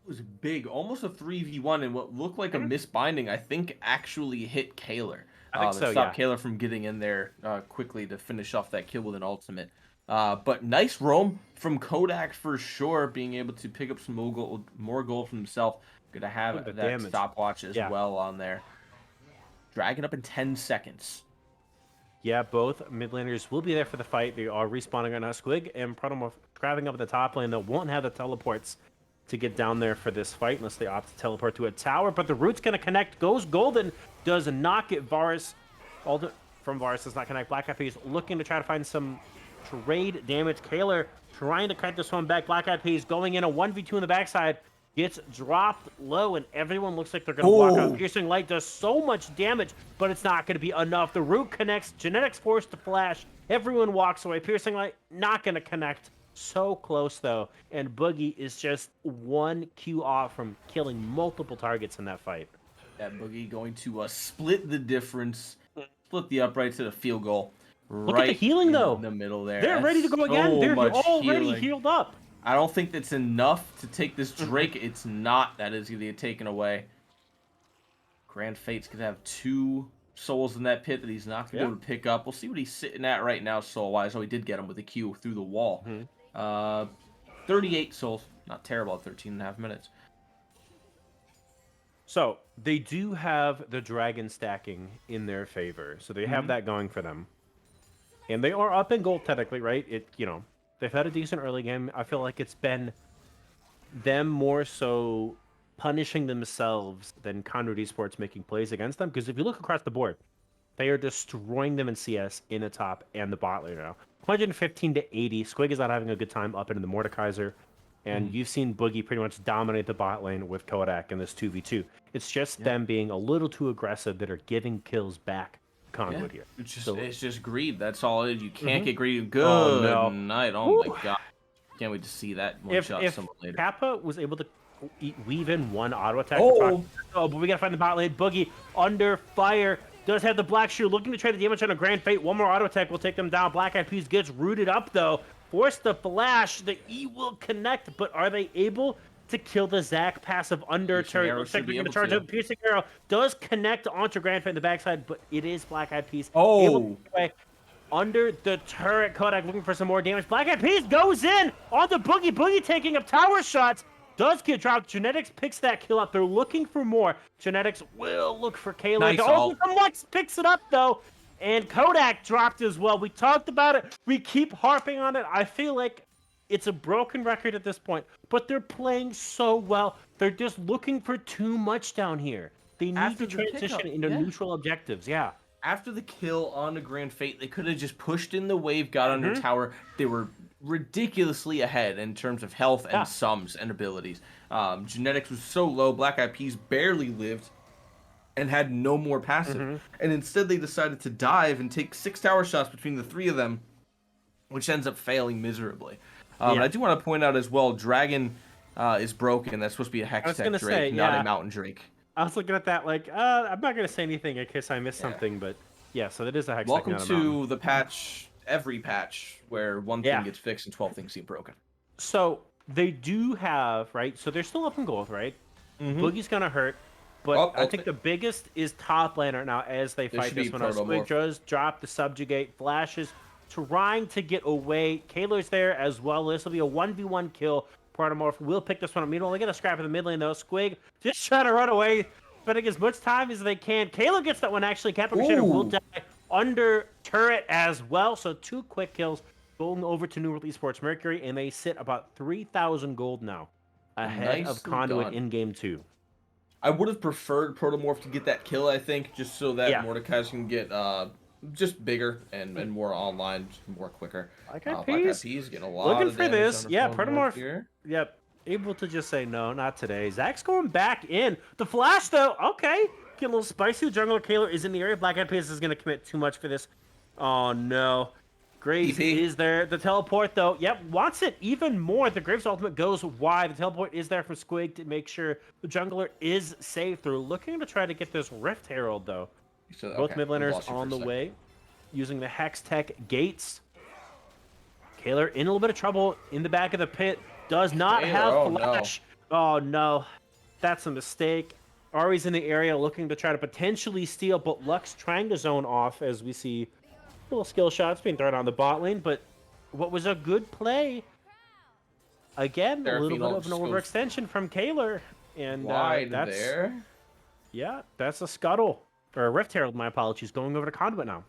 was big, almost a 3v1, and what looked like a misbinding, I think, actually hit Kaler. I think so, stopped yeah. Kaler from getting in there quickly to finish off that kill with an ultimate. But nice roam from Kodak for sure, being able to pick up some more gold for himself. Gonna Look have at the that damage. stopwatch as Yeah. well on there. Dragging up in 10 seconds. Yeah, both mid laners will be there for the fight. They are respawning on us. Squig and Protomorph grabbing up at the top lane. They won't have the teleports to get down there for this fight unless they opt to teleport to a tower. But the root's going to connect. Goes golden. Does not get Varus. From Varus does not connect. Black Eyed Peas looking to try to find some trade damage. Kaler trying to cut this one back. Black Eyed Peas going in a 1v2 in the backside. Gets dropped low, and everyone looks like they're going to walk out. Piercing Light does so much damage, but it's not going to be enough. The root connects. Genetics forced to flash. Everyone walks away. Piercing Light not going to connect. So close, though. And Boogie is just 1 Q off from killing multiple targets in that fight. That Boogie going to split the difference, split the upright to the field goal. Look at the healing, though. In the middle there. They're ready to go again. They're already healed up. I don't think that's enough to take this Drake. It's not. That is going to get taken away. Grand Fate's going to have 2 souls in that pit that he's not going to be able to pick up. We'll see what he's sitting at right now soul-wise. Oh, he did get him with a Q through the wall. 38 souls. Not terrible at 13.5 minutes. So they do have the dragon stacking in their favor. So they have that going for them. And they are up in gold technically, right? They've had a decent early game. I feel like it's been them more so punishing themselves than Conduit Esports making plays against them. Because if you look across the board, they are destroying them in CS in the top and the bot lane now. 115 to 80. Squig is not having a good time up into the Mordekaiser. And you've seen Boogie pretty much dominate the bot lane with Kodak in this 2v2. It's just them being a little too aggressive that are giving kills back Conduit here. It's just greed. That's all it is. You can't get greedy. Good night. Oh my god. Can't wait to see that one shot someone later. Kappa was able to weave in 1 auto attack. But we gotta find the bot lane. Boogie under fire. Does have the black shoe looking to trade the damage on a Grand Fate. 1 more auto attack will take them down. Black Eyed Peas gets rooted up though. Force the flash. The E will connect, but are they able to kill the Zac passive under turret? Looks like they're going to charge up. Piercing Arrow does connect onto Grand Fate in the backside, but it is Black Eyed Peas. Able to get away under the turret. Kodak looking for some more damage. Black Eyed Peas goes in on the Boogie. Boogie taking up tower shots. Does get dropped. Genetics picks that kill up. They're looking for more. Genetics will look for Kayla. Lux picks it up though. And Kodak dropped as well. We talked about it. We keep harping on it. I feel like it's a broken record at this point, but they're playing so well. They're just looking for too much down here. They need to transition into neutral objectives. Yeah. after the kill on the Grand Fate, they could have just pushed in the wave, got under tower. They were ridiculously ahead in terms of health and Yeah. sums and abilities. Genetics was so low, Black Eyed Peas barely lived and had no more passive. And instead they decided to dive and take 6 tower shots between the 3 of them, which ends up failing miserably. And I do want to point out as well, Dragon is broken. That's supposed to be a Hex Tech Drake, not a Mountain Drake. I was looking at that like, I'm not going to say anything in case I missed something, but yeah, so that is a Hex Tech, Welcome not a to Mountain. the patch, every patch, where one thing gets fixed and 12 things seem broken. So they do have, right? So they're still up in gold, right? Boogie's going to hurt. But I think the biggest is top lane right now as they fight this one. Squig does drop the subjugate, flashes, trying to get away. Kaler's there as well. This will be a 1v1 kill. Protomorph will pick this one up. Meanwhile, they get a scrap in the mid lane though. Squig just trying to run away, spending as much time as they can. Kaler gets that one actually. Capricorn Shader will die under turret as well. So 2 quick kills going over to New World Esports Mercury, and they sit about 3,000 gold now ahead of Conduit in game 2. I would have preferred Protomorph to get that kill, I think, just so that Mordecai can get just bigger and more online, just more quicker. Black Eyed Peas getting a lot of damage this. Protomorph here. Yep, able to just say no, not today. Zach's going back in. The flash, though, okay. Get a little spicy. The jungler Kaler is in the area. Black Eyed Peas is going to commit too much for this. Oh, no. Graves is there. The teleport, though, wants it even more. The Graves ultimate goes wide. The teleport is there from Squig to make sure the jungler is safe. They're looking to try to get this Rift Herald, though. So, both mid laners on the way, using the Hex Tech gates. Kaler in a little bit of trouble in the back of the pit. Does not have flash. Oh, no. That's a mistake. Ari's in the area looking to try to potentially steal, but Lux trying to zone off as we see little skill shots being thrown on the bot lane, but what was a good play? Again, a little bit of an overextension from Kaler, and that's there. Yeah, that's a scuttle or a Rift Herald. My apologies, going over to Conduit now.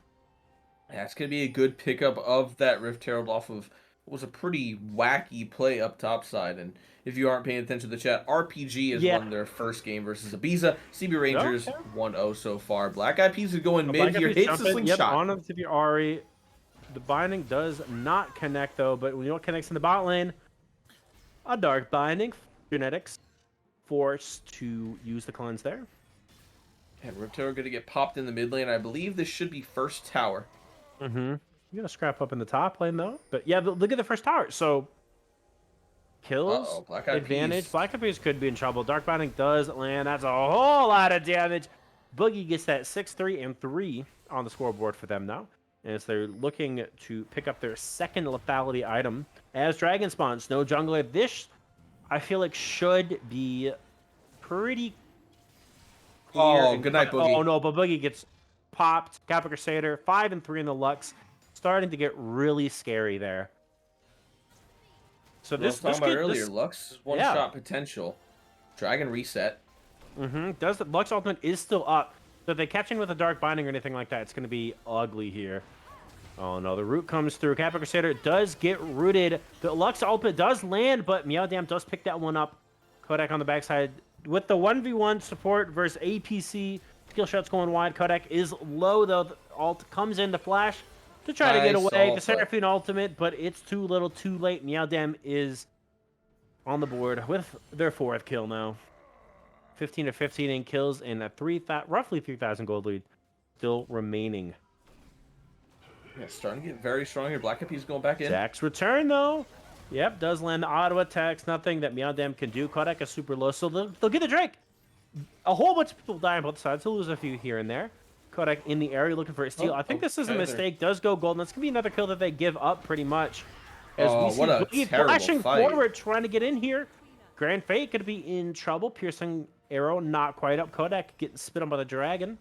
That's gonna be a good pickup of that Rift Herald off of what was a pretty wacky play up top side. And if you aren't paying attention to the chat, RPG has won their first game versus Ibiza. CB Rangers 1-0 so far. Black Eyed Peas are going mid here. Hits the slingshot. On to the Ari. The binding does not connect though, but when you know what connects in the bot lane, a dark binding. Genetics forced to use the cleanse there. And Rift Herald going to get popped in the mid lane. I believe this should be first tower. You gotta scrap up in the top lane though. But yeah, look at the first tower. So kills, advantage. Black Eyed Peas could be in trouble. Dark Binding does land. That's a whole lot of damage. Boogie gets that 6-3 and 3 on the scoreboard for them now, as they're looking to pick up their second lethality item. As Dragon spawns, no jungler. This, I feel like, should be pretty clear. Oh, good night, Boogie. Oh no, but Boogie gets popped. Kappa Crusader, 5 and 3 in the Lux. Starting to get really scary there. So this talking about earlier, Lux one-shot potential. Dragon reset. Does the Lux ultimate is still up. So if they catch in with a dark binding or anything like that, it's going to be ugly here. Oh no, the root comes through. Kappa Crusader does get rooted. The Lux ultimate does land, but Meowdam does pick that one up. Kodak on the backside with the 1v1 support versus APC. Skill shots going wide. Kodak is low though. The ult comes in the flash to try to get away. The Seraphine ultimate, but it's too little, too late. Meowdam is on the board with their 4th kill now. 15 to 15 in kills and a roughly 3,000 gold lead still remaining. Yeah, starting to get very strong here. Black Eyed Peas going back in. Zach's return though. Yep, does land the auto attacks. Nothing that Meowdam can do. Kodak is super low, so they'll get the Drake. A whole bunch of people die on both sides. He'll lose a few here and there. Kodak in the area looking for a steal. I think this is a mistake. Does go gold. And that's going to be another kill that they give up pretty much. As we see Boogie flashing forward, trying to get in here. Grand Fate could be in trouble. Piercing arrow, not quite up. Kodak getting spit on by the dragon.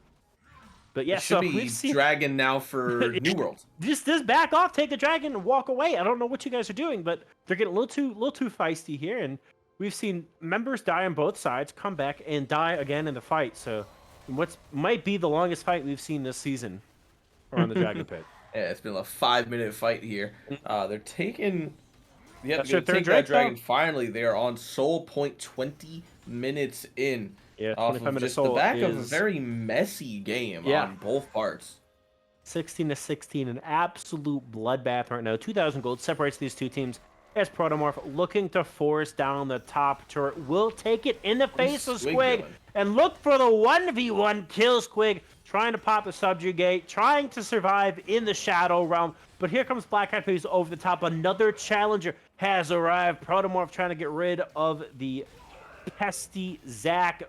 But yeah, so we've seen dragon now for New World. Just back off, take the dragon, and walk away. I don't know what you guys are doing, but they're getting a little too feisty here. And we've seen members die on both sides, come back and die again in the fight. So what might be the longest fight we've seen this season around the Dragon Pit. Yeah, it's been a 5-minute fight here. They're taking... Yep, they're taking that dragon. Finally, they are on soul point 20 minutes in. Yeah, off of just the back of a very messy game on both parts. 16-16, an absolute bloodbath right now. 2,000 gold separates these two teams. As Protomorph looking to force down the top turret, will take it in the What is face of Squig Squig doing? and look for the 1v1 kill. Squig trying to pop the subjugate, trying to survive in the shadow realm. But here comes Black Eyed Peas over the top. Another challenger has arrived. Protomorph trying to get rid of the pesty Zac,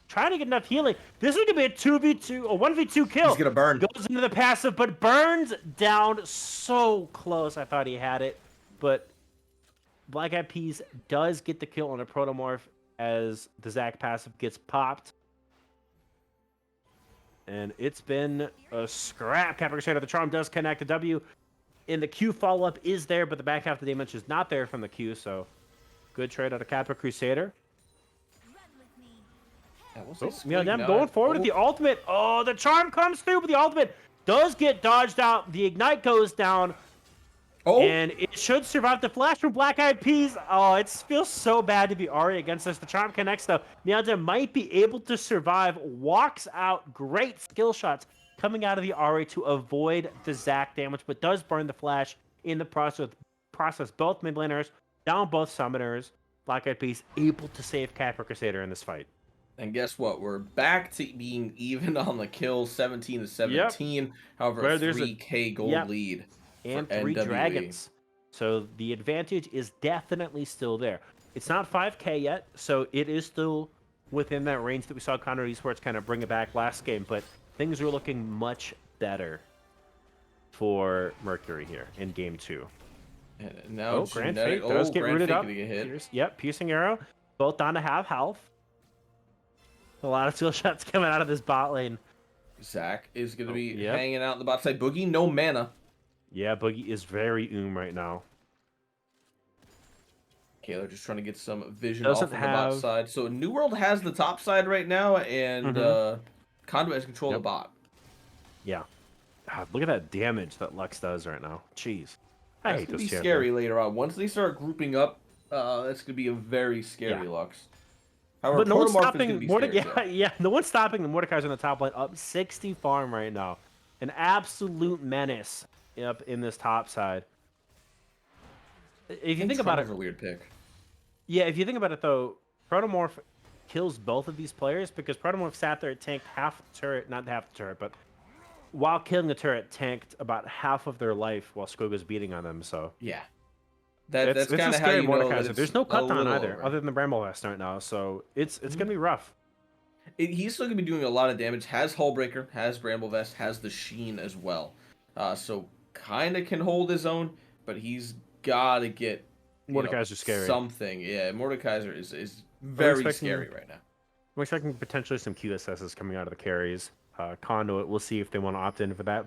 trying to get enough healing. This is going to be a 2v2, a 1v2 kill. He's gonna burn. Goes into the passive, but burns down so close. I thought he had it, but Black Eyed Peas does get the kill on a Protomorph as the Zac passive gets popped. And it's been a scrap. Capra Crusader, the Charm does connect. The W in the Q follow-up is there, but the back half of the damage is not there from the Q, so good trade out of Capra Crusader. Them going forward with the ultimate. Oh, the Charm comes through, but the ultimate does get dodged out. The Ignite goes down. Oh, And it should survive the flash from Black Eyed Peas. Oh, it feels so bad to be Ari against this. The Charm connects, though. Meowden might be able to survive. Walks out. Great skill shots coming out of the Ari to avoid the Zac damage, but does burn the flash in the process. Both mid laners, down both summoners. Black Eyed Peas able to save Capra Crusader in this fight. and guess what? We're back to being even on the kills, 17-17. However, Where a there's a- 3K gold Yep. lead. And for 3 NWE. dragons. So the advantage is definitely still there. It's not 5K yet, so it is still within that range that we saw Conduit Esports kind of bring it back last game, but things are looking much better for Mercury here in game 2. And now Grand Genetic- Fate does get Grand rooted Fate up. gonna get hit. Piercing Arrow, both down to half health. A lot of skill shots coming out of this bot lane. Zac is going to be yep. hanging out in the bot side. Boogie, no mana. Yeah, Boogie is very right now. Kaylor just trying to get some vision Doesn't off of the bot have- side. So New World has the top side right now, and Conduit has control of the bot. Yeah. God, look at that damage that Lux does right now. Jeez. I That's hate going this to be champion. scary later on. Once they start grouping up, that's going to be a very scary Lux. However, But no one's Protomorph is stopping gonna be scary, too. no one's stopping the Mordekaiser in the top lane. Up 60 farm right now. An absolute menace up in this top side. If you think about it, a weird pick. yeah, if you think about it though, Protomorph kills both of these players because Protomorph sat there, tanked half the turret, not half the turret, but while killing the turret, tanked about half of their life while Skog was beating on them. So Yeah. it's That's a kind of how scary you know that Mordekaiser. it's There's no a cut down little either, over. other than the Bramble Vest right now. So it's gonna be rough. He's still going to be doing a lot of damage. Has Hullbreaker, has Bramble Vest, has the Sheen as well. So kind of can hold his own, but he's got to get Mordekaiser's scary. something. Yeah, Mordekaiser is very expecting- scary right now. I'm expecting potentially some QSSs coming out of the carries. Conduit, we'll see if they want to opt in for that.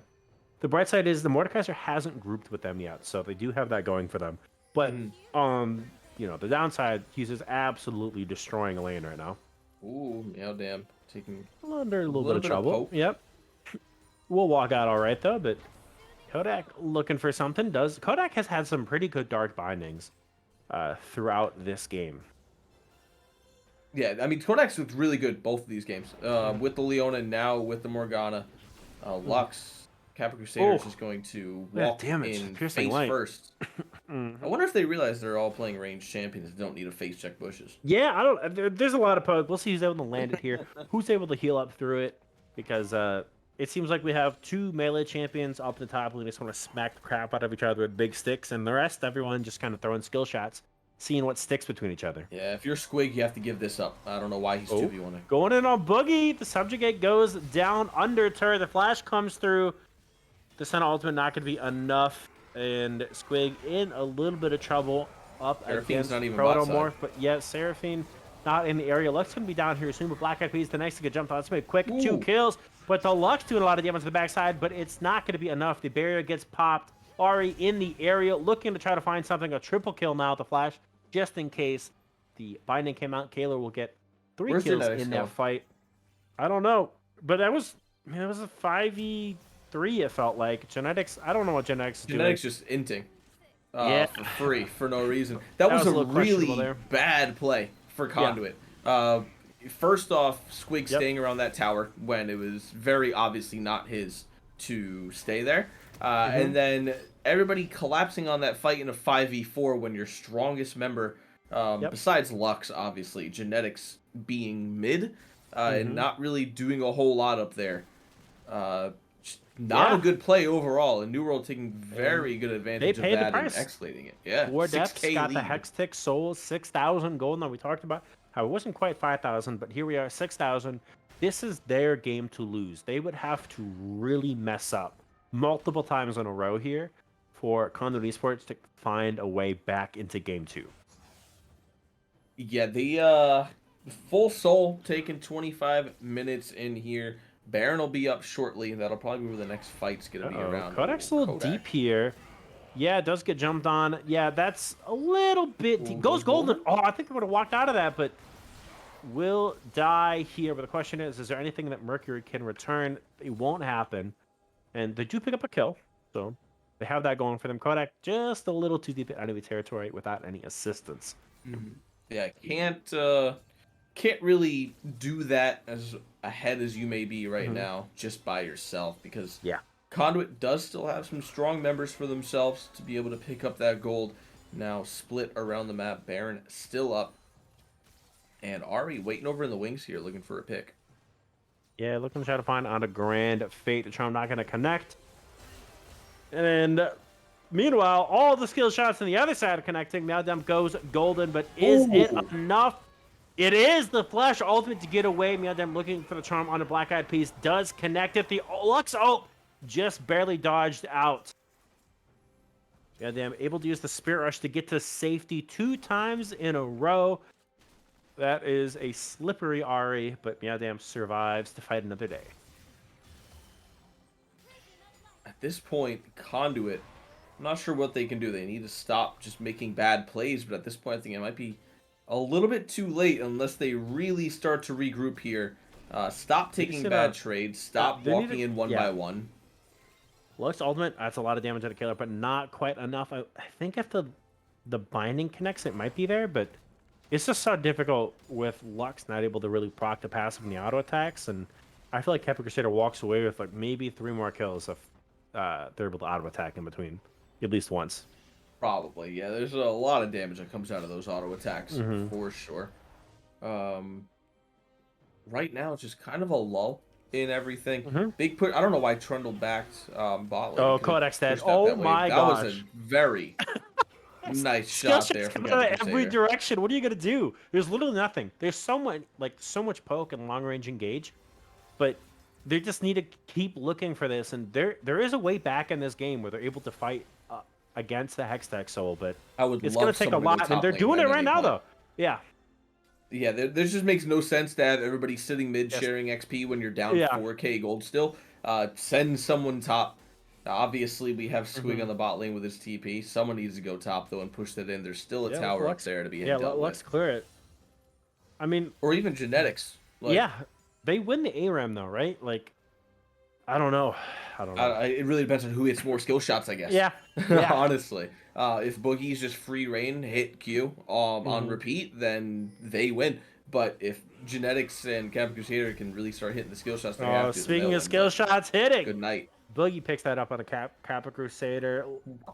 The bright side is the Mordekaiser hasn't grouped with them yet, so they do have that going for them. But the downside, he's just absolutely destroying a lane right now. Ooh, damn. Taking Under a little bit of bit of trouble. poke. Yep. We'll walk out all right though, but Kodak looking for something. Kodak has had some pretty good dark bindings throughout this game. Yeah, I mean, Kodak's looked really good both of these games. With the Leona and now with the Morgana. Lux, Capra Crusader is just going to Yeah, walk damage. in Piercing face light. first. I wonder if they realize they're all playing ranged champions and don't need to face check bushes. Yeah, I don't. There's a lot of poke. We'll see who's able to land it here. Who's able to heal up through it? Because it seems like we have two melee champions up the top who just want to smack the crap out of each other with big sticks, and the rest, everyone just kind of throwing skill shots, seeing what sticks between each other. Yeah, if you're Squig, you have to give this up. I don't know why he's 2v1ing. Going in on Boogie. The subjugate goes down under turret. The flash comes through. The Senna ultimate not going to be enough. And Squig in a little bit of trouble up Seraphine's against not even bot Protomorph. side. But yeah, Seraphine not in the area. Lux going to be down here soon, but Black Eyed Peas the next to get jumped on. Let's make quick 2 kills. But the Lux doing a lot of damage to the backside, but it's not going to be enough. The barrier gets popped. Ari in the area looking to try to find something. A triple kill now with the flash, just in case the binding came out. Kaylor will get 3 Where's kills Genetics in going? that fight. I don't know, but it was a 5v3. It felt like Genetics. I don't know what Genetics is doing. Genetics just inting. Yeah. For free, for no reason. That was was a a little questionable really there. bad play for Conduit. First off, Squig Yep. staying around that tower when it was very obviously not his. to stay there. And then everybody collapsing on that fight in a 5v4 when your strongest member, besides Lux, obviously, Genetics being mid, and not really doing a whole lot up there. Not a good play overall, and New World taking very good advantage of paid the that and price. escalating it. Yeah, 4 deaths, 6K got the lead. Hextech Souls, 6,000 gold. Now we talked about how it wasn't quite 5,000, but here we are, 6,000. This is their game to lose. They would have to really mess up multiple times in a row here for Conduit Esports to find a way back into game 2. Yeah, the full soul taking 25 minutes in here. Baron will be up shortly. That'll probably be where the next fight's gonna be around. Kodak's a little deep here. Yeah, it does get jumped on. Yeah, that's a little bit deep. Goes golden. Oh, I think I would have walked out of that, but will die here. But the question is there anything that Mercury can return? It won't happen. And they do pick up a kill, so they have that going for them. Kodak just a little too deep in enemy territory without any assistance. Yeah, can't really do that as ahead as you may be right now just by yourself, because Conduit does still have some strong members for themselves to be able to pick up that gold. Now split around the map. Baron still up. And Ari waiting over in the wings here looking for a pick. Yeah, looking to try to find on a grand fate. The charm not going to connect. And meanwhile, all the skill shots on the other side are connecting. Now Dem goes golden, but is it enough? It is the flash ultimate to get away. Meowdem looking for the charm on the Black Eyed Peas. Does connect it. The Lux ult just barely dodged out. Meowdem able to use the Spirit Rush to get to safety 2 times in a row. That is a slippery Ari, but Meowdem survives to fight another day. At this point, Conduit, I'm not sure what they can do. They need to stop just making bad plays, but at this point I think it might be a little bit too late unless they really start to regroup here. Stop taking bad trades. Stop walking in one by one. Lux ultimate, that's a lot of damage at a killer, but not quite enough. I think if the binding connects, it might be there, but it's just so difficult with Lux not able to really proc the passive and the auto attacks, and I feel like Captain Crusader walks away with like maybe 3 more kills if they're able to auto attack in between, at least once. Probably, yeah. There's a lot of damage that comes out of those auto attacks for sure. Right now, it's just kind of a lull in everything. Big put. I don't know why Trundle backed bot lane. Oh, Kodak's dead. Oh my gosh. That was a very nice shot there from every direction. What are you gonna do? There's literally nothing. There's so much poke and long range engage, but they just need to keep looking for this. And there is a way back in this game where they're able to fight against the Hextech Soul, but it's gonna take a lot, and they're doing it right now though. Yeah. Yeah, this just makes no sense to have everybody sitting mid sharing XP when you're down 4K gold still. Send someone top. Obviously, we have Squig on the bot lane with his TP. Someone needs to go top, though, and push that in. There's still a tower up there to be dealt with. Let's clear it. I mean... Or even Genetics. Yeah, they win the ARAM, though, right? Like, I don't know. It really depends on who hits more skill shots, I guess. Yeah. Honestly. If Boogie's just free reign, hit Q on repeat, then they win. But if Genetics and Captain Crusader can really start hitting the skill shots they have to... Speaking of skill shots, hitting! Good night. Boogie picks that up on the Kappa Crusader.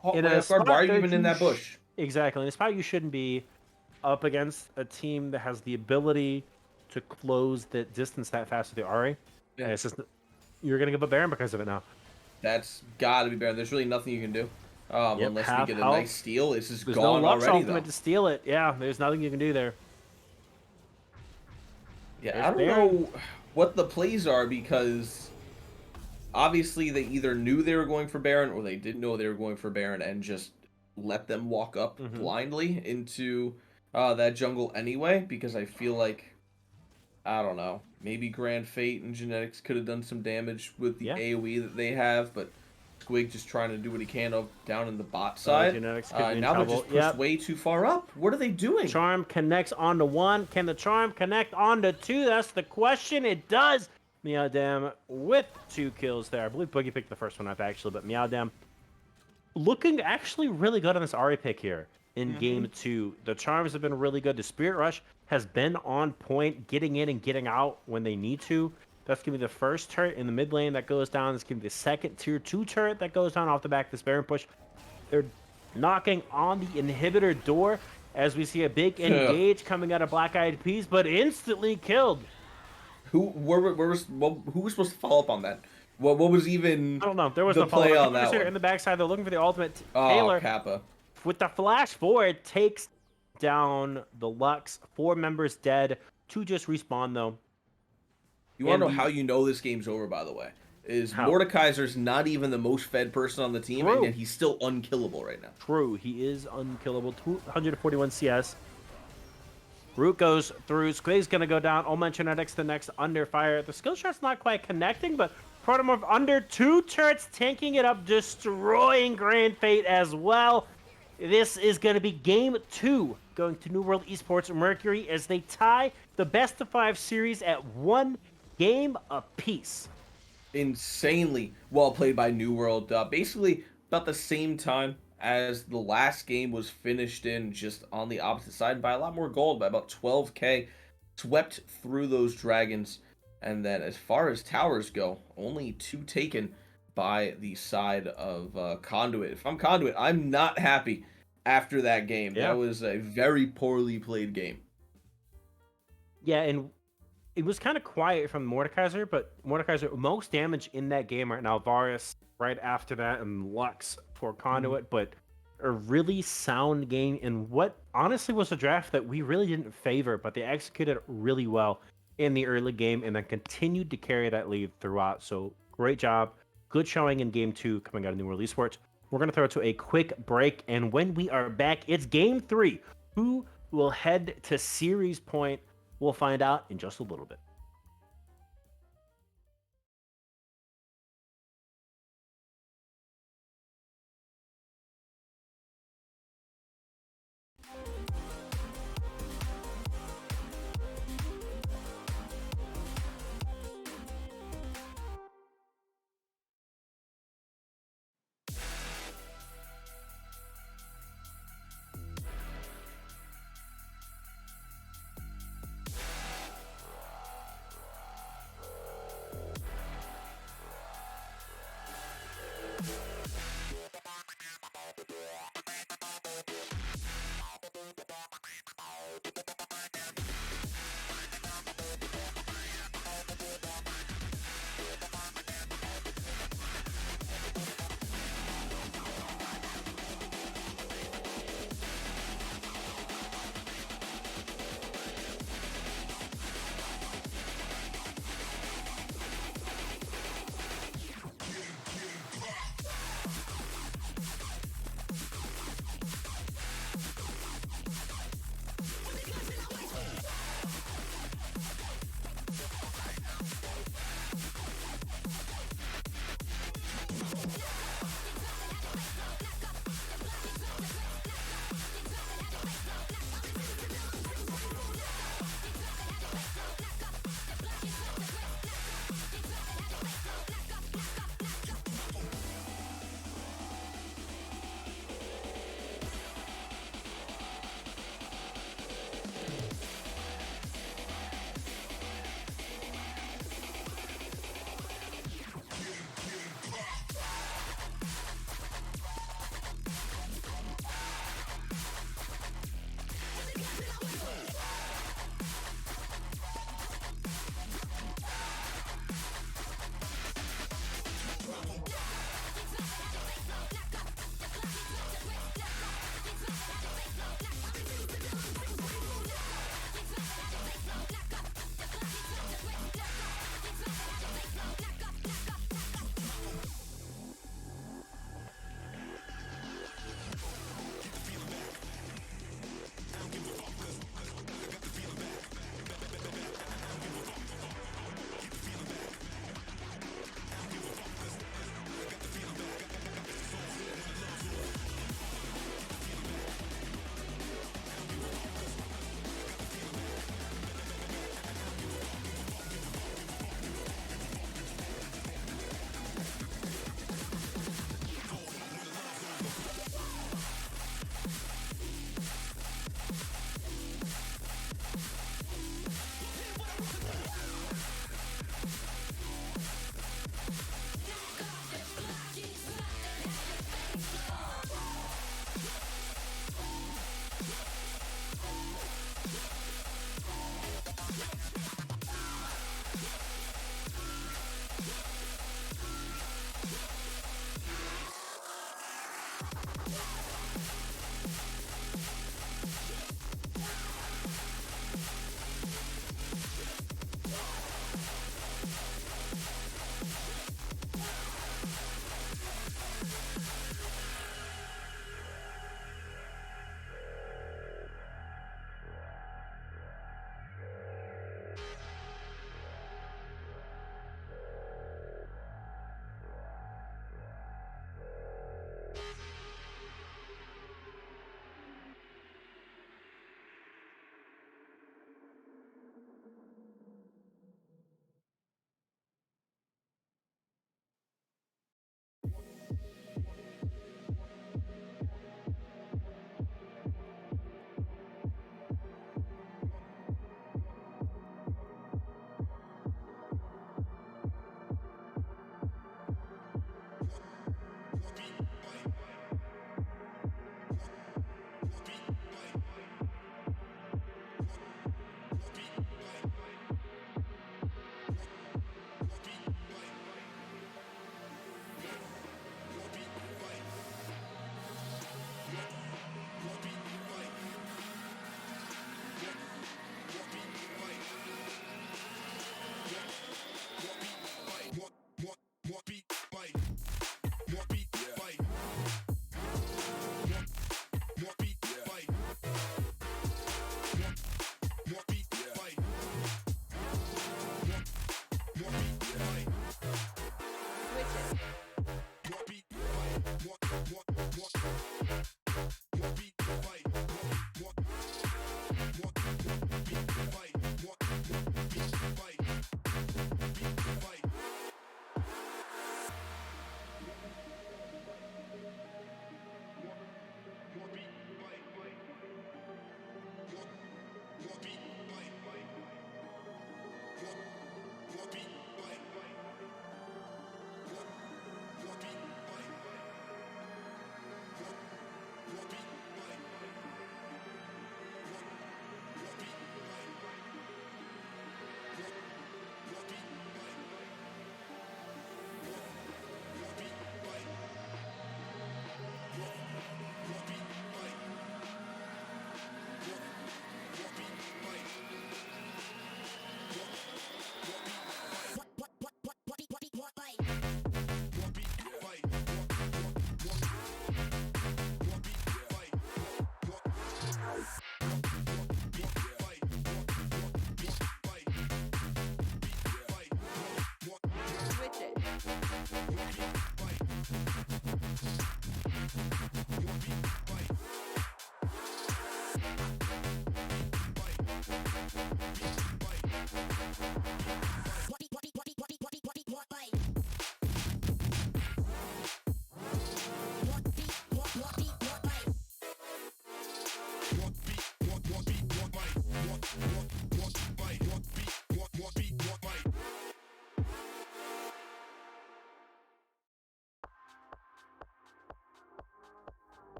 Why are you even in that bush? Exactly. In a spot you shouldn't be up against a team that has the ability to close the distance that fast with the Ari. Yeah. And it's just... You're going to give a Baron because of it now. That's got to be Baron. There's really nothing you can do. Unless we get a nice steal. This is There's gone no Lux already, ultimate to steal it. Yeah, there's nothing you can do there. Yeah, I don't know what the plays are, because obviously they either knew they were going for Baron or they didn't know they were going for Baron and just let them walk up blindly into that jungle anyway, because I feel like, I don't know, maybe Grand Fate and Genetics could have done some damage with the AoE that they have, but Squig just trying to do what he can down in the bot side. Now they're just pushed way too far up. What are they doing? Charm connects onto 1. Can the Charm connect onto 2? That's the question. It does. Meowdem with 2 kills there. I believe Boogie picked the first one up, actually, but Meowdem looking actually really good on this Ari pick here in game 2. The Charms have been really good. The Spirit Rush has been on point, getting in and getting out when they need to. That's going to be the first turret in the mid lane that goes down. It's going to be the second tier 2 turret that goes down off the back of this Baron push. They're knocking on the inhibitor door as we see a big engage coming out of Black Eyed Peas, but instantly killed. Who who was supposed to follow up on that? What was even I don't know. There was the no follow play up. on that In one? the backside, they're looking for the ultimate. Oh, Taylor, Kappa. with the flash forward, takes down the Lux. 4 members dead. 2 just respawn, though. You want And to know how you know this game's over, by the way? Is How? Mordekaiser's not even the most fed person on the team, and True. yet he's still unkillable right now. True, he is unkillable. 241 CS. Root goes through. Squig's going to go down. Omen Genetics the next under fire. The skill shot's not quite connecting, but Protomorph under 2 turrets, tanking it up, destroying Grand Fate as well. This is going to be game 2 going to New World Esports Mercury as they tie the best of 5 series at 1 game apiece. Insanely well played by New World. Basically, about the same time as the last game was finished in, just on the opposite side by a lot more gold, by about 12k. Swept through those dragons. And then as far as towers go, only 2 taken by the side of Conduit. If I'm Conduit, I'm not happy after that game. Yeah. That was a very poorly played game. Yeah, and it was kind of quiet from Mordekaiser, but Mordekaiser, most damage in that game right now. Varus right after that, and Lux for Conduit, but a really sound game in what honestly was a draft that we really didn't favor, but they executed really well in the early game and then continued to carry that lead throughout. So great job. Good showing in game 2 coming out of New World Esports. We're going to throw it to a quick break, and when we are back, it's game 3. Who will head to series point? We'll find out in just a little bit.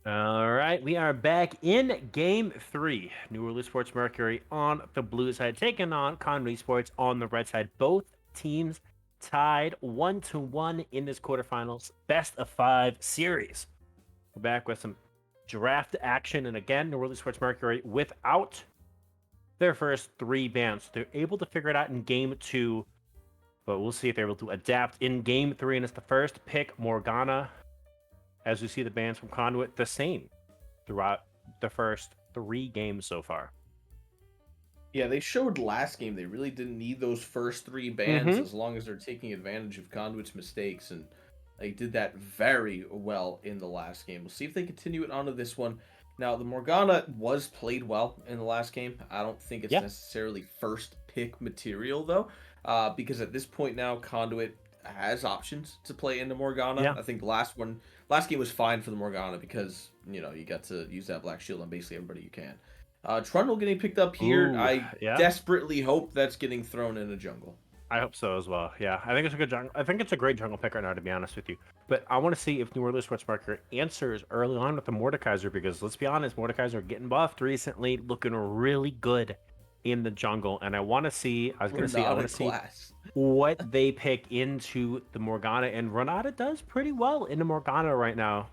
All right, we are back in Game 3. New World Esports Mercury on the blue side, taking on Conduit Esports on the red side. Both teams tied 1-1 in this quarterfinals best of 5 series. We're back with some draft action, and again, New World Esports Mercury without their first 3 bans. They're able to figure it out in Game 2, but we'll see if they're able to adapt in Game 3, and it's the first pick, Morgana. As we see the bans from Conduit the same throughout the first 3 games so far. Yeah, they showed last game they really didn't need those first 3 bans as long as they're taking advantage of Conduit's mistakes, and they did that very well in the last game. We'll see if they continue it onto this one. Now, the Morgana was played well in the last game. I don't think it's necessarily first pick material, though, because at this point now, Conduit has options to play into Morgana. I think last game was fine for the Morgana because, you know, you got to use that black shield on basically everybody you can. Trundle getting picked up here. I desperately hope that's getting thrown in a jungle. I hope so as well. Yeah, I think it's a good jungle. I think it's a great jungle pick right now, to be honest with you. But I want to see if New World Esports Mercury answers early on with the Mordekaiser, because let's be honest, Mordekaiser getting buffed recently, looking really good in the jungle, and I want to see. I was We're gonna say I not want a to see class. what they pick into the Morgana, and Renata does pretty well in the Morgana right now.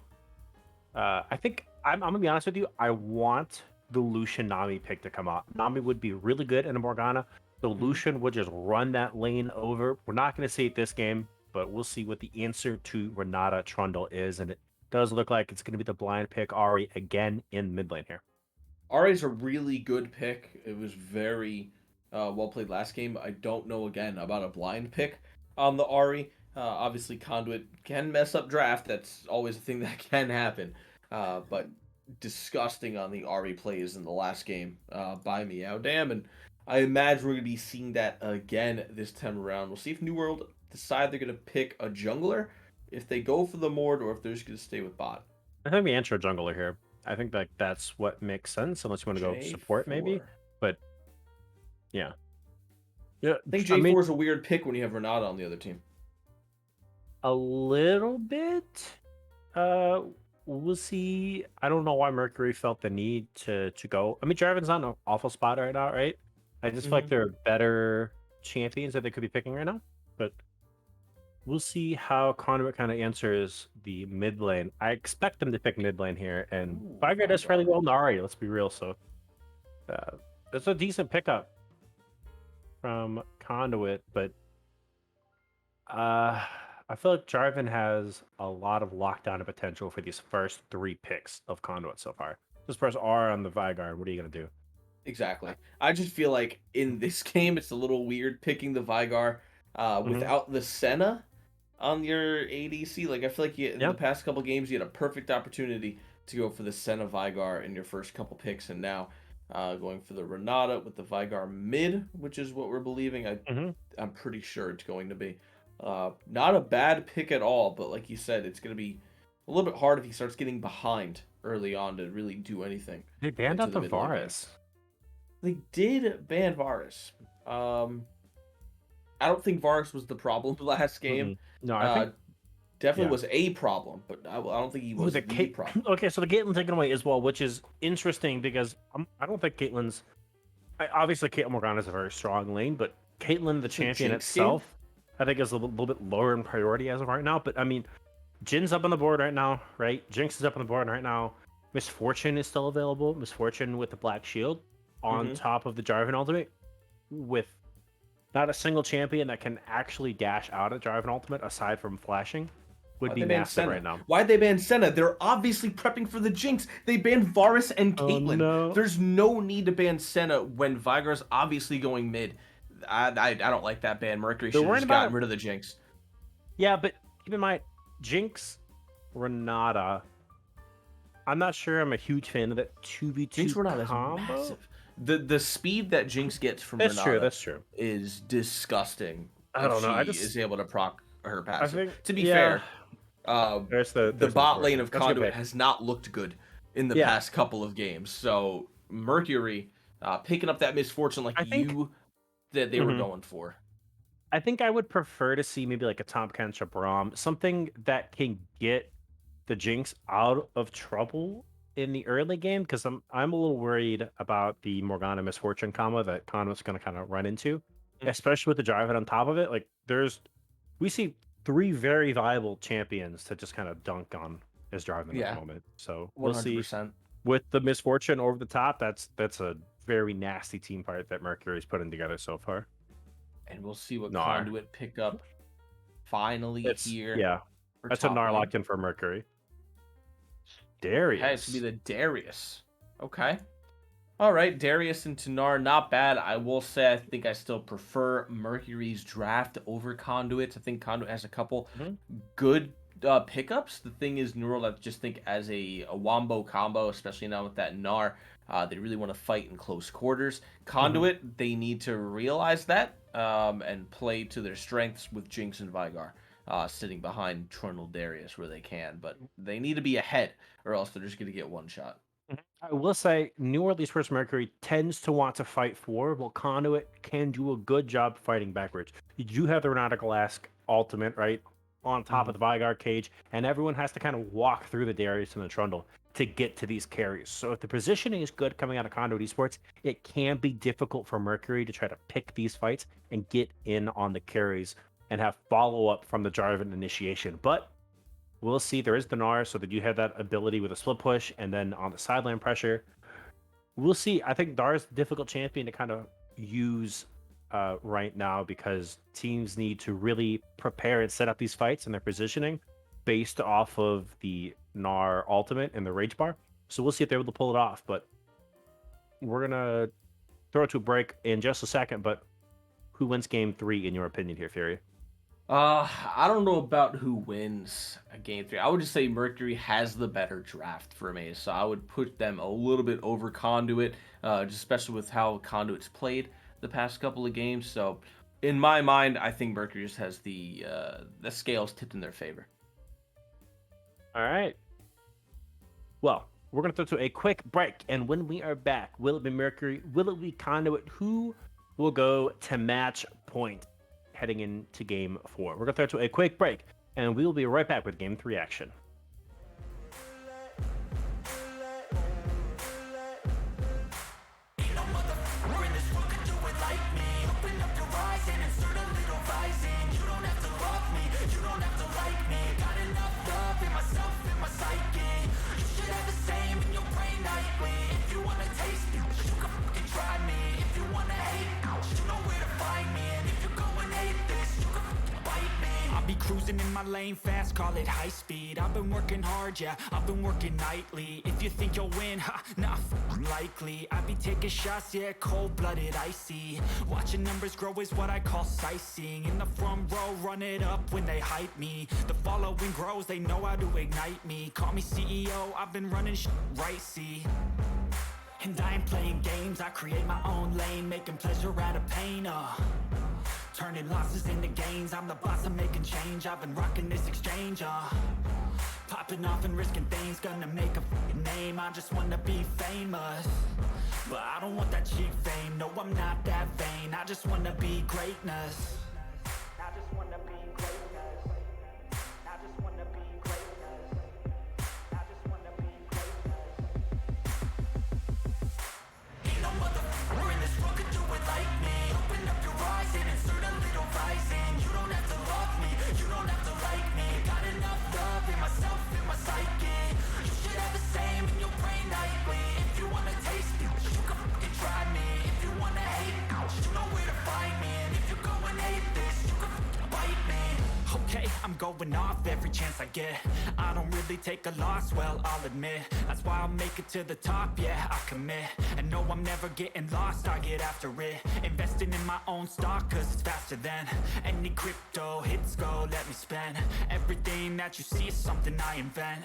I think I'm gonna be honest with you. I want the Lucian Nami pick to come out. Nami would be really good in a Morgana. So Lucian would just run that lane over. We're not gonna see it this game, but we'll see what the answer to Renata Trundle is, and it does look like it's gonna be the blind pick Ari again in mid lane here. Ari's a really good pick. It was very well played last game. I don't know again about a blind pick on the Ari. Obviously, Conduit can mess up draft. That's always a thing that can happen. But disgusting on the Ari plays in the last game by Meow Dam. And I imagine we're going to be seeing that again this time around. We'll see if New World decide they're going to pick a jungler, if they go for the Mord, or if they're just going to stay with bot. I think we answer a jungler here. I think that that's what makes sense, unless you want to go support maybe. J4. But yeah, yeah. I think I J4 mean, is a weird pick when you have Renata on the other team. a little bit. We'll see. I don't know why Mercury felt the need to go. I mean, Jarvan's on an awful spot right now, right? I just feel like there are better champions that they could be picking right now, but we'll see how Conduit kind of answers the mid lane. I expect them to pick mid lane here, and Ooh, Vigar does fairly Vigar. well in Ari. Let's be real. So, it's a decent pickup from Conduit, but I feel like Jarvan has a lot of lockdown potential for these first 3 picks of Conduit so far. Just press R on the Vigar. What are you gonna do? Exactly. I just feel like in this game, it's a little weird picking the Vigar Mhm. without the Senna on your ADC. Like, I feel like in Yeah. the past couple games, you had a perfect opportunity to go for the Senna Vigar in your first couple picks, and now going for the Renata with the Vigar mid, which is what we're believing. hmm I'm pretty sure it's going to be. Not a bad pick at all, but like you said, it's going to be a little bit hard if he starts getting behind early on to really do anything They banned into out the the mid lane game. Varus. They did ban Varus. I don't think Varus was the problem last game. No, I Uh, think definitely yeah. was a problem, but I don't think he Ooh, was the the Kate. problem. Okay, so the Caitlyn taken away as well, which is interesting because I don't think Caitlyn's. Obviously, Caitlyn Morgana is a very strong lane, but Caitlyn, the It's a champion Jinx game. itself, I think is a little bit lower in priority as of right now. But I mean, Jin's up on the board right now, right? Jinx is up on the board right now. Misfortune is still available. Misfortune with the Black Shield on Mm-hmm. top of the Jarvan Ultimate, with not a single champion that can actually dash out at Jarvan Ultimate aside from flashing, would Why'd be they ban massive Senna? right now. Why'd they ban Senna? They're obviously prepping for the Jinx. They banned Varus and Oh Caitlyn. no. There's no need to ban Senna when Vigar's obviously going mid. I don't like that ban. Mercury They're should have worried just about gotten it. rid of the Jinx. Yeah, but keep in mind, Jinx, Renata. I'm not sure I'm a huge fan of that 2v2 Jinx Renata is combo. massive. The speed that Jinx gets from That's true. Renata That's true. is disgusting I if don't know. she is able to proc her I passive. think, To be yeah. fair, There's the bot lane Misfortune. of That's a good Conduit pick. has not looked good in the Yeah, past couple of games. So Mercury picking up that misfortune like I think. you that they were Mhm. going for. I think I would prefer to see maybe like a Tom Kench or Braum, something that can get the Jinx out of trouble in the early game, because I'm a little worried about the Morgana Misfortune combo that Conduit's going to kind of run into, Mm. especially with the Jarvan on top of it. Like we see 3 very viable champions to just kind of dunk on as Jarvan at the Yeah, moment. So we'll see 100%. with the Misfortune over the top. That's a very nasty team fight that Mercury's putting together so far. And we'll see what Gnar. Conduit pick up finally here Yeah, for that's a top Gnar lane. locked in for Mercury. Okay, it's gonna be Darius. the Darius. Okay. All right, Darius and Tanar, not bad. I will say I think I still prefer Mercury's draft over Conduit. I think Conduit has a couple Mhm. good pickups. The thing is, Neural, I just think as a wombo combo, especially now with that Gnar, they really want to fight in close quarters. Conduit, they need to realize that and play to their strengths with Jinx and Vigar. Sitting behind Trundle Darius where they can, but they need to be ahead, or else they're just going to get one shot. I will say New Orleans first Mercury tends to want to fight forward, while Conduit can do a good job fighting backwards. You do have the Renata Glass ultimate, right? on top of the Vigard cage, and everyone has to kind of walk through the Darius and the Trundle to get to these carries. So if the positioning is good coming out of Conduit Esports, it can be difficult for Mercury to try to pick these fights and get in on the carries and have follow-up from the Jarvan initiation. But we'll see. There is the Gnar, so that you have that ability with a split push, and then on the sideline pressure. We'll see. I think Dar's a difficult champion to kind of use right now because teams need to really prepare and set up these fights and their positioning based off of the Gnar ultimate and the Rage Bar. So we'll see if they're able to pull it off. But we're going to throw it to a break in just a second. But who wins game 3 in your opinion here, Fury? I don't know about who wins a game 3. I would just say Mercury has the better draft for me, so I would put them a little bit over Conduit, just especially with how Conduit's played the past couple of games. So, in my mind, I think Mercury just has the scales tipped in their favor. All right. Well, we're going to throw to a quick break, and when we are back, will it be Mercury? Will it be Conduit? Who will go to match point heading into game 4? We're going to throw to a quick break, and we will be right back with game 3 action. Cruising in my lane fast, call it high speed. I've been working hard, yeah, I've been working nightly. If you think you'll win, ha, nah, likely. I be taking shots, yeah, cold-blooded, icy. Watching numbers grow is what I call sightseeing. In the front row, run it up when they hype me. The following grows, they know how to ignite me. Call me CEO, I've been running right, see. And I ain't playing games, I create my own lane, making pleasure out of pain, turning losses into gains, I'm the boss, I'm making change. I've been rocking this exchange, popping off and risking things, gonna make a f***ing name. I just wanna be famous, but I don't want that cheap fame. No, I'm not that vain, I just wanna be greatness. I just wanna be greatness. I just wanna be greatness. I just wanna be greatness. Ain't no motherfucker in this world could do it like me. Open up your eyes and insert a little rising. You don't have to love me, you don't have to like me. Got enough love in myself, in my psyche. You should have the same in your brain nightly. If you wanna taste it, you can fucking try me. If you wanna hate, you know where to find me. And if you go and hate this, you can fucking bite me. Okay, I'm going off every chance I get. I don't really take a loss, well, I'll admit. That's why I'll make it to the top, yeah, I commit. And no, I'm never getting lost, I get after it. Investing in my own stock, cause it's faster than any crypto hits go, let me spend. Everything that you see is something I invent.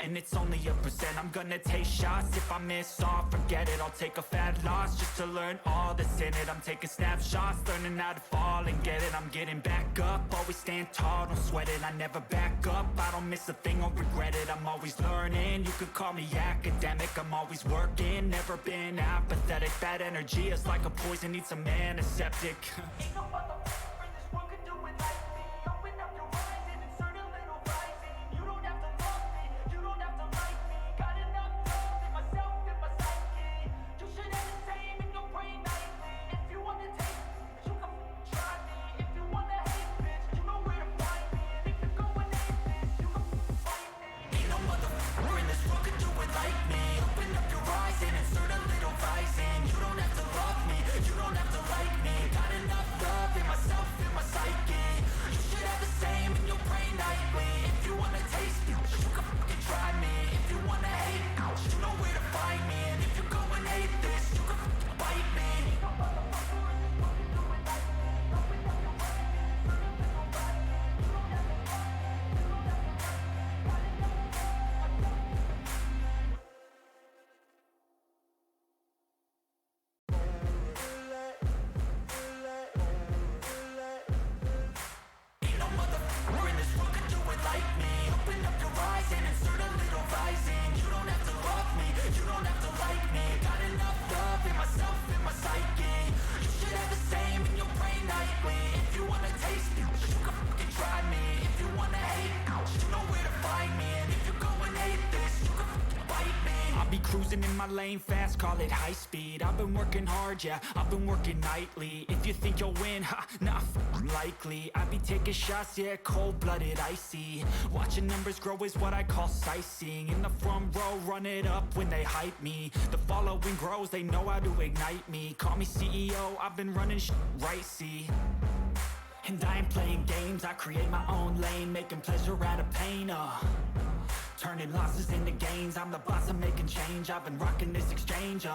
And it's only a percent. I'm gonna take shots. If I miss all, forget it. I'll take a fat loss just to learn all that's in it. I'm taking snapshots, learning how to fall and get it. I'm getting back up, always stand tall, don't sweat it. I never back up, I don't miss a thing or regret it. I'm always learning, you could call me academic. I'm always working, never been apathetic. Bad energy is like a poison, needs some antiseptic. Ain't no motherfucker in this world could do it like me. Open up your eyes and insert a little rising. You don't have to love me, you don't have to like me. Got enough love in myself, in my psyche. You should have the same in your brain nightly. If you wanna take it, you can try me. If you wanna hate, bitch, you know where to find me. And if you go and hate this, you can fight me. Ain't no motherfucker in this world could do it like me. Open up your eyes and insert a little rising. You don't have to love me, you don't have to like me. Got enough love in myself, cruising in my lane fast, call it high speed. I've been working hard, yeah, I've been working nightly. If you think you'll win, ha, nah, likely. I be taking shots, yeah, cold-blooded, icy. Watching numbers grow is what I call sightseeing. In the front row, run it up when they hype me. The following grows, they know how to ignite me. Call me CEO, I've been running right, see. And I ain't playing games, I create my own lane, making pleasure out of pain, turning losses into gains, I'm the boss, I'm making change. I've been rocking this exchange,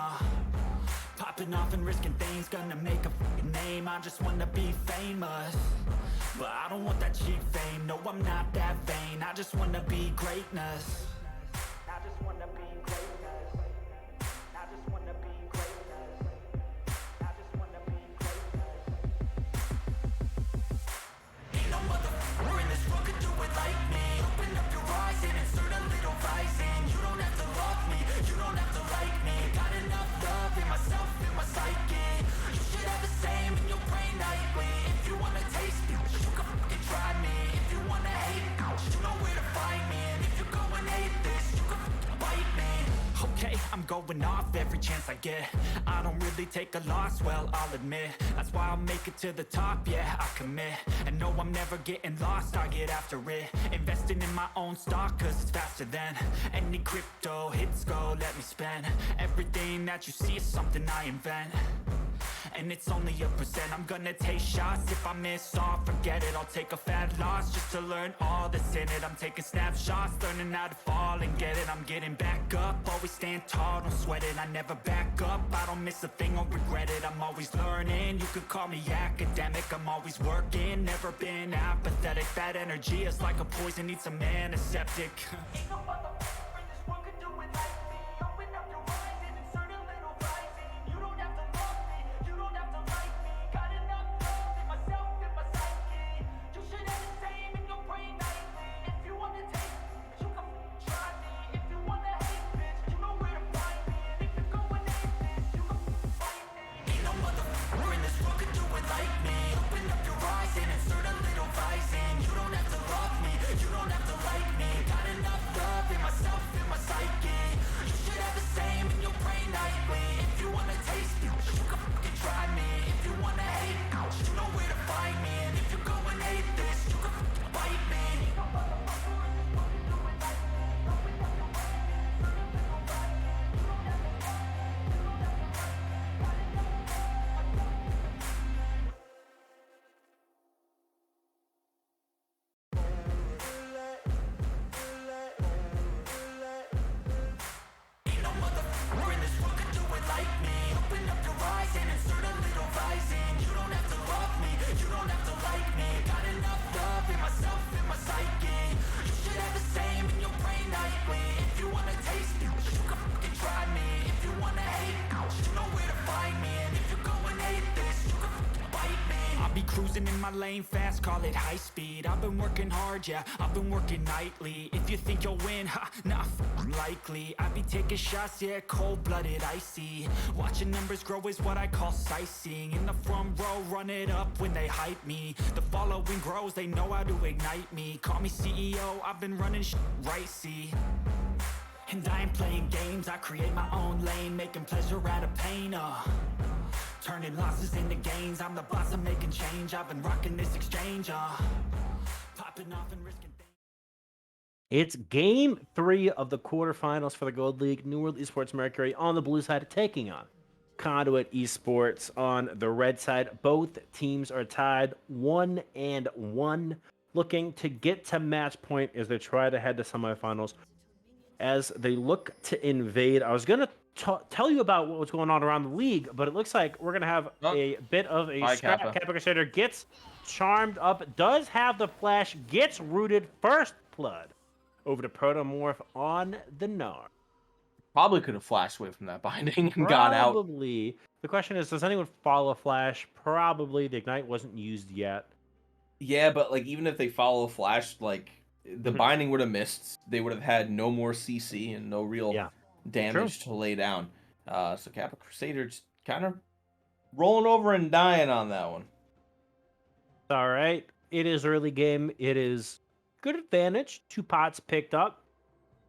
popping off and risking things, gonna make a fucking name. I just wanna be famous, but I don't want that cheap fame. No, I'm not that vain, I just wanna be greatness. I just wanna be greatness. I just wanna be greatness. I just wanna be greatness. Ain't no motherfucker in this world could do it like me. Open up your eyes and insert a little rising. You don't have to love me, you don't have to like me. Got enough love in myself, in my psyche. You should have the same in your brain nightly. If you wanna taste it, you can fucking try me. If you wanna hate, you know where to find me. And if you go and hate this, you can fucking bite me. Okay, I'm going off every chance I get. I don't really take a loss, well, I'll admit. That's why I'll make it to the top, yeah, I commit. And no, I'm never getting lost, I get after it. Investing in my own stock, cause it's faster than any crypto hits go, let me spend. Everything that you see is something I invent. And it's only a percent. I'm gonna take shots. If I miss all, forget it. I'll take a fat loss just to learn all that's in it. I'm taking snapshots, learning how to fall and get it. I'm getting back up, always stand tall, don't sweat it. I never back up, I don't miss a thing or regret it. I'm always learning, you could call me academic. I'm always working, never been apathetic. That energy is like a poison, needs some antiseptic. Ain't no motherfucker in this world could do it like me. Open up your eyes and insert a little rising. You don't have to love me, you don't have to like me. Got enough love in myself, in my psyche. You should have the same in your brain nightly. If you wanna take it, you can try me. If you wanna hate, bitch, you know where to find me. And if you go and hate this, you can fight me. Ain't no motherfucker in this world could do it like me. Open up your eyes and insert a little rising. You don't have to love me, you don't have to like me. Got enough love in myself, in my psyche. You should have the same in your brain nightly. If you wanna taste it, you can fucking try me. If you wanna hate, you know where to find me. And if you go and hate this, you can fucking bite me. Ain't no motherfucker in this world could do it like me. Open up your eyes and insert a little rising. You don't have to love me, you don't have to like me. Got enough love in myself, in my psyche. You should have the same in your brain nightly. If you wanna taste it, you can fucking try me. If you wanna hate, you know where to find me. And if you go and hate this, you can fucking bite me. I'll be cruising in my lane fast, call it high speed. I've been working hard, yeah, I've been working nightly. If you think you'll win, ha, nah, likely. I be taking shots, yeah, cold-blooded, icy. Watching numbers grow is what I call sightseeing. In the front row, run it up when they hype me. The following grows, they know how to ignite me. Call me CEO, I've been running right, see. And I ain't playing games, I create my own lane, making pleasure out of pain, turning losses into gains, I'm the boss, I'm making change. I've been rocking this exchange, popping off and risking things. It's game 3 of the quarterfinals for the Gold League. New World Esports Mercury on the blue side taking on Conduit Esports on the red side. Both teams are tied 1-1, looking to get to match point as they try to head to semifinals. As they look to invade, I was going to tell you about what was going on around the league, but it looks like we're going to have a bit of a Hi, scrap. Kappa. Kappa Crusader gets charmed up, does have the flash, gets rooted, first blood over to Protomorph on the Gnar. Probably could have flashed away from that binding and got out. Probably. The question is, does anyone follow flash? Probably. The Ignite wasn't used yet. Yeah, but like even if they follow flash, like the binding would have missed. They would have had no more CC and no real damage to lay down. So Kappa Crusader just kind of rolling over and dying on that one. All right. It is early game. It is good advantage. 2 pots picked up.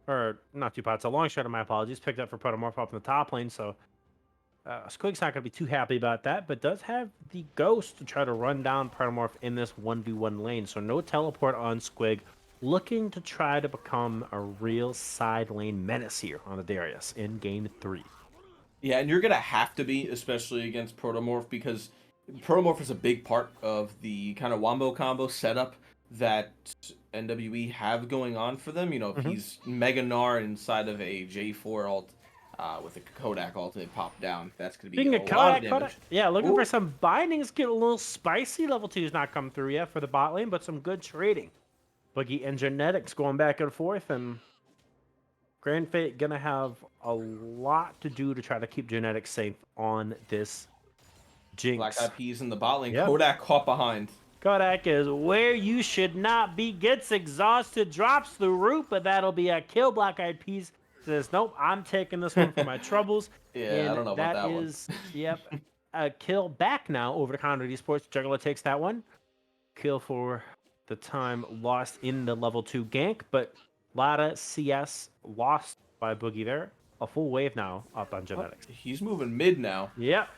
or not two pots, a long shot, my apologies, picked up for Protomorph up in the top lane, so Squig's not going to be too happy about that, but does have the Ghost to try to run down Protomorph in this 1v1 lane, so no teleport on Squig, looking to try to become a real side lane menace here on the Darius in game 3. Yeah, and you're gonna have to be, especially against Protomorph, because Protomorph is a big part of the kind of wombo combo setup that NWE have going on for them. You know, if Mhm. he's Mega Gnar inside of a J4 ult with a Kodak ultimate pop down, that's gonna be Speaking a of lot of Kodak, damage. yeah, looking for Ooh, some bindings, get a little spicy. Level 2 has not come through yet for the bot lane, but some good trading. Boogie and Genetics going back and forth, and Grand Fate gonna have a lot to do to try to keep Genetics safe on this Black Jinx. Eyed Peas in the bot lane. Yep. Kodak caught behind. Kodak is where you should not be. Gets exhausted, drops the root, but that'll be a kill. Black Eyed Peas says, nope, I'm taking this one for my troubles. Yeah, I And don't know about that that one. is, yep, a kill back now over to Conduit Esports. Juggler takes that one. Kill for the time lost in the level 2 gank, but Lada CS lost by Boogie there. A full wave now up on Oh, Genetics. he's moving mid now. Yep.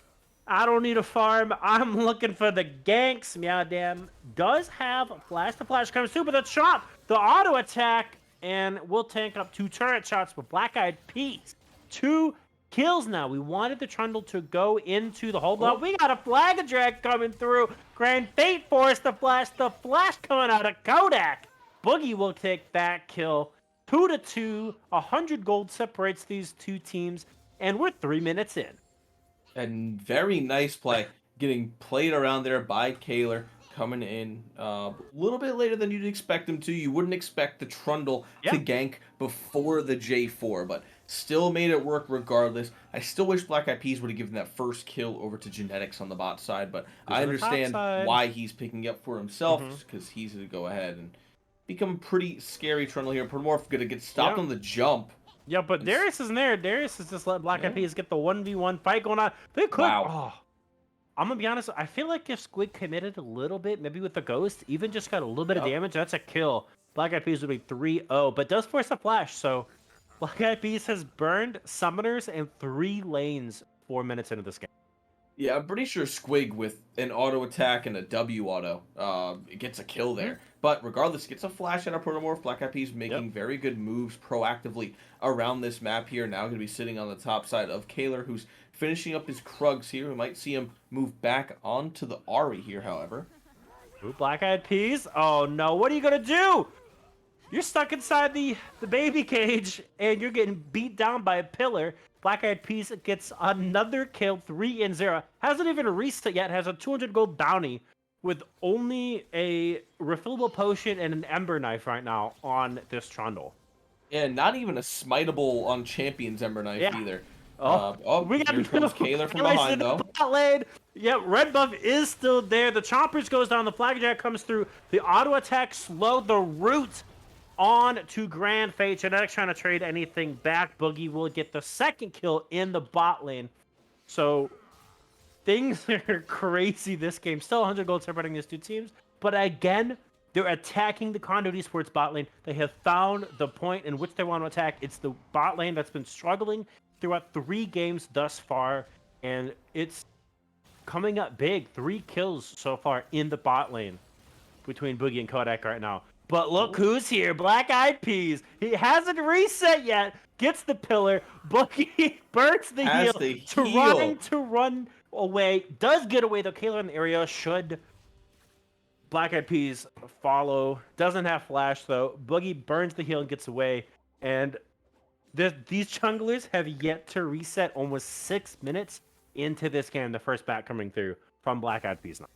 I don't need a farm. I'm looking for the ganks. Meow Dam does have flash. The flash comes through, but the chop, the auto attack, and we'll tank up 2 turret shots with Black Eyed Peas. 2 kills now. We wanted the Trundle to go into the hold up. Oh, We got a flag drag coming through. Grand Fate forced the flash. The flash coming out of Kodak. Boogie will take that kill. 2-2. 100 gold separates these two teams, and we're 3 minutes in. and very nice play. Getting played around there by Kaler. Coming in a little bit later than you'd expect him to. You wouldn't expect the Trundle to Yeah. gank before the J4, but still made it work regardless. I still wish Black Eyed Peas would have given that first kill over to Genetics on the bot side, but Who's I on the top understand side? why he's picking up for himself, Hmm. because he's going to go ahead and become a pretty scary Trundle here. Protomorph going to get stopped Yep. on the jump. Yeah, but And s- Darius isn't there. Darius is just let Black Eyed yeah. Peas get the 1v1 fight going on. They could. Wow. Oh, I'm gonna be honest. I feel like if Squid committed a little bit, maybe with the Ghost, even just got a little bit of Yep. damage, that's a kill. Black Eyed Peas would be 3-0, but does force a flash. So Black Eyed Peas has burned summoners and 3 lanes 4 minutes into this game. Yeah, I'm pretty sure Squig with an auto attack and a W auto, it gets a kill Mhm. there. But regardless, gets a flash out of Protomorph. Black Eyed Peas Yep. making very good moves proactively around this map here. Now going to be sitting on the top side of Kaler, who's finishing up his Krugs here. We might see him move back onto the Ari here, however. Ooh, Black Eyed Peas. Oh no, what are you gonna do? You're stuck inside the baby cage, and you're getting beat down by a pillar. Black Eyed Peas gets another kill, 3-0. Hasn't even reset yet. Has a 200 gold bounty with only a refillable potion and an ember knife right now on this Trundle. And not even a smiteable on Champion's Ember Knife Yeah. either. Oh, Oh, we got here comes Kaler from behind, the though. bot lane. Yep, red buff is still there. The chompers goes down. The flagjack comes through. The auto attack slowed the root on to Grand Fate. Genetics trying to trade anything back. Boogie will get the second kill in the bot lane. So things are crazy this game. Still 100 gold separating these two teams. But again, they're attacking the Conduit Esports bot lane. They have found the point in which they want to attack. It's the bot lane that's been struggling throughout 3 games thus far. And it's coming up big. 3 kills so far in the bot lane between Boogie and Kodak right now. But look who's here. Black Eyed Peas. He hasn't reset yet. Gets the pillar. Boogie burns the Has heal. the Trying heal. to run away. Does get away though. Kayla in the area should Black Eyed Peas follow. Doesn't have flash though. Boogie burns the heal and gets away. And these junglers have yet to reset almost 6 minutes into this game. The first back coming through from Black Eyed Peas now.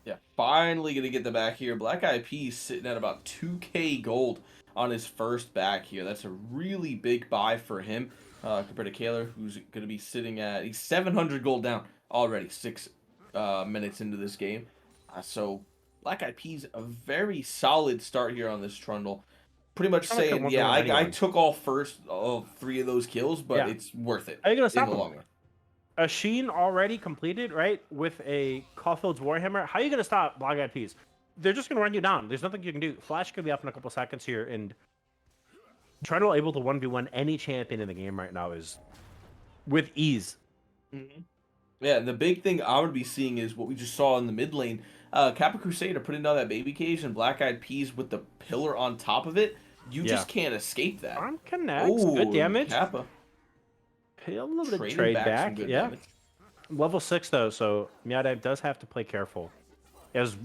Yeah, finally gonna get the back here. Black Eyed Peas sitting at about 2k gold on his first back here. That's a really big buy for him compared to Kaler, who's gonna be sitting at he's 700 gold down already 6 minutes into this game. So Black Eyed Peas a very solid start here on this Trundle. Pretty much Trundle could saying, win yeah, with I anyone. took all first of 3 of those kills, but Yeah. it's worth it How are you gonna in stop the him? long run. A Sheen already completed, right? With a Caulfield's Warhammer. How are you gonna stop Black Eyed Peas? They're just gonna run you down. There's nothing you can do. Flash could be up in a couple seconds here, and Trundle able to 1v1 any champion in the game right now is with ease. Mhm. Yeah, the big thing I would be seeing is what we just saw in the mid lane. Kappa Crusader putting down that baby cage and Black Eyed Peas with the pillar on top of it. You Yeah. just can't escape that. Farm connects. Good Oh, damage. Kappa A little bit of trading trade back some back. good Yeah. damage. Level 6 though, so Meowdive does have to play careful. As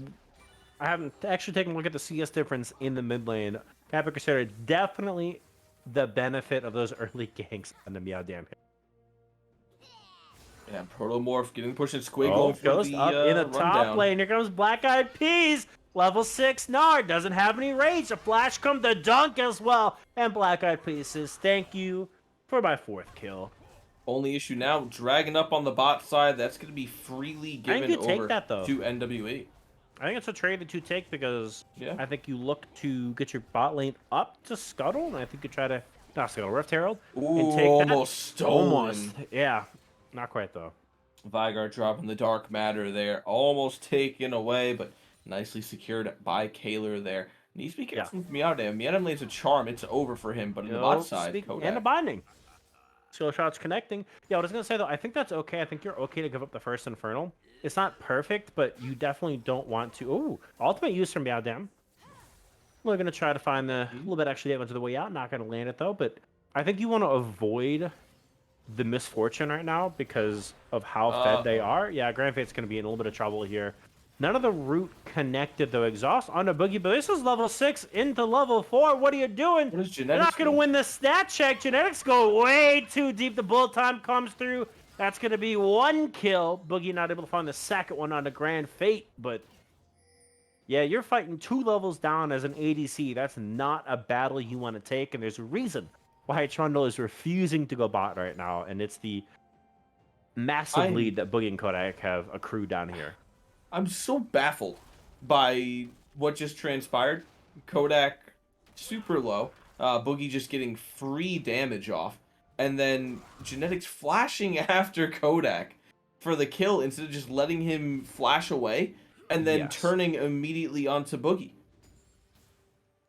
I haven't actually taken a look at the CS difference in the mid lane. Kappa Crusader definitely the benefit of those early ganks on the Meowdive. Yeah, Protomorph getting pushed and Squid Oh, going for Ghost the up in the top rundown. lane. Here comes Black Eyed Peas. Level 6 Nard doesn't have any rage. A flash come the dunk as well. And Black Eyed Peas says, thank you for my 4th kill. Only issue now, dragging up on the bot side. That's going to be freely I think given you take over that, though. to NWE. I think it's a trade that you take because Yeah. I think you look to get your bot lane up to Scuttle, and I think you try to not Scuttle, Rift Herald, and Ooh, take almost that. stolen. Almost, yeah, not quite though. Vigar dropping the Dark Matter there. Almost taken away, but nicely secured by Kaler there. Needs to be careful from Meowdam. Meowdam lays a charm. It's over for him, but in the bot side, And a Kodak. binding. Skill shots connecting. Yeah, I was gonna say though, I think that's okay. I think you're okay to give up the first Infernal. It's not perfect, but you definitely don't want to. Ooh, ultimate use from Meowdam. We're gonna try to find the little bit extra damage to the way out. Not gonna land it though, but I think you want to avoid the misfortune right now because of how fed they are. Yeah, Grand Fate's going to be in a little bit of trouble here. None of the root connected though. Exhaust on the Boogie, but this is level 6 into level 4. What are you doing? What is You're Genetics not going to doing? win the stat check. Genetics go way too deep. The bullet time comes through. That's going to be 1 kill. Boogie not able to find the second one on the Grand Fate, but yeah, you're fighting 2 levels down as an ADC. That's not a battle you want to take, and there's a reason why Trundle is refusing to go bot right now, and it's the massive lead that Boogie and Kodak have accrued down here. I'm so baffled by what just transpired. Kodak super low. Boogie just getting free damage off. And then Genetics flashing after Kodak for the kill instead of just letting him flash away and then Yes. turning immediately onto Boogie.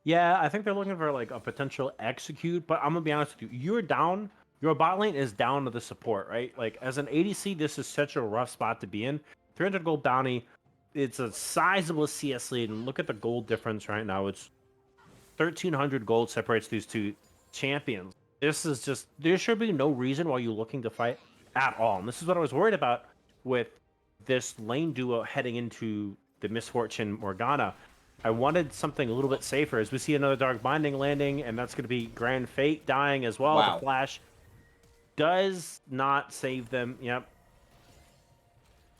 Yeah, I think they're looking for like a potential execute, but I'm gonna be honest with you. You're down. Your bot lane is down to the support, right? Like as an ADC, this is such a rough spot to be in. 300 gold bounty. It's a sizable CS lead, and look at the gold difference right now. It's 1,300 gold separates these two champions. This is just there should be no reason why you're looking to fight at all. And this is what I was worried about with this lane duo heading into the Misfortune Morgana. I wanted something a little bit safer as we see another Dark Binding landing, and that's going to be Grand Fate dying as well. Wow. The Flash does not save them. Yep.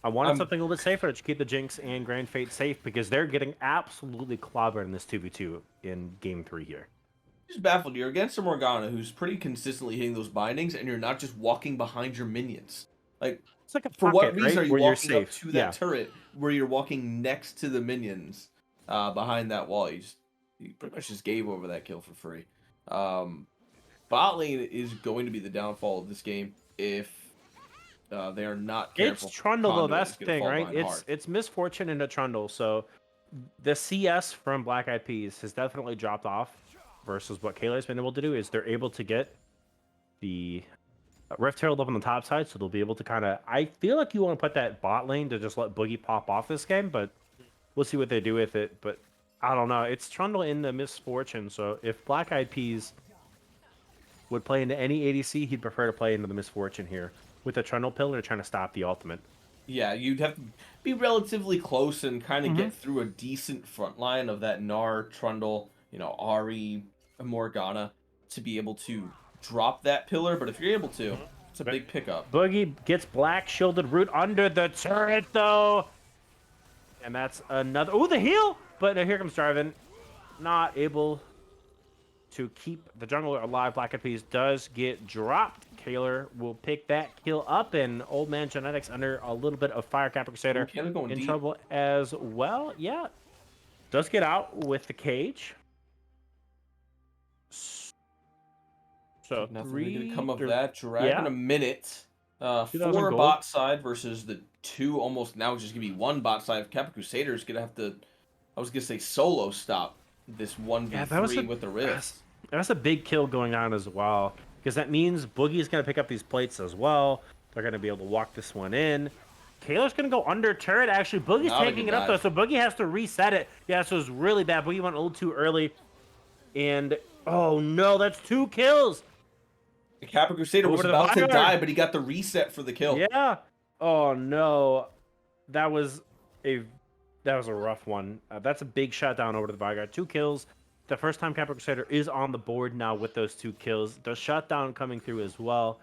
I wanted something a little bit safer to keep the Jinx and Grand Fate safe because they're getting absolutely clobbered in this 2v2 in Game 3 here. Just baffled. You're against a Morgana who's pretty consistently hitting those bindings, and you're not just walking behind your minions. Like, It's like a for what pocket, reason right? are you Where you're walking up safe. to that turret where you're walking next to the minions behind that wall? You pretty much just gave over that kill for free. Bot lane is going to be the downfall of this game if they are not careful. It's Trundle though, Conduit that's is the gonna thing, fall right? behind hard. It's Misfortune into Trundle, so the CS from Black Eyed Peas has definitely dropped off versus what Kayla's been able to do is they're able to get the Rift Herald up on the top side, so they'll be able to kind of. I feel like you want to put that bot lane to just let Boogie pop off this game, but we'll see what they do with it. But I don't know. It's Trundle in the Misfortune, so if Black Eyed Peas would play into any ADC, he'd prefer to play into the Misfortune here. With the Trundle pill, they're trying to stop the ultimate. Yeah, you'd have to be relatively close and kind of get through a decent front line of that Gnar, Trundle, Ari, Morgana to be able to drop that pillar. But if you're able to, it's a big pickup. Boogie gets black shielded root under the turret though. And that's another. Oh, the heal! But here comes Jarvan. Not able to keep the jungler alive. Black Eyed Peas does get dropped. Kaler will pick that kill up, and Old Man Genetics under a little bit of fire. Kappa Crusader Kaler going in deep. trouble as well. Yeah. Does get out with the cage. So Nothing three going to come of or- that. Dragging a minute. 2,000 4 gold. bot side versus the 2 almost now just going to be 1 bot side. Kappa Crusader is going to have to, I was going to say solo stop this 1v3 with the Rift. That's a big kill going on as well, because that means Boogie's going to pick up these plates as well. They're going to be able to walk this one in. Kaler's going to go under turret. Actually, Boogie's Not a taking good it up, though, dive. so Boogie has to reset it. Yeah, so it's really bad. Boogie went a little too early. And, oh, no, that's 2 kills. The Kappa Crusader was Over to the about to Vanguard. die, but he got the reset for the kill. Yeah. Oh, no. That was a that was a rough one. That's a big shutdown over to the Vanguard. 2 kills. The first time Capital Crusader is on the board now with those 2 kills. The shutdown coming through as well.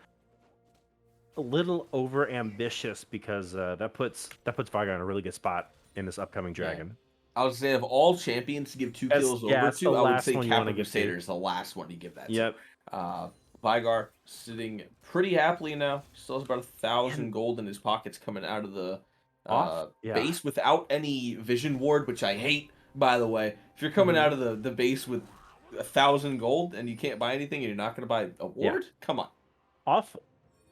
A little over ambitious because that puts Vanguard in a really good spot in this upcoming Dragon. I would say of all champions to give 2 kills Yeah, over it's the to, I would last say one you want Kappa to give to. Crusader is the last one to give that Yep. to. Vigar sitting pretty happily now. Still has about 1,000 And gold in his pockets coming out of the off. Yeah. base without any vision ward, which I hate, by the way. If you're coming out of the base with 1,000 gold and you can't buy anything and you're not going to buy a ward, come on. Off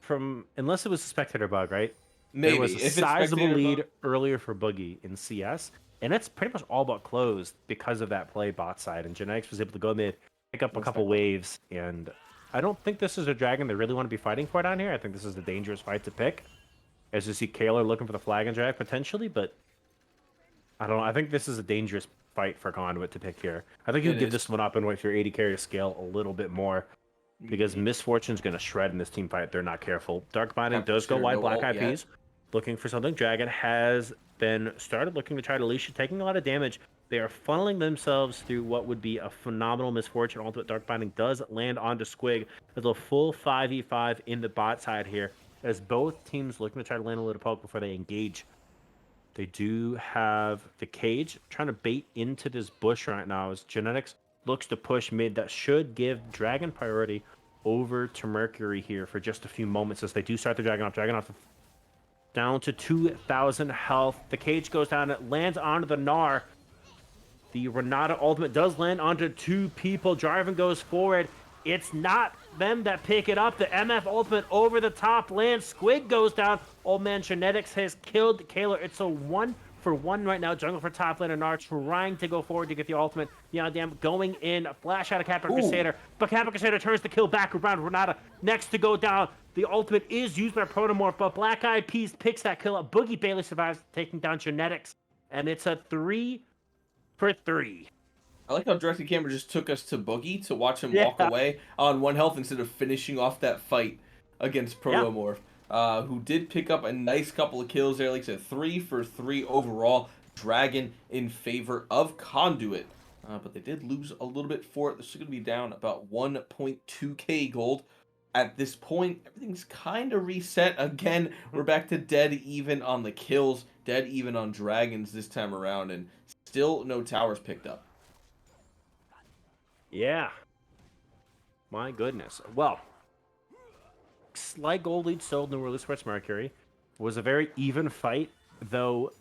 from unless it was a spectator bug, right? Maybe. There was a If it's sizable spectator lead bug- earlier for Boogie in CS, and it's pretty much all but closed because of that play bot side. And Genetics was able to go mid, pick up a couple waves, and I don't think this is a Dragon they really want to be fighting for down here. I think this is a dangerous fight to pick. As you see Kaler looking for the flag and drag potentially, but I don't know. I think this is a dangerous fight for Conduit to pick here. I think you give this one up and wait for your 80 carry to scale a little bit more. Because Misfortune's going to shred in this team fight if they're not careful. Dark Binding does go wide, Black Eyed Peas. Looking for something. Dragon has been started looking to try to leash, taking a lot of damage. They are funneling themselves through what would be a phenomenal Misfortune. Ultimate Dark Binding does land onto Squig. There's a full 5v5 in the bot side here, as both teams looking to try to land a little poke before they engage. They do have the cage trying to bait into this bush right now as Genetics looks to push mid. That should give Dragon priority over to Mercury here for just a few moments as they do start the Dragon off. Dragon off down to 2,000 health. The cage goes down. It lands onto the Gnar. The Renata ultimate does land onto 2 people. Jarvan goes forward. It's not them that pick it up. The MF ultimate over the top lands. Squig goes down. Old man Genetics has killed Kaler. It's a 1-for-1 right now. Jungle for top laner Gnar trying to go forward to get the ultimate. Beyond Dam going in. A flash out of Capra Crusader. But Capra Crusader turns the kill back around. Renata next to go down. The ultimate is used by Protomorph, but Black Eyed Peas picks that kill up. Boogie Bailey survives, taking down Genetics. And it's a 3-for-3. I like how Directed Camera just took us to Boogie to watch him walk away on 1 health instead of finishing off that fight against Protomorph, who did pick up a nice couple of kills there. Like I said, 3-for-3 overall. Dragon in favor of Conduit. But they did lose a little bit for it. This is going to be down about 1.2k gold. At this point, everything's kind of reset. Again, we're back to dead even on the kills, dead even on Dragons this time around, and still no towers picked up. Yeah. My goodness. Well, slight gold lead still in the World Esports Mercury. It was a very even fight, though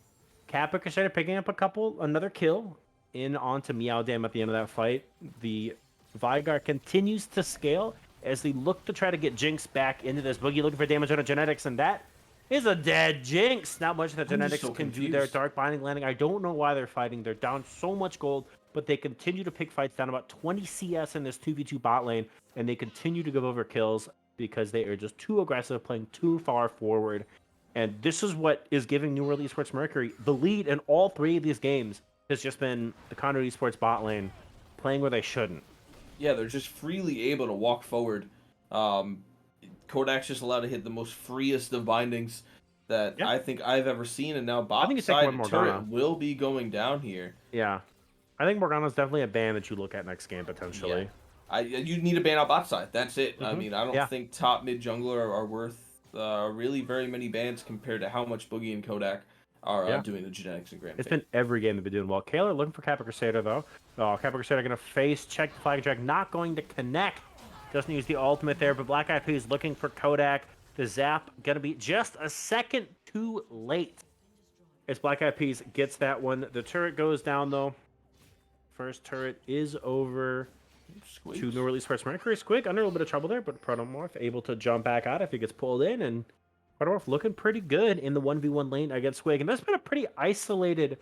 Kappa Crusader picking up another kill in onto Meow Dam at the end of that fight. The Vigar continues to scale as they look to try to get Jinx back into this. Boogie looking for damage on a Genetics, and that is a dead Jinx. Not much that Genetics can do there. Dark Binding landing. I don't know why they're fighting. They're down so much gold, but they continue to pick fights down about 20 CS in this 2v2 bot lane, and they continue to give over kills because they are just too aggressive, playing too far forward. And this is what is giving New World Esports Mercury the lead in all 3 of these games. Has just been the Conduit Esports bot lane playing where they shouldn't. Yeah, they're just freely able to walk forward. Kodak's just allowed to hit the most freest of bindings that I think I've ever seen, and now bot side turret will be going down here. Yeah. I think Morgana's definitely a ban that you look at next game, potentially. Yeah. You need to ban out bot side. That's it. I mean, I don't think top mid jungler are worth really very many bans compared to how much Boogie and Kodak are doing the Genetics and Grand. It's been every game they've been doing well. Kaler looking for Kappa Crusader, though. Oh, Kappa Crusader going to face, check the flag drag, not going to connect. Doesn't use the ultimate there, but Black Eyed Peas looking for Kodak. The zap going to be just a second too late. As Black Eyed Peas gets that one. The turret goes down, though. First turret is over to New World Esports Mercury. Squig under a little bit of trouble there, but Protomorph able to jump back out if he gets pulled in, and Protomorph looking pretty good in the 1v1 lane against Squig. And that's been a pretty isolated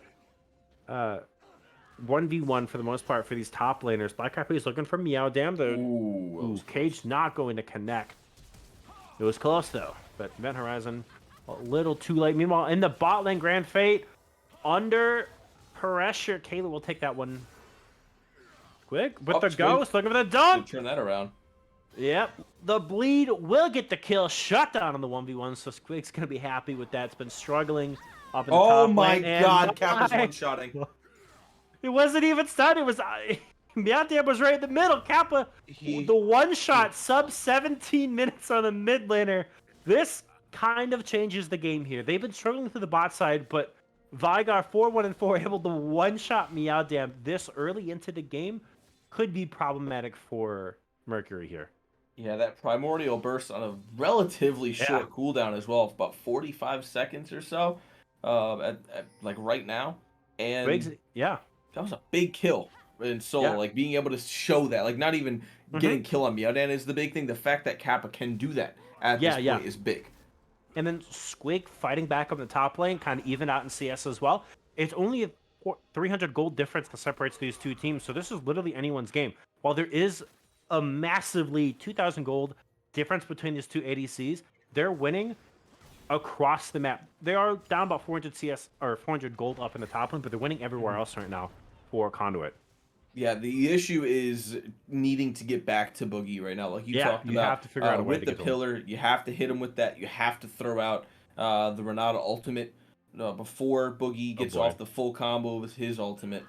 1v1 for the most part for these top laners. Black Eyed Peas looking for Meow Dam. The Ooh, that was Cage not going to connect. It was close though, but Event Horizon a little too late. Meanwhile, in the bot lane, Grand Fate under pressure. Kayla will take that one quick with the Squig. ghost. Looking for the Good dunk. turn that around. Yep. The bleed will get the kill. Shut down on the 1v1, so Squig's going to be happy with that. It's been struggling up in the Oh top my lane. And god, Kappa's one-shotting. It wasn't even stunned. It was... Meowdam was right in the middle. Kappa, the one-shot, sub 17 minutes on the mid laner. This kind of changes the game here. They've been struggling through the bot side, but Vigar 4-1-4 able to one-shot Meowdam this early into the game could be problematic for Mercury here. Yeah, that primordial burst on a relatively short cooldown as well, about 45 seconds or so, at like right now, and Briggs, yeah, that was a big kill in solo. Yeah. Like being able to show that, like not even getting kill on Meowdan is the big thing. The fact that Kappa can do that at this point is big. And then Squig fighting back on the top lane, kind of even out in CS as well. It's only a 300 gold difference that separates these two teams, so this is literally anyone's game. While there is a massively 2,000 gold difference between these two ADCs, they're winning across the map. They are down about 400 CS or 400 gold up in the top lane, but they're winning everywhere else right now for Conduit. Yeah, the issue is needing to get back to Boogie right now. Like you talked about, you have to figure out a way with to the get pillar, you have to hit him with that. You have to throw out the Renata ultimate before Boogie gets off the full combo with his ultimate.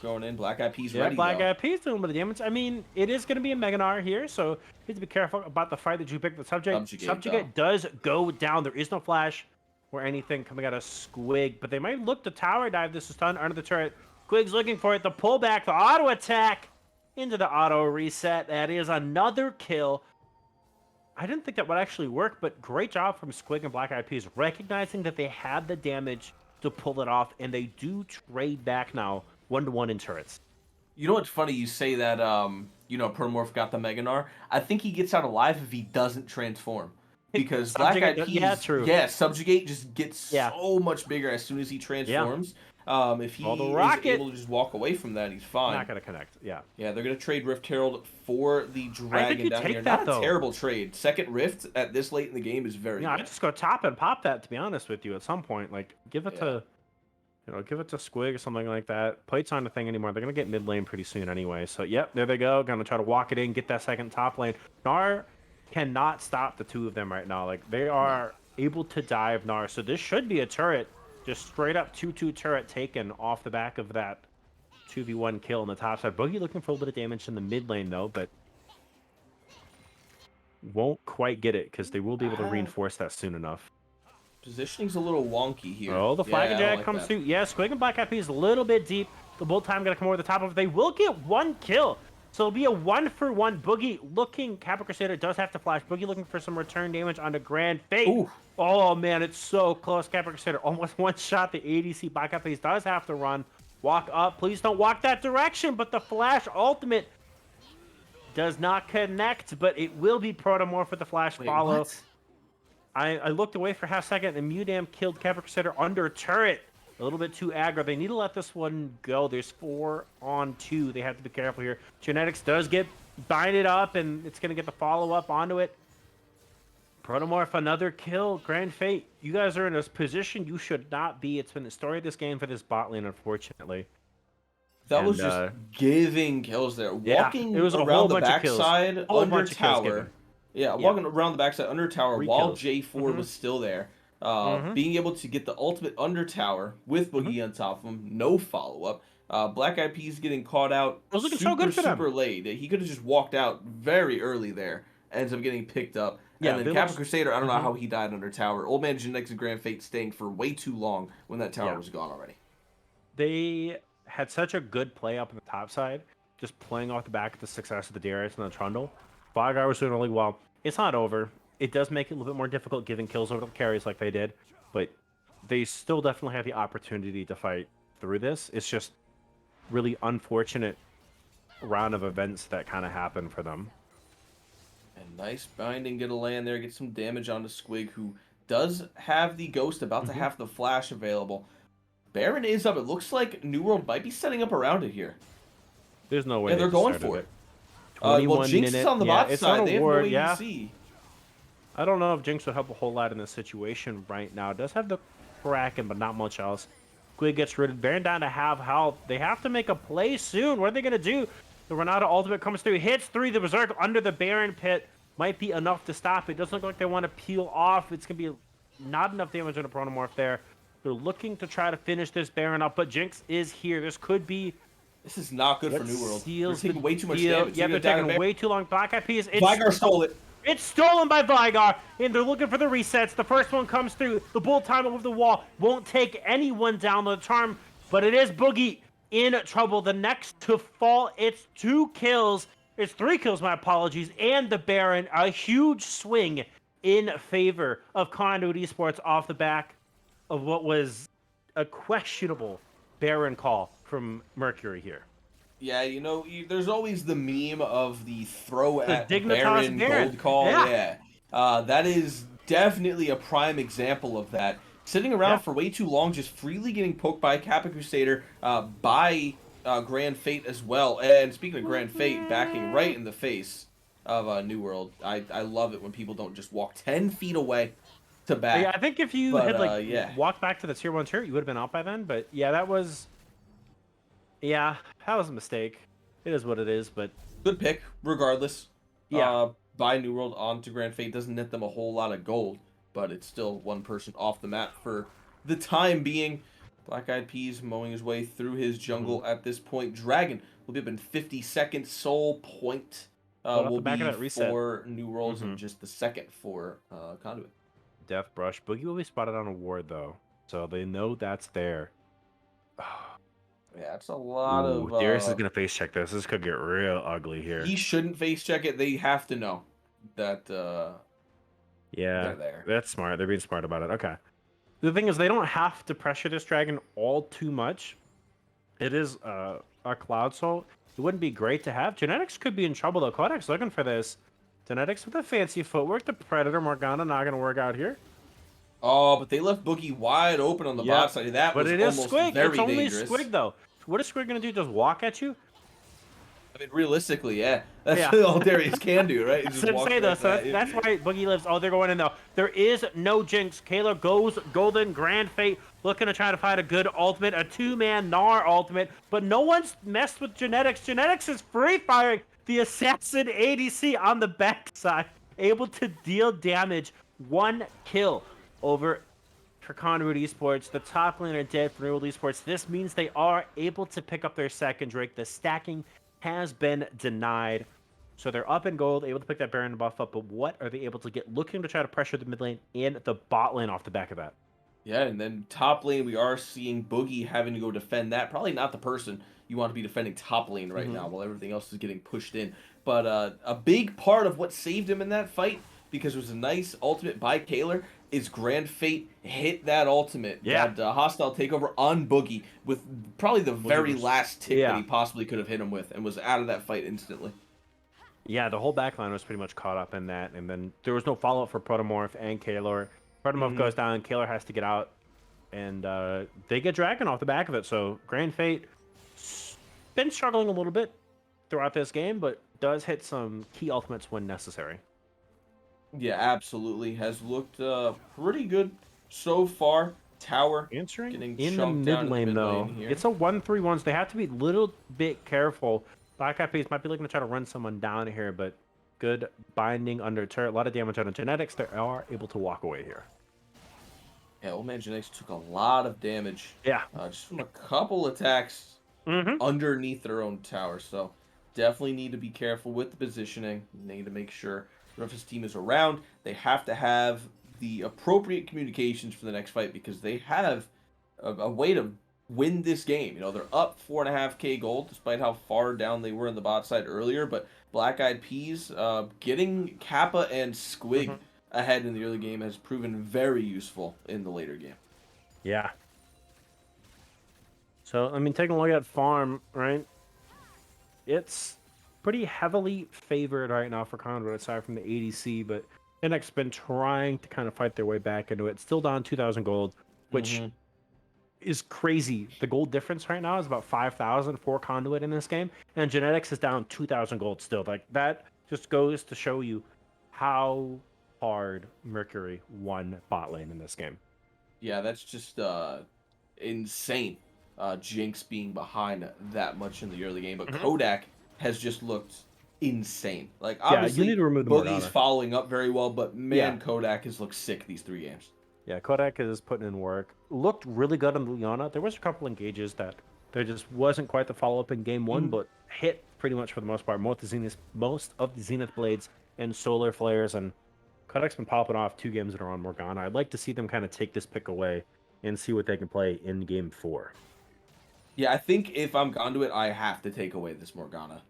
Going in, Black Eyed Peas ready. Black Eyed Peas doing a bit of damage. I mean, it is going to be a Meganar here, so you have to be careful about the fight that you pick. The subjugate does go down. There is no flash or anything coming out of Squig, but they might look to tower dive. This is done under the turret. Squig's looking for it. The pullback, the auto attack into the auto reset. That is another kill. I didn't think that would actually work, but great job from Squig and Black Eyed Peas recognizing that they had the damage to pull it off, and they do trade back now 1-to-1 in turrets. You know what's funny? You say that, Protomorph got the Meganar. I think he gets out alive if he doesn't transform. Because Black Eyed Peas, Subjugate just gets so much bigger as soon as he transforms. If he is able to just walk away from that, he's fine. Not going to connect, Yeah, they're going to trade Rift Herald for the Dragon down here. Not a terrible trade. Second Rift at this late in the game is very good. I just go top and pop that, to be honest with you, at some point. Like, give it to... give it to Squig or something like that. Plate's not a thing anymore. They're going to get mid lane pretty soon anyway. So, yep, there they go. Going to try to walk it in, get that second top lane. Gnar cannot stop the two of them right now. Like, they are able to dive Gnar. So this should be a turret. Just straight up 2-2 turret taken off the back of that 2v1 kill on the top side. Boogie looking for a little bit of damage in the mid lane, though, but won't quite get it because they will be able to reinforce that soon enough. Positioning's a little wonky here. Oh, the flag and jag comes through. Yeah, Squig and Black Eyed Peas a little bit deep. The bolt time going to come over the top of it. They will get one kill. So it'll be a 1-for-1. Boogie looking. Kappa Crusader does have to flash. Boogie looking for some return damage onto Grand Fate. Ooh. Oh, man, it's so close. Kappa Crusader almost one shot. The ADC Black Eyed Peas does have to run. Walk up. Please don't walk that direction. But the flash ultimate does not connect. But it will be Protomorph with the flash follow. What? I looked away for half a second, and Mewdam killed Kappa Crusader under turret. A little bit too aggro. They need to let this one go. There's 4-on-2. They have to be careful here. Genetics does get binded up, and it's going to get the follow-up onto it. Protomorph, another kill. Grand Fate, you guys are in a position you should not be. It's been the story of this game for this bot lane, unfortunately. That was just giving kills there. Walking it was around the backside under tower. Walking around the backside under tower while J4 was still there. Being able to get the ultimate under tower with Boogie on top of him. No follow-up. Black Eyed Peas getting caught out it was looking so good for them. super late. He could have just walked out very early there. Ends up getting picked up. And then Kappa Crusader, I don't know how he died under tower. Old Man Genetics and Grand Fate staying for way too long when that tower was gone already. They had such a good play up on the top side, just playing off the back of the success of the Darius and the Trundle. Vigar was doing really well. It's not over. It does make it a little bit more difficult giving kills over the carries like they did, but they still definitely have the opportunity to fight through this. It's just really unfortunate round of events that kind of happened for them. And nice binding, get a land there, get some damage onto Squig, who does have the Ghost, about to have the Flash available. Baron is up. It looks like New World might be setting up around it here. There's no way Yeah, they they're just going started for it. it. Well, 21 Jinx is minute. on the Yeah, bot it's on side. a They have no ward. Yeah. ADC. I don't know if Jinx would help a whole lot in this situation right now. It does have the Kraken, but not much else. Squid gets rid of Baron down to half health. They have to make a play soon. What are they going to do? The Renata ultimate comes through, hits 3. The Berserk under the Baron pit might be enough to stop it. Doesn't look like they want to peel off. It's going to be not enough damage on a Protomorph there. They're looking to try to finish this Baron up, but Jinx is here. This could be This is not good for what New World. They're seals the taking way too much deal. damage. Yeah, they're taking way too long. Black Eyed Peas. Vigar stole it. It's stolen by Vigar, and they're looking for the resets. The first one comes through. The bull time over the wall won't take anyone down the charm, but it is Boogie in trouble. The next to fall, it's 2 kills. It's 3 kills, my apologies, and the Baron. A huge swing in favor of Conduit Esports off the back of what was a questionable Baron call from Mercury here. Yeah, there's always the meme of the throw at Dignitas Baron Baron. gold call. Yeah. That is definitely a prime example of that. Sitting around for way too long, just freely getting poked by Kappa Crusader, by Grand Fate as well. And speaking of Grand Fate, backing right in the face of New World. I love it when people don't just walk 10 feet away to back. Yeah, I think if you But, had walked back to the tier 1 turret, you would have been out by then. But yeah, that was a mistake. It is what it is. But good pick, regardless. Yeah. By New World onto Grand Fate doesn't net them a whole lot of gold, but it's still one person off the map for the time being. Black Eyed Peas mowing his way through his jungle at this point. Dragon will be up in 50 seconds. Soul Point will be for New Worlds and just the second for Conduit. Death Brush. Boogie will be spotted on a ward, though, so they know that's there. Yeah, it's a lot of... Darius is going to face check this. This could get real ugly here. He shouldn't face check it. They have to know that they're there. That's smart. They're being smart about it. Okay. The thing is, they don't have to pressure this dragon all too much. It is a Cloud Soul. It wouldn't be great to have. Genetics could be in trouble, though. Kodak's looking for this. Genetics with a fancy footwork. The Predator Morgana not going to work out here. Oh, but they left Boogie wide open on the bot side. That was almost Squig. very It's only dangerous. Squig, though. What is Squig going to do? Just walk at you? I mean, realistically, yeah. That's all Darius can do, right? That's why Boogie lives. Oh, they're going in, though. There is no Jinx. Kayla goes golden. Grand Fate looking to try to find a good ultimate. A 2-man Gnar ultimate. But no one's messed with Genetics. Genetics is free-firing the Assassin ADC on the backside. Able to deal damage. 1 kill over for Conduit Esports. The top laner dead for New World Esports. This means they are able to pick up their second Drake. The stacking has been denied. So they're up in gold, able to pick that Baron buff up, but what are they able to get? Looking to try to pressure the mid lane and the bot lane off the back of that. Yeah, and then top lane, we are seeing Boogie having to go defend that. Probably not the person you want to be defending top lane right now while everything else is getting pushed in. But a big part of what saved him in that fight, because it was a nice ultimate by Kaylor, is Grand Fate hit that ultimate, that hostile takeover on Boogie with probably the very last tick that he possibly could have hit him with, and was out of that fight instantly. Yeah, the whole backline was pretty much caught up in that, and then there was no follow-up for Protomorph and Kaylor. Protomorph goes down, Kaylor has to get out, and they get Dragon off the back of it. So Grand Fate been struggling a little bit throughout this game, but does hit some key ultimates when necessary. Yeah, absolutely. Has looked pretty good so far. Tower answering getting in the mid lane, though. It's a 1-3-1, so they have to be a little bit careful. Black Eyed Peas might be looking to try to run someone down here, but good binding under turret. A lot of damage on the Genetics. They are able to walk away here. Yeah, Old Man Genetics took a lot of damage. Yeah. Just from a couple attacks underneath their own tower. So definitely need to be careful with the positioning. Need to make sure if his team is around, they have to have the appropriate communications for the next fight, because they have a way to win this game. You know, they're up 4.5k gold despite how far down they were in the bot side earlier, but Black Eyed Peas getting Kappa and Squig ahead in the early game has proven very useful in the later game. Yeah. So, I mean, taking a look at farm, right? It's pretty heavily favored right now for Conduit, aside from the ADC, but NX been trying to kind of fight their way back into it. Still down 2,000 gold, which is crazy. The gold difference right now is about 5,000 for Conduit in this game, and Genetics is down 2,000 gold still. Like that just goes to show you how hard Mercury won bot lane in this game. Yeah, that's just insane. Jinx being behind that much in the early game, but Kodak has just looked insane. Like Yeah, you need obviously to remove the Boogie's Morgana. following up very well, but Yeah. man, Kodak has looked sick these 3 games. Yeah, Kodak is putting in work. Looked really good on Leona. There was a couple engages that there just wasn't quite the follow up in game one, but hit pretty much for the most part. Most of the Zenith blades and solar flares, and Kodak's been popping off 2 games that are on Morgana. I'd like to see them kind of take this pick away and see what they can play in game 4. Yeah, I think if I'm Conduit, I have to take away this Morgana.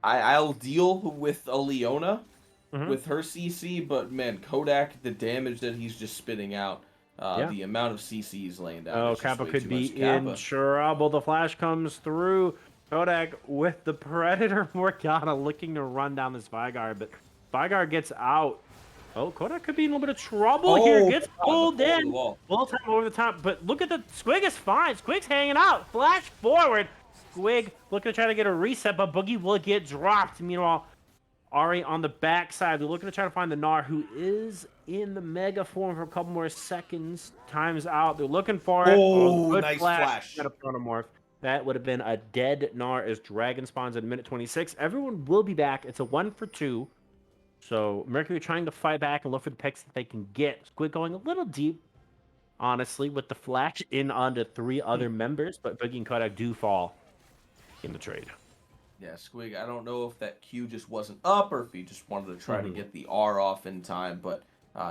I'll deal with a Leona with her CC, but man, Kodak, the damage that he's just spitting out, Yeah. the amount of CC he's laying down. Oh, is just Kappa way could too be much. in Kappa. trouble. The flash comes through. Kodak with the Predator Morgana looking to run down this Vygar, but Vygar gets out. Oh, Kodak could be in a little bit of trouble here. Gets pulled in. Full time over the top, but look at the Squig is fine. Squig's hanging out. Flash forward. Squig looking to try to get a reset, but Boogie will get dropped. Meanwhile, Ari on the backside. They're looking to try to find the Gnar, who is in the mega form for a couple more seconds. Time's out. They're looking for it. Oh, Good nice flash. Got a Protomorph. That would have been a dead Gnar as Dragon spawns at minute 26. Everyone will be back. It's a 1 for 2. So Mercury trying to fight back and look for the picks that they can get. Squid going a little deep, honestly, with the flash in onto 3 other members, but Boogie and Kodak do fall in the trade. Yeah, Squig, I don't know if that Q just wasn't up or if he just wanted to try to get the R off in time, but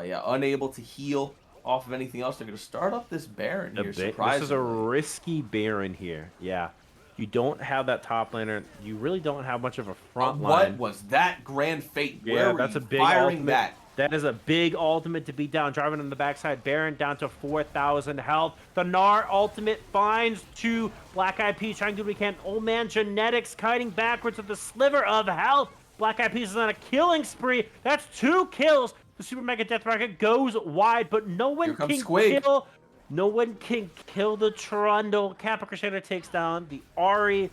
yeah, unable to heal off of anything else. They're going to start up this Baron here, surprisingly. This is a risky Baron here. Yeah. You don't have that top laner. You really don't have much of a front line. What was that Grand Fate? Yeah, Where that's were a you big firing ultimate. that? That is a big ultimate to beat down. Driving on the backside. Baron down to 4,000 health. The Gnar ultimate finds 2. Black Eyed Peas trying to do what he can. Old man Genetics kiting backwards with a sliver of health. Black Eyed Peas is on a killing spree. That's 2 kills. The Super Mega Death Rocket goes wide, but no one can kill. No one can kill the Trundle. Kappa Crusader takes down the Ari.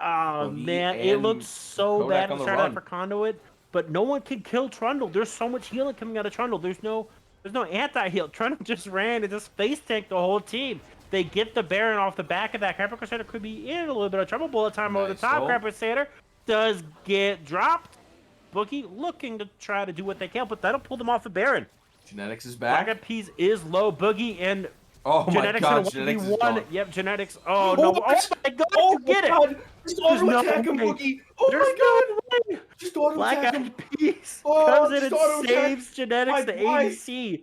Oh, man. It looks so bad to start out for Conduit, but no one can kill Trundle. There's so much healing coming out of Trundle. There's no anti-heal. Trundle just ran and just face tanked the whole team. They get the Baron off the back of that. Kappa Crusader could be in a little bit of trouble. Bullet time over the top. Kappa Crusader does get dropped. Boogie looking to try to do what they can, but that'll pull them off the Baron. Genetics is back. Black Eyed Peas is low. Boogie and Genetics my God, Genetics is 1v1. Yep, Genetics. Oh, no. Oh, my God, you get it. Just auto-attack him, Boogie. Oh, my God. Just auto-attack him. Black Eyed Peas comes in and saves Genetics, the ADC.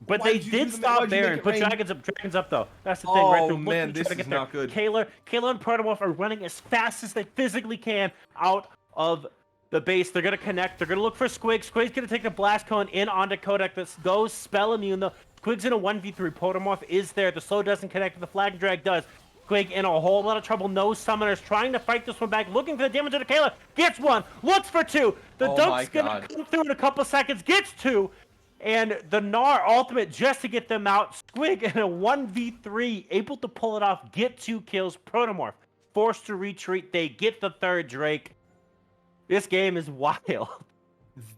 But they did stop Baron. Put Dragons up. Dragons up, though. That's the thing, right? Oh, man, this is not good. Kayla and Protomorph are running as fast as they physically can out of the base. They're going to connect. They're going to look for Squig. Squig's going to take the Blast Cone in onto Kodak. That goes spell immune, though. Squig's in a 1v3. Protomorph is there. The slow doesn't connect. The Flag Drag does. Squig in a whole lot of trouble. No summoners trying to fight this one back. Looking for the damage of the Kayla. Gets 1. Looks for 2. The dump's going to come through in a couple seconds. Gets 2. And the Gnar ultimate just to get them out. Squig in a 1v3. Able to pull it off. Get 2 kills. Protomorph forced to retreat. They get the 3rd Drake. This game is wild.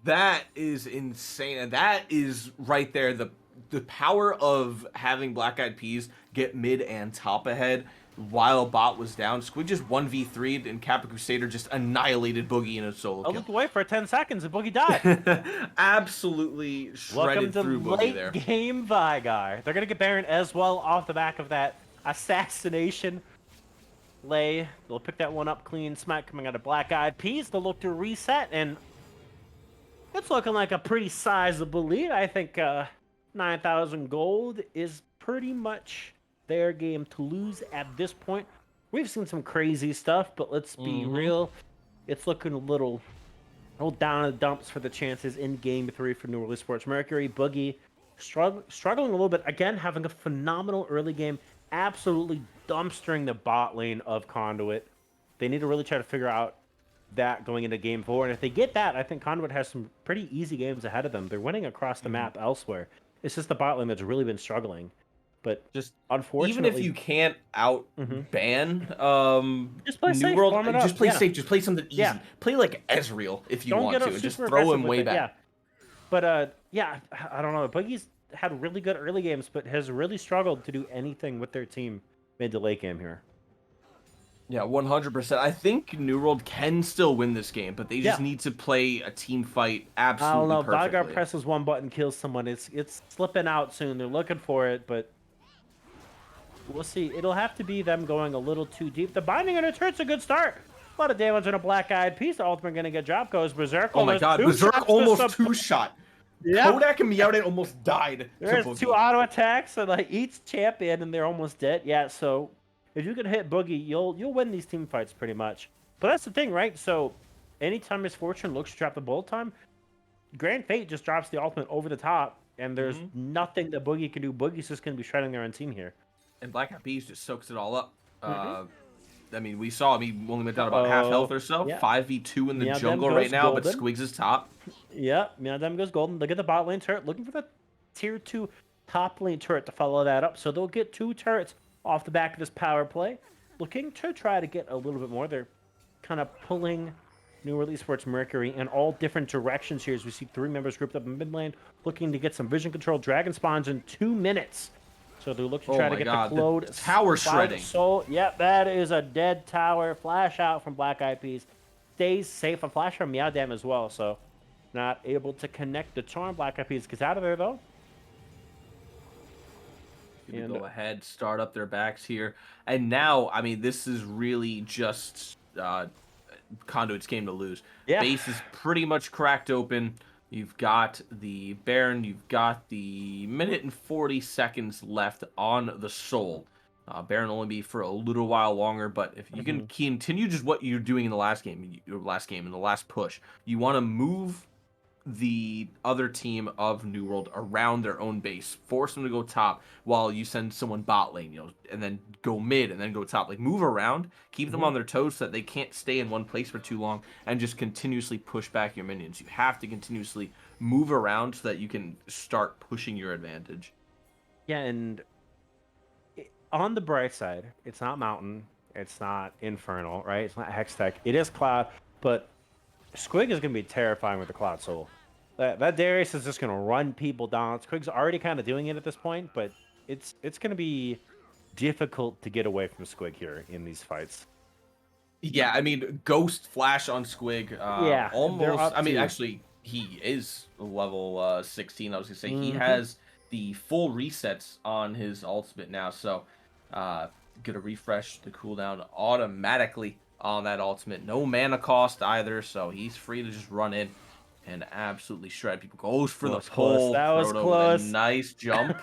That is insane. And that is right there. The power of having Black Eyed Peas get mid and top ahead while bot was down. Squid just 1v3'd and Kappa Crusader just annihilated Boogie in a solo kill. I looked away for 10 seconds and Boogie died. Absolutely shredded through Boogie there. Late game Vygar. They're going to get Baron as well off the back of that assassination lay. They'll pick that one up clean. Smack coming out of Black Eyed Peas. They'll look to reset, and it's looking like a pretty sizable lead. I think 9,000 gold is pretty much their game to lose at this point. We've seen some crazy stuff, but let's be real. It's looking a little down in the dumps for the chances in Game 3 for New Orleans Esports Mercury. Boogie struggling a little bit. Again, having a phenomenal early game. Absolutely dumpstering the bot lane of Conduit. They need to really try to figure out that going into Game 4. And if they get that, I think Conduit has some pretty easy games ahead of them. They're winning across the map elsewhere. It's just the bot lane that's really been struggling. But Just unfortunately, even if you can't out Mhm. ban Just play New safe, World, farm it just up. play Yeah, safe. Just play something yeah. easy. Play like Ezreal if you Don't want get to, up and just super throw aggressive him with way it. Yeah, back. but yeah, I don't know. Boogie's had really good early games, but has really struggled to do anything with their team mid to late game here. Yeah, 100%. I think New World can still win this game, but they just Yeah, need to play a team fight I don't absolutely know. Vigar perfectly. presses one button, kills someone. It's slipping out soon. They're looking for it, but we'll see. It'll have to be them going a little too deep. The binding on a turret's a good start. A lot of damage on a black-eyed piece. The ultimate gonna get dropped. Goes Berserk. Oh my Almost god, two Berserk shots to almost some. two-shot. Yep. Kodak and Meowth almost died to There's two Boogie. auto attacks and like each champion and they're almost dead. Yeah, so if you can hit Boogie, you'll win these team fights pretty much. But that's the thing, right? So anytime Misfortune looks to trap the bullet time, Grand Fate just drops the ultimate over the top, and there's nothing that Boogie can do. Boogie's just gonna be shredding their own team here. And Black Eyed Peas just soaks it all up. Mm-hmm. I mean, we saw him. He only went down about half health or so. Yeah. 5v2 in the Yeah, them jungle right goes now, but golden. Squigs is top. Yeah, them goes golden. Look at the bot lane turret, looking for the tier 2 top lane turret to follow that up. So they'll get 2 turrets off the back of this power play. Looking to try to get a little bit more. They're kind of pulling New World Esports Mercury in all different directions here as we see 3 members grouped up in mid lane, looking to get some vision control. Dragon spawns in 2 minutes. So they look to try to get the Claude tower shredding. Soul. Yep, that is a dead tower. Flash out from Black Eyed Peas. Stays safe. A flash from Meowdam as well, so not able to connect the charm. Black Eyed Peas gets out of there, though. Gonna go ahead, start up their backs here. And now, I mean, this is really just Conduit's game to lose. Yeah. Base is pretty much cracked open. You've got the Baron. You've got the minute and 40 seconds left on the Soul. Baron will only be for a little while longer, but if you can continue just what you're doing in the last game, in the last push, you want to move the other team of New World around their own base, force them to go top while you send someone bot lane, and then go mid and then go top. Like, move around, keep them on their toes so that they can't stay in one place for too long, and just continuously push back your minions. You have to continuously move around so that you can start pushing your advantage. Yeah, and on the bright side, it's not Mountain, it's not Infernal, right? It's not Hextech. It is Cloud, but Squig is going to be terrifying with the Cloud Soul. That Darius is just going to run people down. Squig's already kind of doing it at this point, but it's going to be difficult to get away from Squig here in these fights. Yeah, I mean, Ghost Flash on Squig. Yeah, almost. I mean, to... actually, he is level 16. I was gonna say he has the full resets on his ultimate now, so gonna refresh the cooldown automatically on that ultimate. No mana cost either, so he's free to just run in and absolutely shred people. Goes for the pull. That was close. With a nice jump.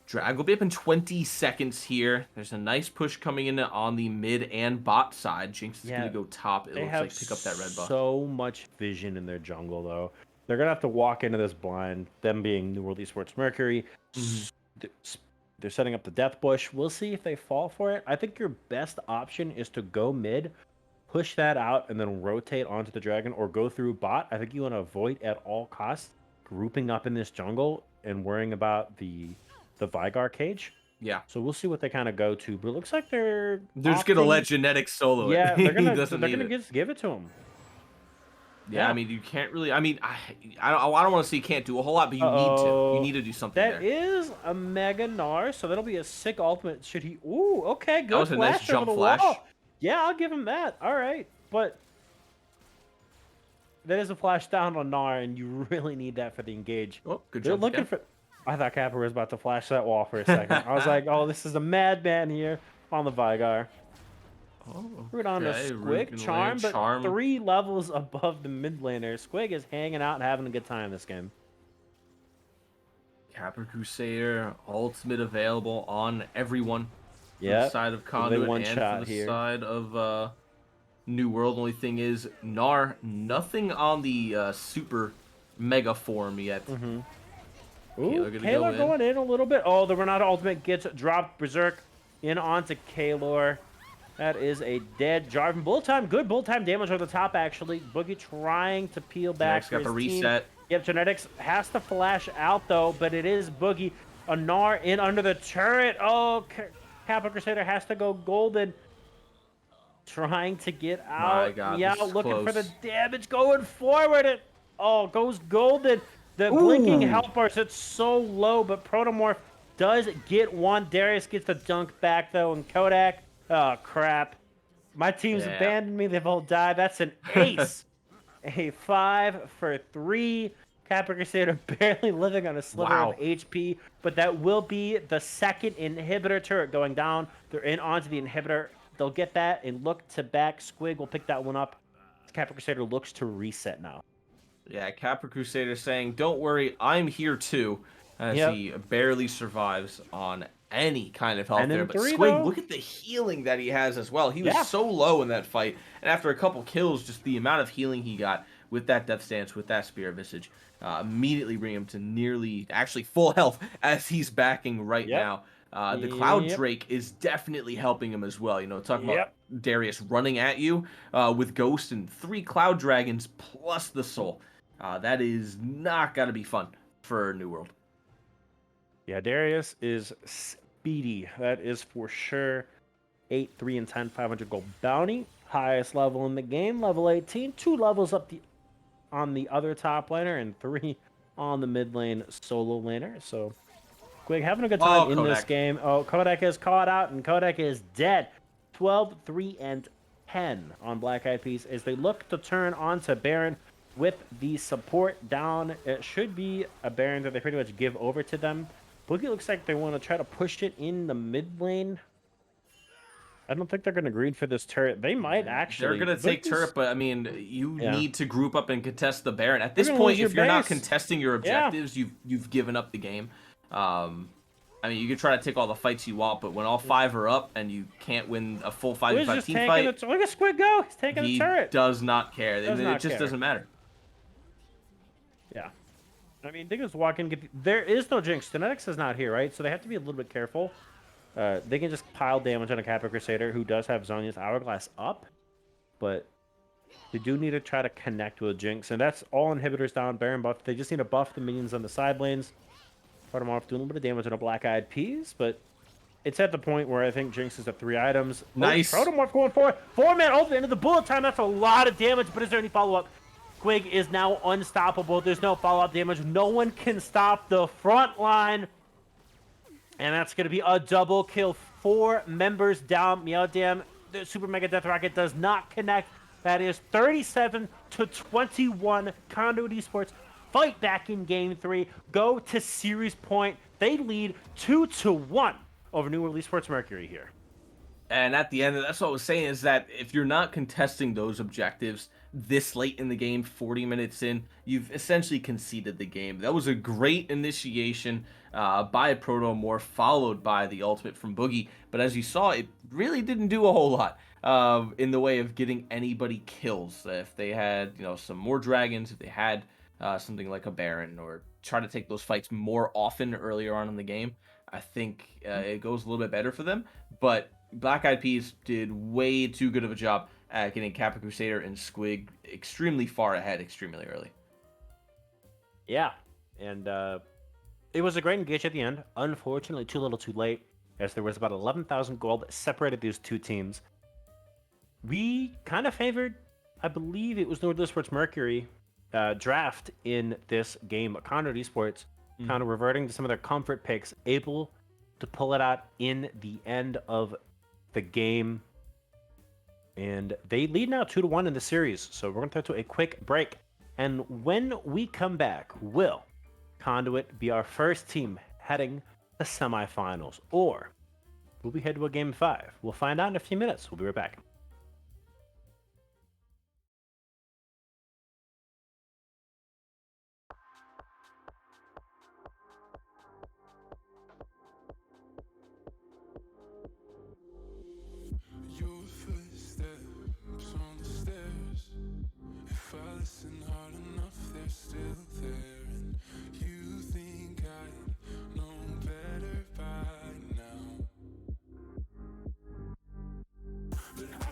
Drag will be up in 20 seconds here. There's a nice push coming in on the mid and bot side. Jinx is going to go top. It looks like pick up that red buff. So much vision in their jungle, though. They're going to have to walk into this blind, them being New World Esports Mercury. They're setting up the Death Bush. We'll see if they fall for it. I think your best option is to go mid, push that out, and then rotate onto the dragon or go through bot. I think you want to avoid at all costs grouping up in this jungle and worrying about the Vigar cage. Yeah. So we'll see what they kind of go to. But it looks like they're just going to let Genetics solo it. Yeah, they're going to give it to him. Yeah, I mean, you can't really. I mean, I don't want to say you can't do a whole lot, but you need to. You need to do something That is a Mega Gnar, so that'll be a sick ultimate. Should he? Ooh, okay, good. That was a nice jump flash. Wall. Yeah, I'll give him that. All right, but that is a flash down on Gnar, and you really need that for the engage. Oh, good They're jump. looking for. I thought Kappa was about to flash that wall for a second. I was like, oh, this is a madman here on the Vigar. Oh, Root on the Squig, Charm, but 3 levels above the mid laner. Squig is hanging out and having a good time this game. Capra Crusader, ultimate available on everyone. Yeah. The side of Conduit and for the side of New World. Only thing is, Gnar, nothing on the super mega form yet. Ooh, Kaylor going in a little bit. Oh, the Renata ultimate gets dropped. Berserk in onto Kaylor. That is a dead Jarvan. Bullet time, good bullet time damage over the top, actually. Boogie trying to peel back. Got the reset. Yep, Genetics has to flash out, though, but it is Boogie. Anar in under the turret. Oh, Kappa Crusader has to go golden. Trying to get My out. God, Yeah, this is looking for the close. damage going forward. Goes golden. The blinking Ooh. helpers, it's so low, but Protomorph does get one. Darius gets the dunk back, though, and Kodak. Oh, crap. My team's Yeah. abandoned me. They've all died. That's an ace. A 5 for 3. Kappa Crusader barely living on a sliver of Wow. HP, but that will be the second inhibitor turret going down. They're in onto the inhibitor. They'll get that and look to back. Squig will pick that one up. Kappa Crusader looks to reset now. Yeah, Capra Crusader saying, "Don't worry, I'm here too," as Yep. he barely survives on any kind of health And there. then But 3, Squig, though. look at the healing that he has as well. He was Yeah. so low in that fight, and after a couple kills, just the amount of healing he got with that Death Stance, with that Spear of Visage, immediately bring him to nearly, actually full health as he's backing right Yep. now. The Cloud Yep. Drake is definitely helping him as well. You know, talking about Yep. Darius running at you with Ghost and 3 Cloud Dragons plus the Soul. That is not going to be fun for New World. Yeah, Darius is speedy. That is for sure. 8, 3, and 10, 500 gold bounty. Highest level in the game, level 18. 2 levels up on the other top laner, and 3 on the mid lane solo laner. So, Quig having a good time Oh, in this Kodak. game. Oh, Kodak is caught out, and Kodak is dead. 12, 3, and 10 on Black Eyed Peas as they look to turn on to Baron with the support down. It should be a Baron that they pretty much give over to them. Boogie looks like they want to try to push it in the mid lane. I don't think they're going to greed for this turret. They might They're actually. going to take Boogie's- turret, but I mean, you Yeah. need to group up and contest the Baron. At You're this going to lose point, your if you're not base. contesting your Yeah. objectives, you've given up the game. I mean, you can try to take all the fights you want, but when all 5 are up and you can't win a full 5v5 Squid's just team taking fight, the. Look at Squid go. He's taking the he turret. does not care. Does it not just care. doesn't matter. Yeah. I mean, they can just walk in. There is no Jinx. Genetics is not here, right? So they have to be a little bit careful. They can just pile damage on a Kappa Crusader who does have Zhonya's Hourglass up, but they do need to try to connect with Jinx, and that's all inhibitors down, Baron buff. They just need to buff the minions on the side lanes. Start them off doing a little bit of damage on a Black Eyed Peas, but it's at the point where I think Jinx is at 3 items. Nice. Protomorph going for it. 4-man ult at the end of the bullet time. That's a lot of damage, but is there any follow-up? Quig is now unstoppable. There's no follow-up damage. No one can stop the front line. And that's going to be a double kill. 4 members down. Meowdam, the Super Mega Death Rocket does not connect. That is 37 to 21. Conduit Esports fight back in game 3. Go to series point. They lead 2-1 over New World Esports Mercury here. And at the end, that's what I was saying, is that if you're not contesting those objectives this late in the game, 40 minutes in, you've essentially conceded the game. That was a great initiation by Protomorph, followed by the ultimate from Boogie. But as you saw, it really didn't do a whole lot in the way of getting anybody kills. If they had, some more dragons, if they had something like a Baron, or try to take those fights more often earlier on in the game, I think it goes a little bit better for them. But Black Eyed Peas did way too good of a job at getting Kappa Crusader and Squig extremely far ahead, extremely early. Yeah, and it was a great engage at the end. Unfortunately, too little too late, as there was about 11,000 gold that separated these two teams. We kind of favored, I believe it was North Esports Mercury draft in this game. Conduit Esports kind of reverting to some of their comfort picks, able to pull it out in the end of the game. And they lead now 2-1 in the series. So we're going to throw to a quick break. And when we come back, will Conduit be our first team heading to semifinals? Or will we head to a game 5? We'll find out in a few minutes. We'll be right back. Your footsteps on the stairs. If I listen hard enough, they're still there. And you think I'd know better by now. But I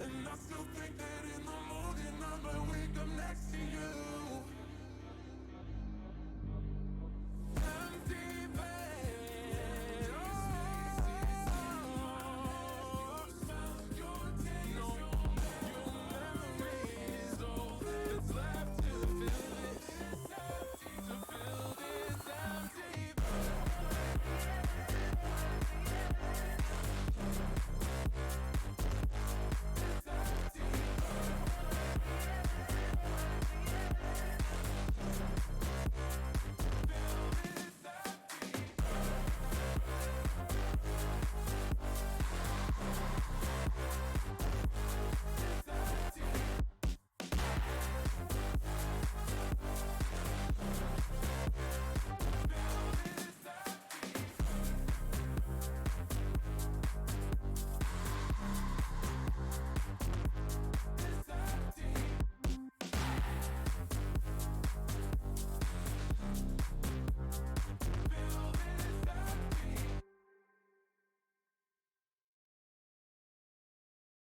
And I still think that in the morning I might wake up next to you. Empty bed, oh, your taste, your memories, all that's left to fill this empty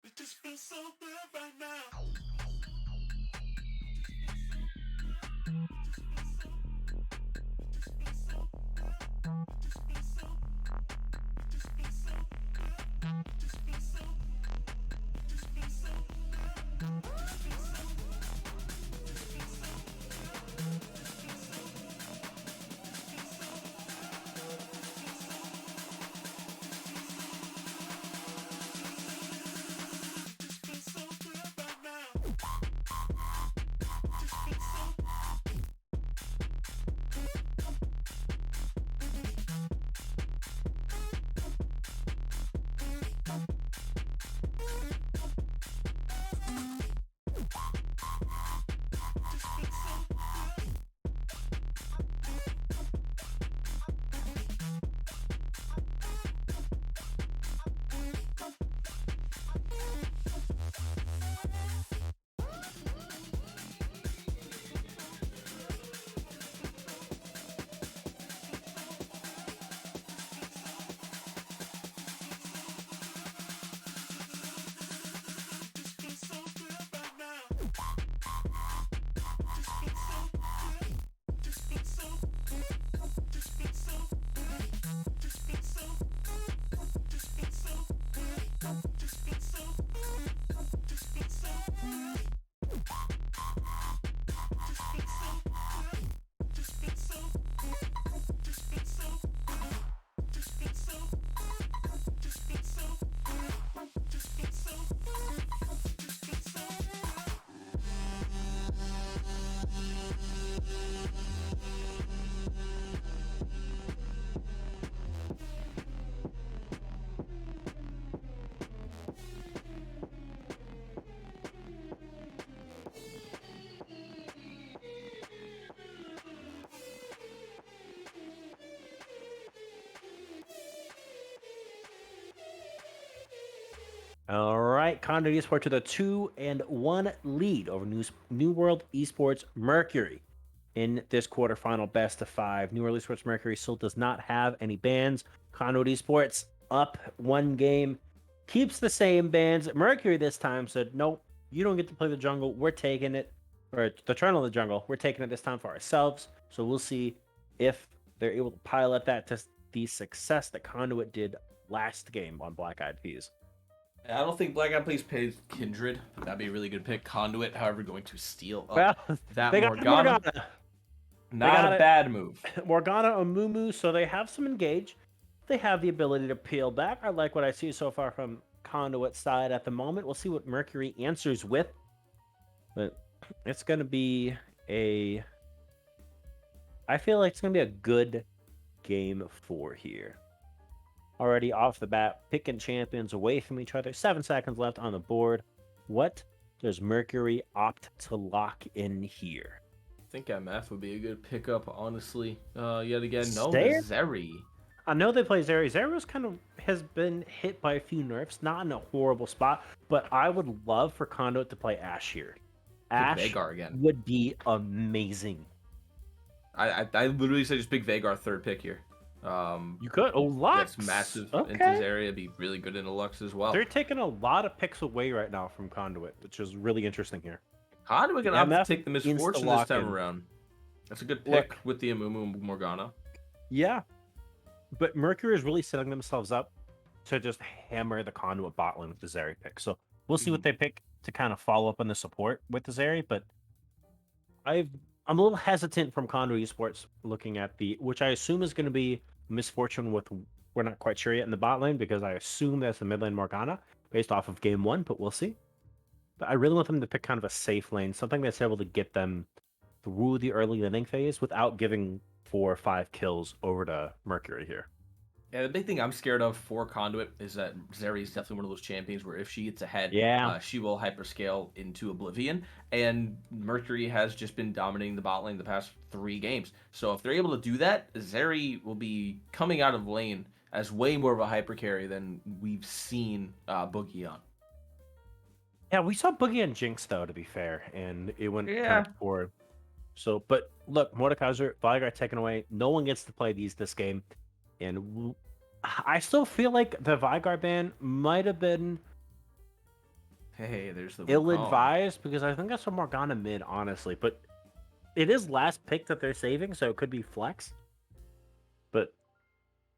It just feels so good right now. All right, Conduit Esports with a 2-1 lead over New World Esports Mercury in this quarterfinal best of 5. New World Esports Mercury still does not have any bans. Conduit Esports up 1 game, keeps the same bans. Mercury this time said, nope, you don't get to play the jungle. We're taking it, or the Trundle of the jungle. We're taking it this time for ourselves. So we'll see if they're able to pilot that to the success that Conduit did last game on Black Eyed Peas. I don't think Black Eyed Peas plays Kindred, but that'd be a really good pick. Conduit, however, going to steal up Well, that they got Morgana. Morgana. Not a bad move. Morgana and Mumu, so they have some engage. They have the ability to peel back. I like what I see so far from Conduit side at the moment. We'll see what Mercury answers with. But it's going to be a... I feel like it's going to be a good game 4 here. Already off the bat, picking champions away from each other. 7 seconds left on the board. What does Mercury opt to lock in here? I think MF would be a good pickup, honestly. Yet again, no, Zeri? Zeri. I know they play Zeri. Zeri's kind of has been hit by a few nerfs, not in a horrible spot, but I would love for Conduit to play Ashe here. Ashe Veigar again. would be amazing. I literally said just pick Veigar 3rd pick here. You could. Oh, Lux. That's massive into Okay. Zarya. Be really good in the Lux as well. They're taking a lot of picks away right now from Conduit, which is really interesting here. Conduit The gonna have to MF take the misfortune this time around. That's a good pick Look. with the Amumu Morgana. Yeah. But Mercury is really setting themselves up to just hammer the Conduit bot lane with the Zeri pick. So we'll see what they pick to kind of follow up on the support with the Zeri. But I'm a little hesitant from Conduit Esports looking at which I assume is going to be misfortune with, we're not quite sure yet in the bot lane because I assume that's the mid lane Morgana based off of game one, but we'll see. But I really want them to pick kind of a safe lane, something that's able to get them through the early inning phase without giving 4 or 5 kills over to Mercury here. Yeah, the big thing I'm scared of for Conduit is that Zeri is definitely one of those champions where if she gets ahead, she will hyperscale into oblivion. And Mercury has just been dominating the bot lane the past 3 games. So if they're able to do that, Zeri will be coming out of lane as way more of a hyper carry than we've seen Boogie on. Yeah, we saw Boogie and Jinx though, to be fair, and it went kind of poor. So, but look, Mordekaiser, Veigar taken away. No one gets to play this game. And I still feel like the Veigar ban might have been there's the ill-advised because I think that's a Morgana mid, honestly. But it is last pick that they're saving, so it could be flex. But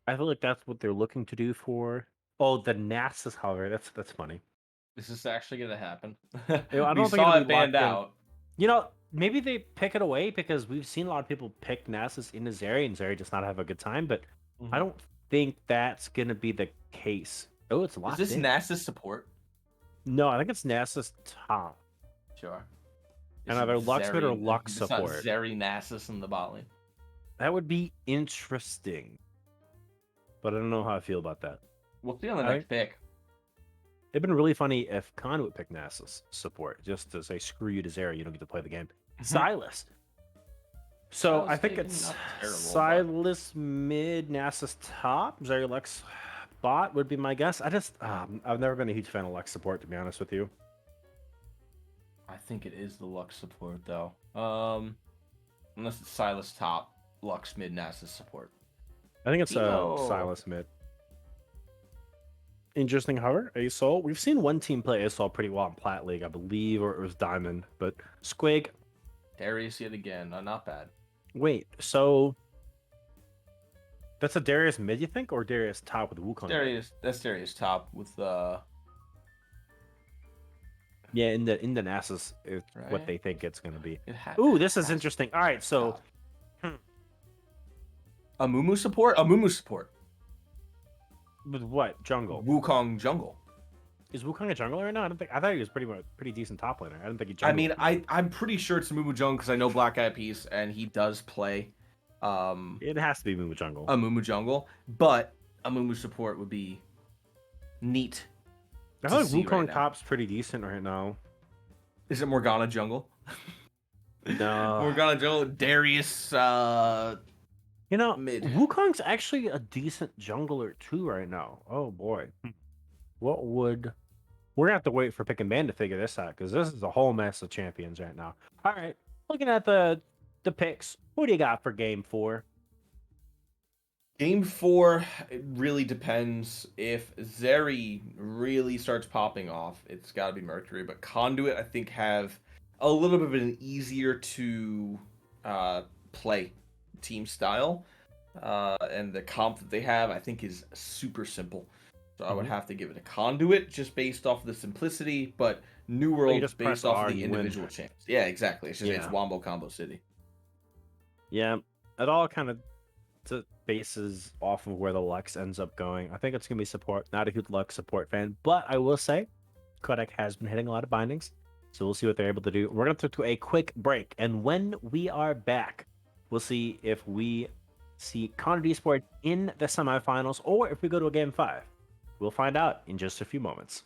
I feel like that's what they're looking to do for. Oh, the Nasus, however, that's funny. Is this actually gonna happen? I don't we think saw it'll it be banned locked in. out. You know, maybe they pick it away because we've seen a lot of people pick Nasus into Zeri, and Zeri does not have a good time. But I don't think that's gonna be the case. Oh, it's locked in. Is this Nasus support? No, I think it's Nasus top. Sure. And either Lux mid or Lux It's not support. Zeri Nasus in the bot lane. That would be interesting. But I don't know how I feel about that. We'll see on the next pick. It'd been really funny if Conduit picked Nasus support, just to say screw you to Zeri, you don't get to play the game. Silas. So I think it's Silas mid, Nasus top, Zeri Lux bot would be my guess. I've never been a huge fan of Lux support, to be honest with you. I think it is the Lux support though. Unless it's Silas top, Lux mid, Nasus support. I think it's Silas mid. Interesting, however, ASOL. We've seen one team play ASOL pretty well in Plat League, I believe, or it was Diamond. But Squig. Darius yet again. Not bad. Wait, so that's a Darius mid, you think, or Darius top with Wukong? That's Darius top with yeah, in the Nasus is what they think it's gonna be. Ooh, this is interesting. All right, so Amumu support. Amumu support. With what jungle? Wukong jungle. Is Wukong a jungler right now? I thought he was pretty decent top laner. I didn't think he jungled. I mean, I'm pretty sure it's Amumu jungle because I know Black Eyed Peas and he does play. It has to be Amumu jungle. Amumu jungle, but Amumu support would be neat. I feel like Wukong top's pretty decent right now. Is it Morgana jungle? No. Morgana jungle. Darius. You know, mid. Wukong's actually a decent jungler too right now. Oh boy. We're gonna have to wait for Pick and Ban to figure this out because this is a whole mess of champions right now. All right, looking at the picks, who do you got for game 4? Game 4, it really depends. If Zeri really starts popping off, it's got to be Mercury. But Conduit, I think, have a little bit of an easier to play team style. And the comp that they have, I think, is super simple. So I would have to give it a Conduit just based off of the simplicity, but New World just based off of the individual champs. Yeah, exactly. It's just it's Wombo Combo City. Yeah, it all kind of bases off of where the Lux ends up going. I think it's going to be support. Not a huge Lux support fan, but I will say Kodak has been hitting a lot of bindings, so we'll see what they're able to do. We're going to take a quick break, and when we are back, we'll see if we see Conduit Esports in the semifinals or if we go to a game 5. We'll find out in just a few moments.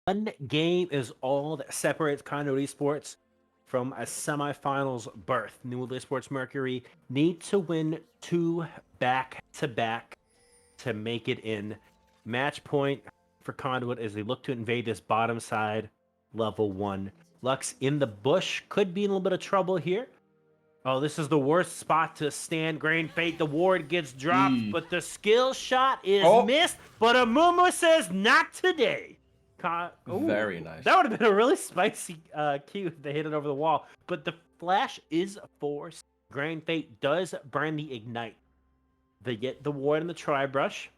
One game is all that separates Conduit Esports from a semifinals berth. New Esports Mercury need to win 2 back-to-back to make it in. Match point for Conduit as they look to invade this bottom side, level 1. Lux in the bush could be in a little bit of trouble here. Oh, this is the worst spot to stand. Grain Fate, the ward gets dropped, but the skill shot is missed. But Amumu says, not today. Ooh, Very nice. that would have been a really spicy Q if they hit it over the wall. But the flash is forced. Grain Fate does burn the ignite. They get the ward and the tri-brush.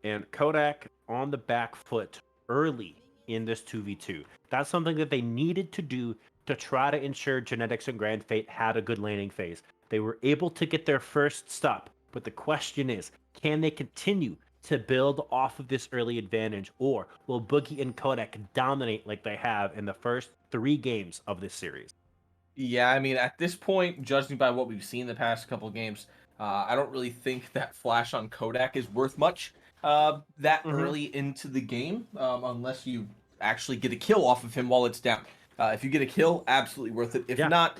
And Kodak on the back foot early in this 2v2. That's something that they needed to do to try to ensure Genetics and Grand Fate had a good laning phase. They were able to get their first stop, but the question is, can they continue to build off of this early advantage, or will Boogie and Kodak dominate like they have in the first 3 games of this series? Yeah, I mean, at this point, judging by what we've seen the past couple games, I don't really think that flash on Kodak is worth much that early into the game, unless you actually get a kill off of him while it's down. If you get a kill, absolutely worth it. If Yeah. not,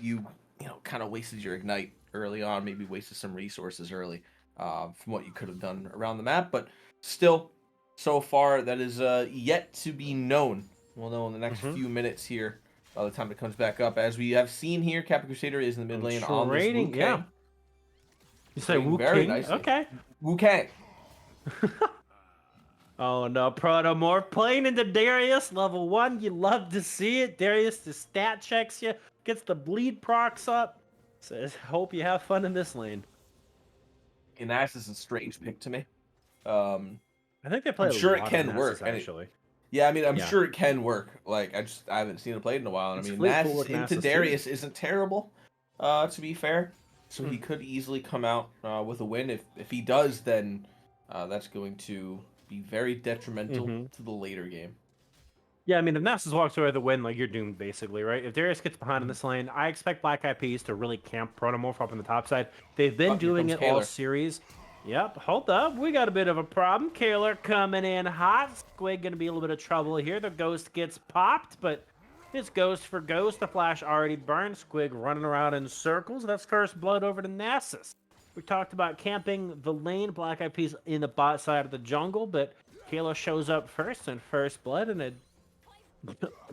you know, kind of wasted your ignite early on, maybe wasted some resources early from what you could have done around the map. But still, so far, that is yet to be known. We'll know in the next few minutes here by the time it comes back up. As we have seen here, Captain Crusader is in the mid lane on this Wu Kang. Yeah. You say Playing Wu very King? nicely. Okay. Wu Kang. Oh no, Protomorph playing into Darius, level 1. You love to see it. Darius the stat checks you, gets the bleed procs up. Says, hope you have fun in this lane. And Nasus is a strange pick to me. I think they play I'm sure a it lot can of work. Nasus, actually. Yeah, I mean, I'm Yeah. sure it can work. Like, I haven't seen it played in a while. And I It's mean, fleet Nasus footwork into Nasus, Darius isn't terrible, to be fair. So Hmm. he could easily come out with a win. If he does, then that's going to be very detrimental to the later game. Yeah, I mean, if Nasus walks away with a win, like, you're doomed, basically, right? If Darius gets behind in Mhm. this lane, I expect Black Eyed Peas to really camp Protomorph up on the top side. They've been Oh, here doing comes it all Kaler. series. Yep, hold up. We got a bit of a problem. Kaler coming in hot. Squig gonna be a little bit of trouble here. The Ghost gets popped, but it's Ghost for Ghost. The Flash already burned. Squig running around in circles. That's first blood over to Nasus. We talked about camping the lane. Black Eyed Peas in the bot side of the jungle, but Kaler shows up first and first blood, and a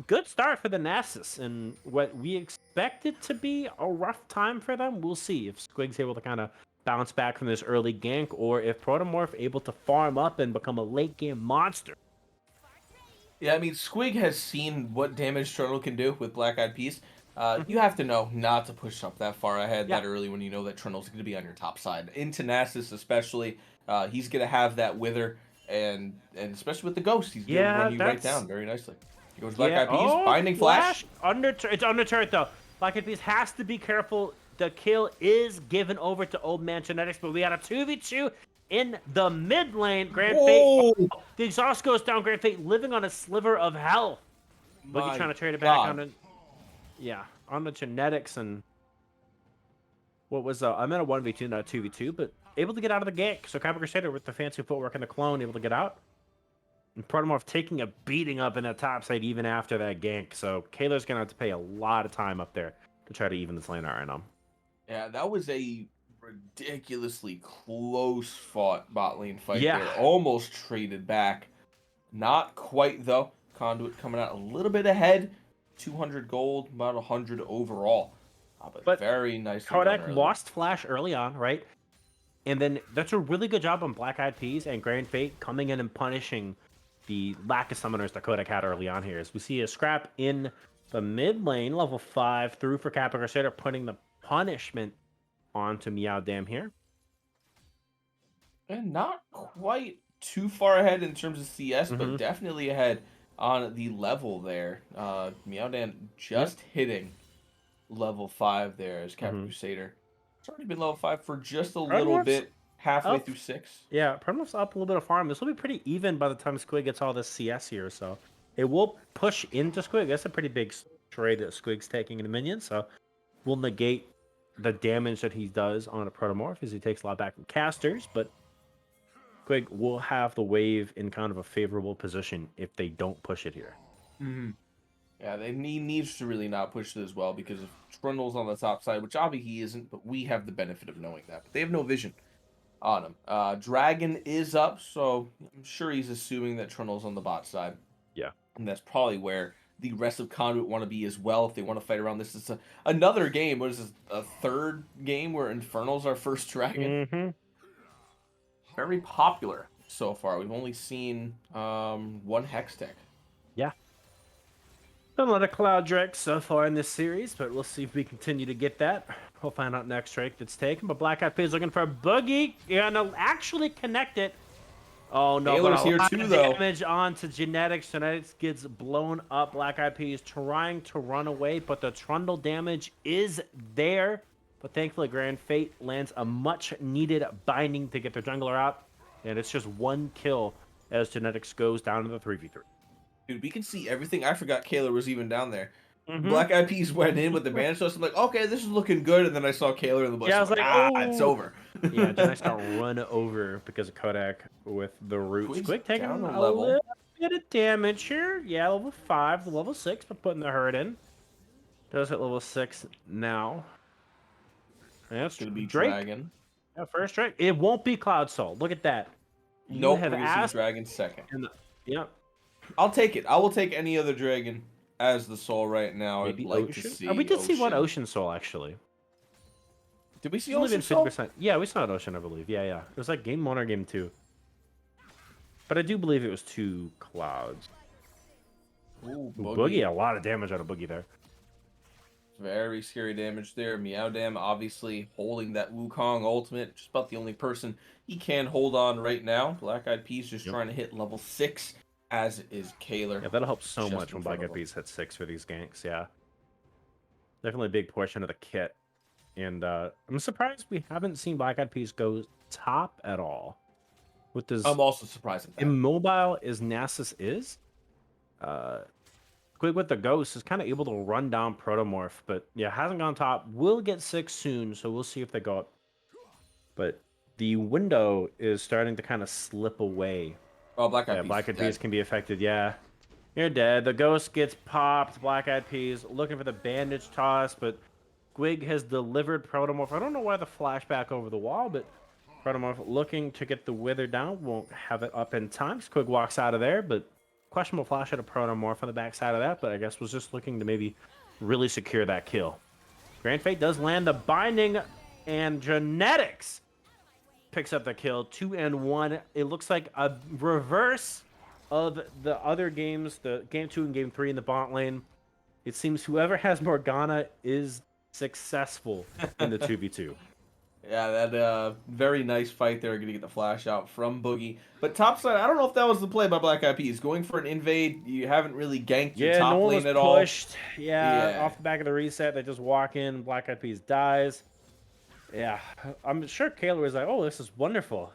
good start for the Nasus, and what we expect it to be a rough time for them. We'll see if Squig's able to kind of bounce back from this early gank, or if Protomorph able to farm up and become a late game monster. Yeah, I mean, Squig has seen what damage Turtle can do with Black Eyed Peas. You have to know not to push up that far ahead that early when you know that Trundle's going to be on your top side. Into Nasus especially, he's going to have that Wither, and especially with the Ghost, he's going to run you right down very nicely. He goes Black Eyed Peas, Binding Flash. It's under turret though. Black Eyed Peas has to be careful. The kill is given over to Old Man Genetics, but we got a 2v2 in the mid lane. Grand Fate. Oh, the exhaust goes down. Grand Fate living on a sliver of health. Boogie trying to trade it back on the, on the Genetics, and what was I'm in a 1v2, not a 2v2, but able to get out of the gank. So Kyber Crusader with the fancy footwork and the clone able to get out. And Protomorph taking a beating up in the top side even after that gank. So Kaler's gonna have to pay a lot of time up there to try to even this lane out right now. Yeah, that was a ridiculously close fought bot lane fight Yeah. there. Almost traded back. Not quite, though. Conduit coming out a little bit ahead. 200 gold, about 100 overall. But very nicely Kodak done early. lost Flash early on, right? And then that's a really good job on Black Eyed Peas and Grand Fate coming in and punishing the lack of summoners that Kodak had early on here. As we see a scrap in the mid lane, level 5, through for Kappa Crusader, putting the punishment onto Meow Dam here. And not quite too far ahead in terms of CS, but definitely ahead on the level there. Meowdan just hitting level 5 there as Captain Crusader. It's already been level 5 for just a little bit, halfway through 6. Yeah, Primrose up a little bit of farm. This will be pretty even by the time Squig gets all this CS here, so it will push into Squig. That's a pretty big trade that Squig's taking in a minion, so we'll negate the damage that he does on a Protomorph as he takes a lot back from casters, but Quig will have the wave in kind of a favorable position if they don't push it here. Yeah, they needs to really not push it as well because if Trundle's on the top side, which obviously he isn't, but we have the benefit of knowing that. But they have no vision on him. Dragon is up, so I'm sure he's assuming that Trundle's on the bot side. Yeah. And that's probably where the rest of Conduit want to be as well if they want to fight around this. It's another game. What is this? A third game where Infernal's our first dragon? Mm-hmm. Very popular so far. We've only seen one Hextech. Yeah. Been a lot of Cloud Drake so far in this series, but we'll see if we continue to get that. We'll find out next Drake that's taken. But Black Eyed Peas looking for a Boogie. You're gonna actually connect it. Oh no, Taylor's but a here lot too, of though. damage onto Genetics. Genetics gets blown up. Black Eyed Peas trying to run away, but the Trundle damage is there. But thankfully, Grand Fate lands a much-needed binding to get their jungler out. And it's just one kill as Genetics goes down to the 3v3. Dude, we can see everything. I forgot Kayla was even down there. Mhm. Black Eyed Peas went in with the banish so I'm like, okay, this is looking good. And then I saw Kayla in the bush. Yeah, I was like, it's oh. over. Yeah, Genetics got run over because of Kodak with the roots. Quig's Quick taking down a a level. little bit of damage here. Yeah, level 5, the level 6, but putting the hurt in. Does hit level 6 now. Yeah, it's It's gonna be Drake. Dragon. Yeah, first Drake. It won't be Cloud Soul. Look at that. You Nope, have we're gonna asked. see Dragon second. Yep. I'll take it. I will take any other dragon as the soul right now. Maybe I'd like Ocean. to see. Oh, we did see one Ocean Soul actually. Did we see It's only Ocean been Soul? 50%. Yeah, we saw an Ocean, I believe. Yeah. It was like game 1 or game 2. But I do believe it was 2 Clouds. Ooh, Ooh, Boogie. Boogie, a lot of damage out of Boogie there. Very scary damage there. Meowdam obviously holding that Wukong ultimate. Just about the only person he can hold on right now. Black Eyed Peas just trying to hit level 6, as is Kaler. Yeah, that'll help so Just much in when front Black of Eyed him. Peas hit 6 for these ganks, yeah. Definitely a big portion of the kit. And I'm surprised we haven't seen Black Eyed Peas go top at all. With this I'm also surprised at that. immobile as Nasus is, Quig with the Ghost is kind of able to run down Protomorph, but yeah, hasn't gone top. Will get 6 soon, so we'll see if they go up. But the window is starting to kind of slip away. Oh, Black Eyed Yeah, Peas. Black Eyed dead. Peas can be affected, yeah. You're dead. The Ghost gets popped. Black Eyed Peas looking for the bandage toss, but Gwig has delivered Protomorph. I don't know why the flashback over the wall, but Protomorph looking to get the Wither down. Won't have it up in time. Quig walks out of there, but questionable flash at a Protomorph on the backside of that, but I guess was just looking to maybe really secure that kill. Grand Fate does land the binding, and Genetics picks up the kill. 2 and 1. It looks like a reverse of the other games, the game 2 and game 3 in the bot lane. It seems whoever has Morgana is successful in the 2v2. Yeah, that very nice fight there. Going to get the flash out from Boogie. But topside, I don't know if that was the play by Black Eyed Peas. Going for an invade, you haven't really ganked your Yeah, top no one lane was at all. pushed. Yeah, off the back of the reset, they just walk in. Black Eyed Peas dies. Yeah, I'm sure Kayla was like, "Oh, this is wonderful.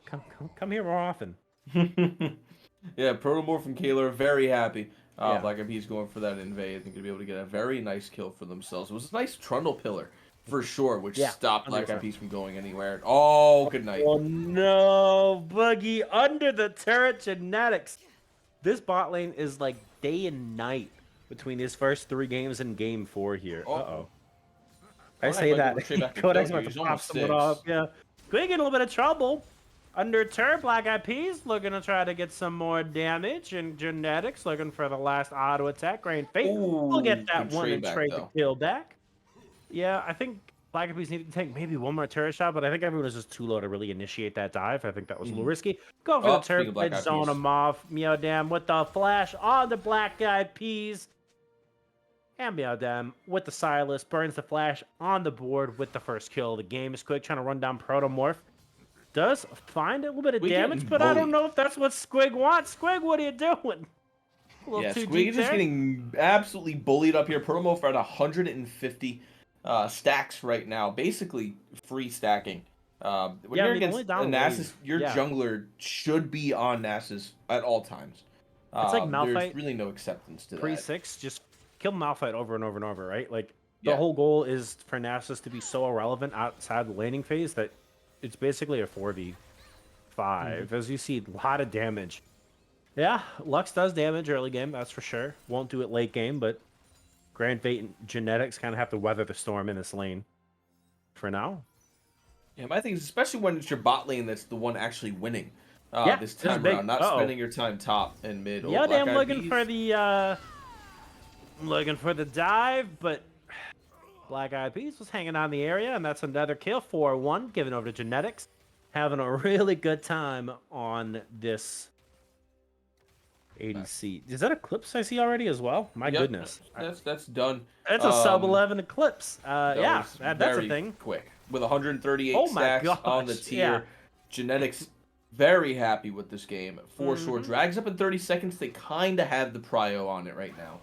Come here more often." Yeah, Protomorph and Kaler very happy. Yeah. Black Eyed Peas going for that invade. I think to be able to get a very nice kill for themselves. It was a nice Trundle pillar for sure, which Yeah, stopped Black 100%. Eyed Peas from going anywhere. Oh, good night. Oh no, Boogie under the turret. Genetics. This bot lane is like day and night between his first 3 games and game 4 here. Uh-oh. I Kodak say might that. go straight back to Kodak's Dogu. about He's to pop almost someone 6. off. Yeah. Gwig in a little bit of trouble. Under turret, Black Eyed Peas looking to try to get some more damage, and Genetics looking for the last auto attack. Grand Fate will get that good one and back, trade though. the kill back. Yeah, I think Black Eyed Peas need to take maybe one more turret shot, but I think everyone was just too low to really initiate that dive. I think that was a little risky. Go for the speaking turret, of Black Eyed zone Peas. them off. Meowdam with the flash on the Black Eyed Peas. And Meowdam with the Silas burns the flash on the board with the first kill of the game. Is Quick trying to run down Protomorph. Does find a little bit of Squig damage, getting but I don't bullied. know if that's what Squig wants. Squig, what are you doing? A little Yeah, too Squig deep is just there. getting absolutely bullied up here. Protomorph at 150 stacks right now, basically free stacking. When Yeah, you're I mean, against only a down Nasus, wave. your Yeah. jungler should be on Nasus at all times. It's like There's Malphite really no acceptance to that. pre-6, just kill Malphite over and over and over, right? Like, the Yeah. whole goal is for Nasus to be so irrelevant outside the laning phase that it's basically a 5, as you see, a lot of damage. Yeah, Lux does damage early game, that's for sure. Won't do it late game, but Grand Fate and Genetics kind of have to weather the storm in this lane for now. Yeah, my thing is, especially when it's your bot lane that's the one actually winning Yeah, this this is time big. around, not Uh-oh. spending your time top and mid. Oh, Yeah, Black I'm Eyed looking Peas. for the dive, but Black Eyed Peas was hanging on the area, and that's another kill. 4-1, given over to Genetics. Having a really good time on this ADC. Is that Eclipse I see already as well? My Yep, goodness. that's done. That's a sub 11 Eclipse. Yeah, was that's a very thing. quick with 138 Oh my stacks on the gosh, tier. yeah. Genetics very happy with this game for sure. Mhm. Drags up in 30 seconds. They kind of have the prio on it right now.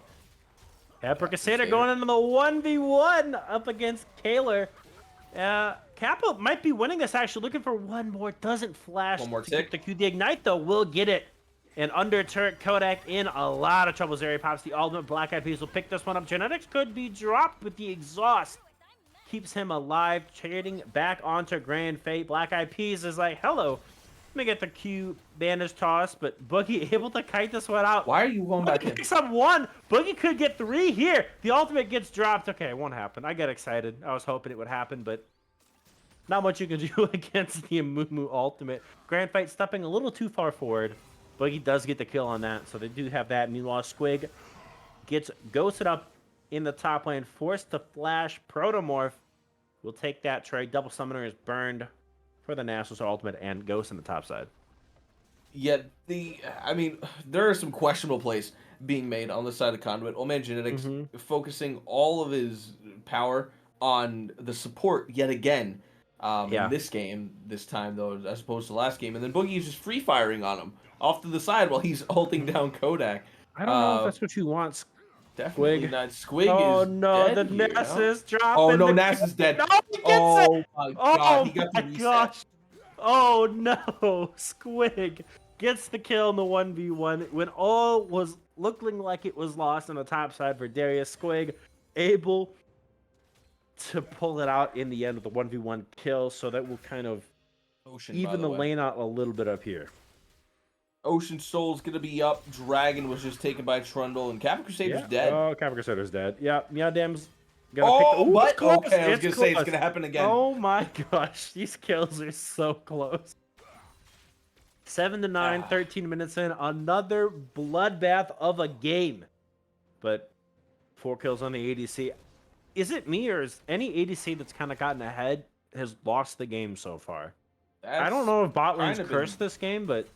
Epic Crusader. Crusader going into the 1v1 up against Kaler. Kappa might be winning this, actually. Looking for one more. Doesn't flash. One more to get tick. the Q. The Ignite, though, will get it. And under turret, Kodak in a lot of trouble. Zeri pops the ultimate. Black Eyed Peas will pick this one up. Genetics could be dropped with the exhaust. Keeps him alive. Trading back onto Grand Fate. Black Eyed Peas is like, hello. Let me get the Q bandage toss, but Boogie able to kite this one out. Why are you going back Boogie in? picks up 1. Boogie could get 3 here. The ultimate gets dropped. Okay, it won't happen. I got excited. I was hoping it would happen, but not much you can do against the Amumu ultimate. Grand Fate stepping a little too far forward. Boogie does get the kill on that, so they do have that. Meanwhile, Squig gets ghosted up in the top lane, forced to flash. Protomorph will take that trade. Double Summoner is burned for the Nasus ultimate and Ghost in the top side. Yeah, I mean, there are some questionable plays being made on the side of Conduit. Old Man Genetics focusing all of his power on the support yet again in this game, this time, though, as opposed to last game. And then Boogie's just free firing on him off to the side while he's ulting down Kodak. I don't know if that's what you want. Definitely Squig. not. Squig Oh is no, dead the here, Nasus dropping. Oh no, the Nasus is dead. No, he gets Oh it. my Oh god, he got the my reset. gosh. Oh no, Squig gets the kill in the 1v1 when all was looking like it was lost on the top side for Darius. Squig able to pull it out in the end with the 1v1 kill, so that will kind of Ocean, even the lane out a little bit up here. Ocean Soul's gonna be up. Dragon was just taken by Trundle, and Captain Crusader's dead. Oh, Capra Crusader's dead. Yeah, Meowdam's gonna Oh, pick. Ooh, but it's close. okay, I was gonna say it's close. gonna happen again. Oh my gosh, these kills are so close. 7-9, 13 minutes in, another bloodbath of a game. But 4 kills on the ADC. Is it me or is any ADC that's kind of gotten ahead has lost the game so far? I don't know if bot lane's cursed this game, but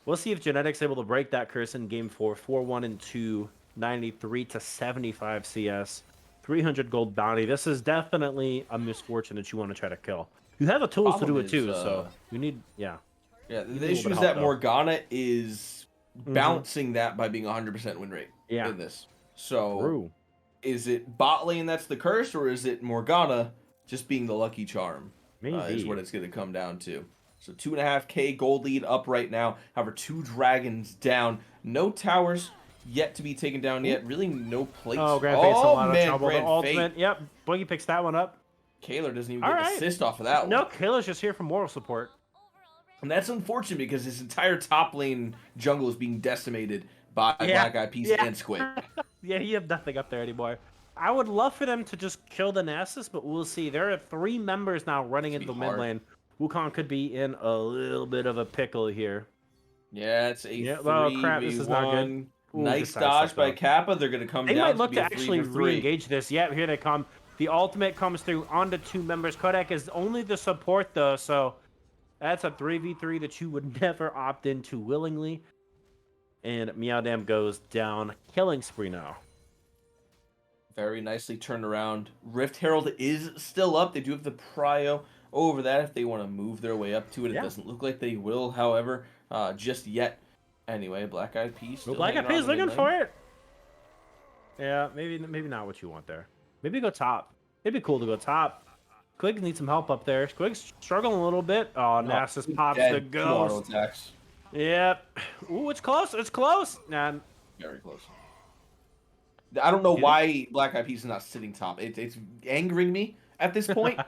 we'll see if Genetics able to break that curse in game 4. 4-1 and 2, 93 to 75 CS, 300 gold bounty. This is definitely a misfortune that you want to try to kill. You have the tools to do it too, so you need, yeah. Yeah, the issue is that Morgana is bouncing that by being 100% win rate in this. So, is it bot lane that's the curse, or is it Morgana just being the lucky charm? Maybe. Is what it's going to come down to. So 2.5k gold lead up right now. However, 2 dragons down. No towers yet to be taken down yet. Really no plates. Oh, Grand Fate's in a lot of trouble. Grand The ultimate, yep. Boogie picks that one up. Kaler doesn't even get an assist off of that one. No, Kaler's just here for moral support. And that's unfortunate because his entire top lane jungle is being decimated by Black Eyed Peas and Squid. Yeah, you have nothing up there anymore. I would love for them to just kill the Nasus, but we'll see. There are 3 members now running into the mid lane. Wukong could be in a little bit of a pickle here. Yeah, it's a 3v1. Oh, crap, this is not good. Ooh, nice dodge by Kappa. They're going to come down. They might look to a actually 3v3. re-engage this. Yeah, here they come. The ultimate comes through onto 2 members. Kodak is only the support, though, so that's a 3v3 that you would never opt into willingly. And Meowdam goes down. Killing spree now. Very nicely turned around. Rift Herald is still up. They do have the prio over that if they want to move their way up to it. It doesn't look like they will, however, just yet. Anyway, Black Eyed Peas. Black Eyed Peas looking for it. Yeah, maybe not what you want there. Maybe go top. It'd be cool to go top. Squig needs some help up there. Squig's struggling a little bit. Oh, Nasus pops the ghost. Yep. Ooh, it's close. It's close. Nah. Very close. I don't know why Black Eyed Peas is not sitting top. It's angering me at this point.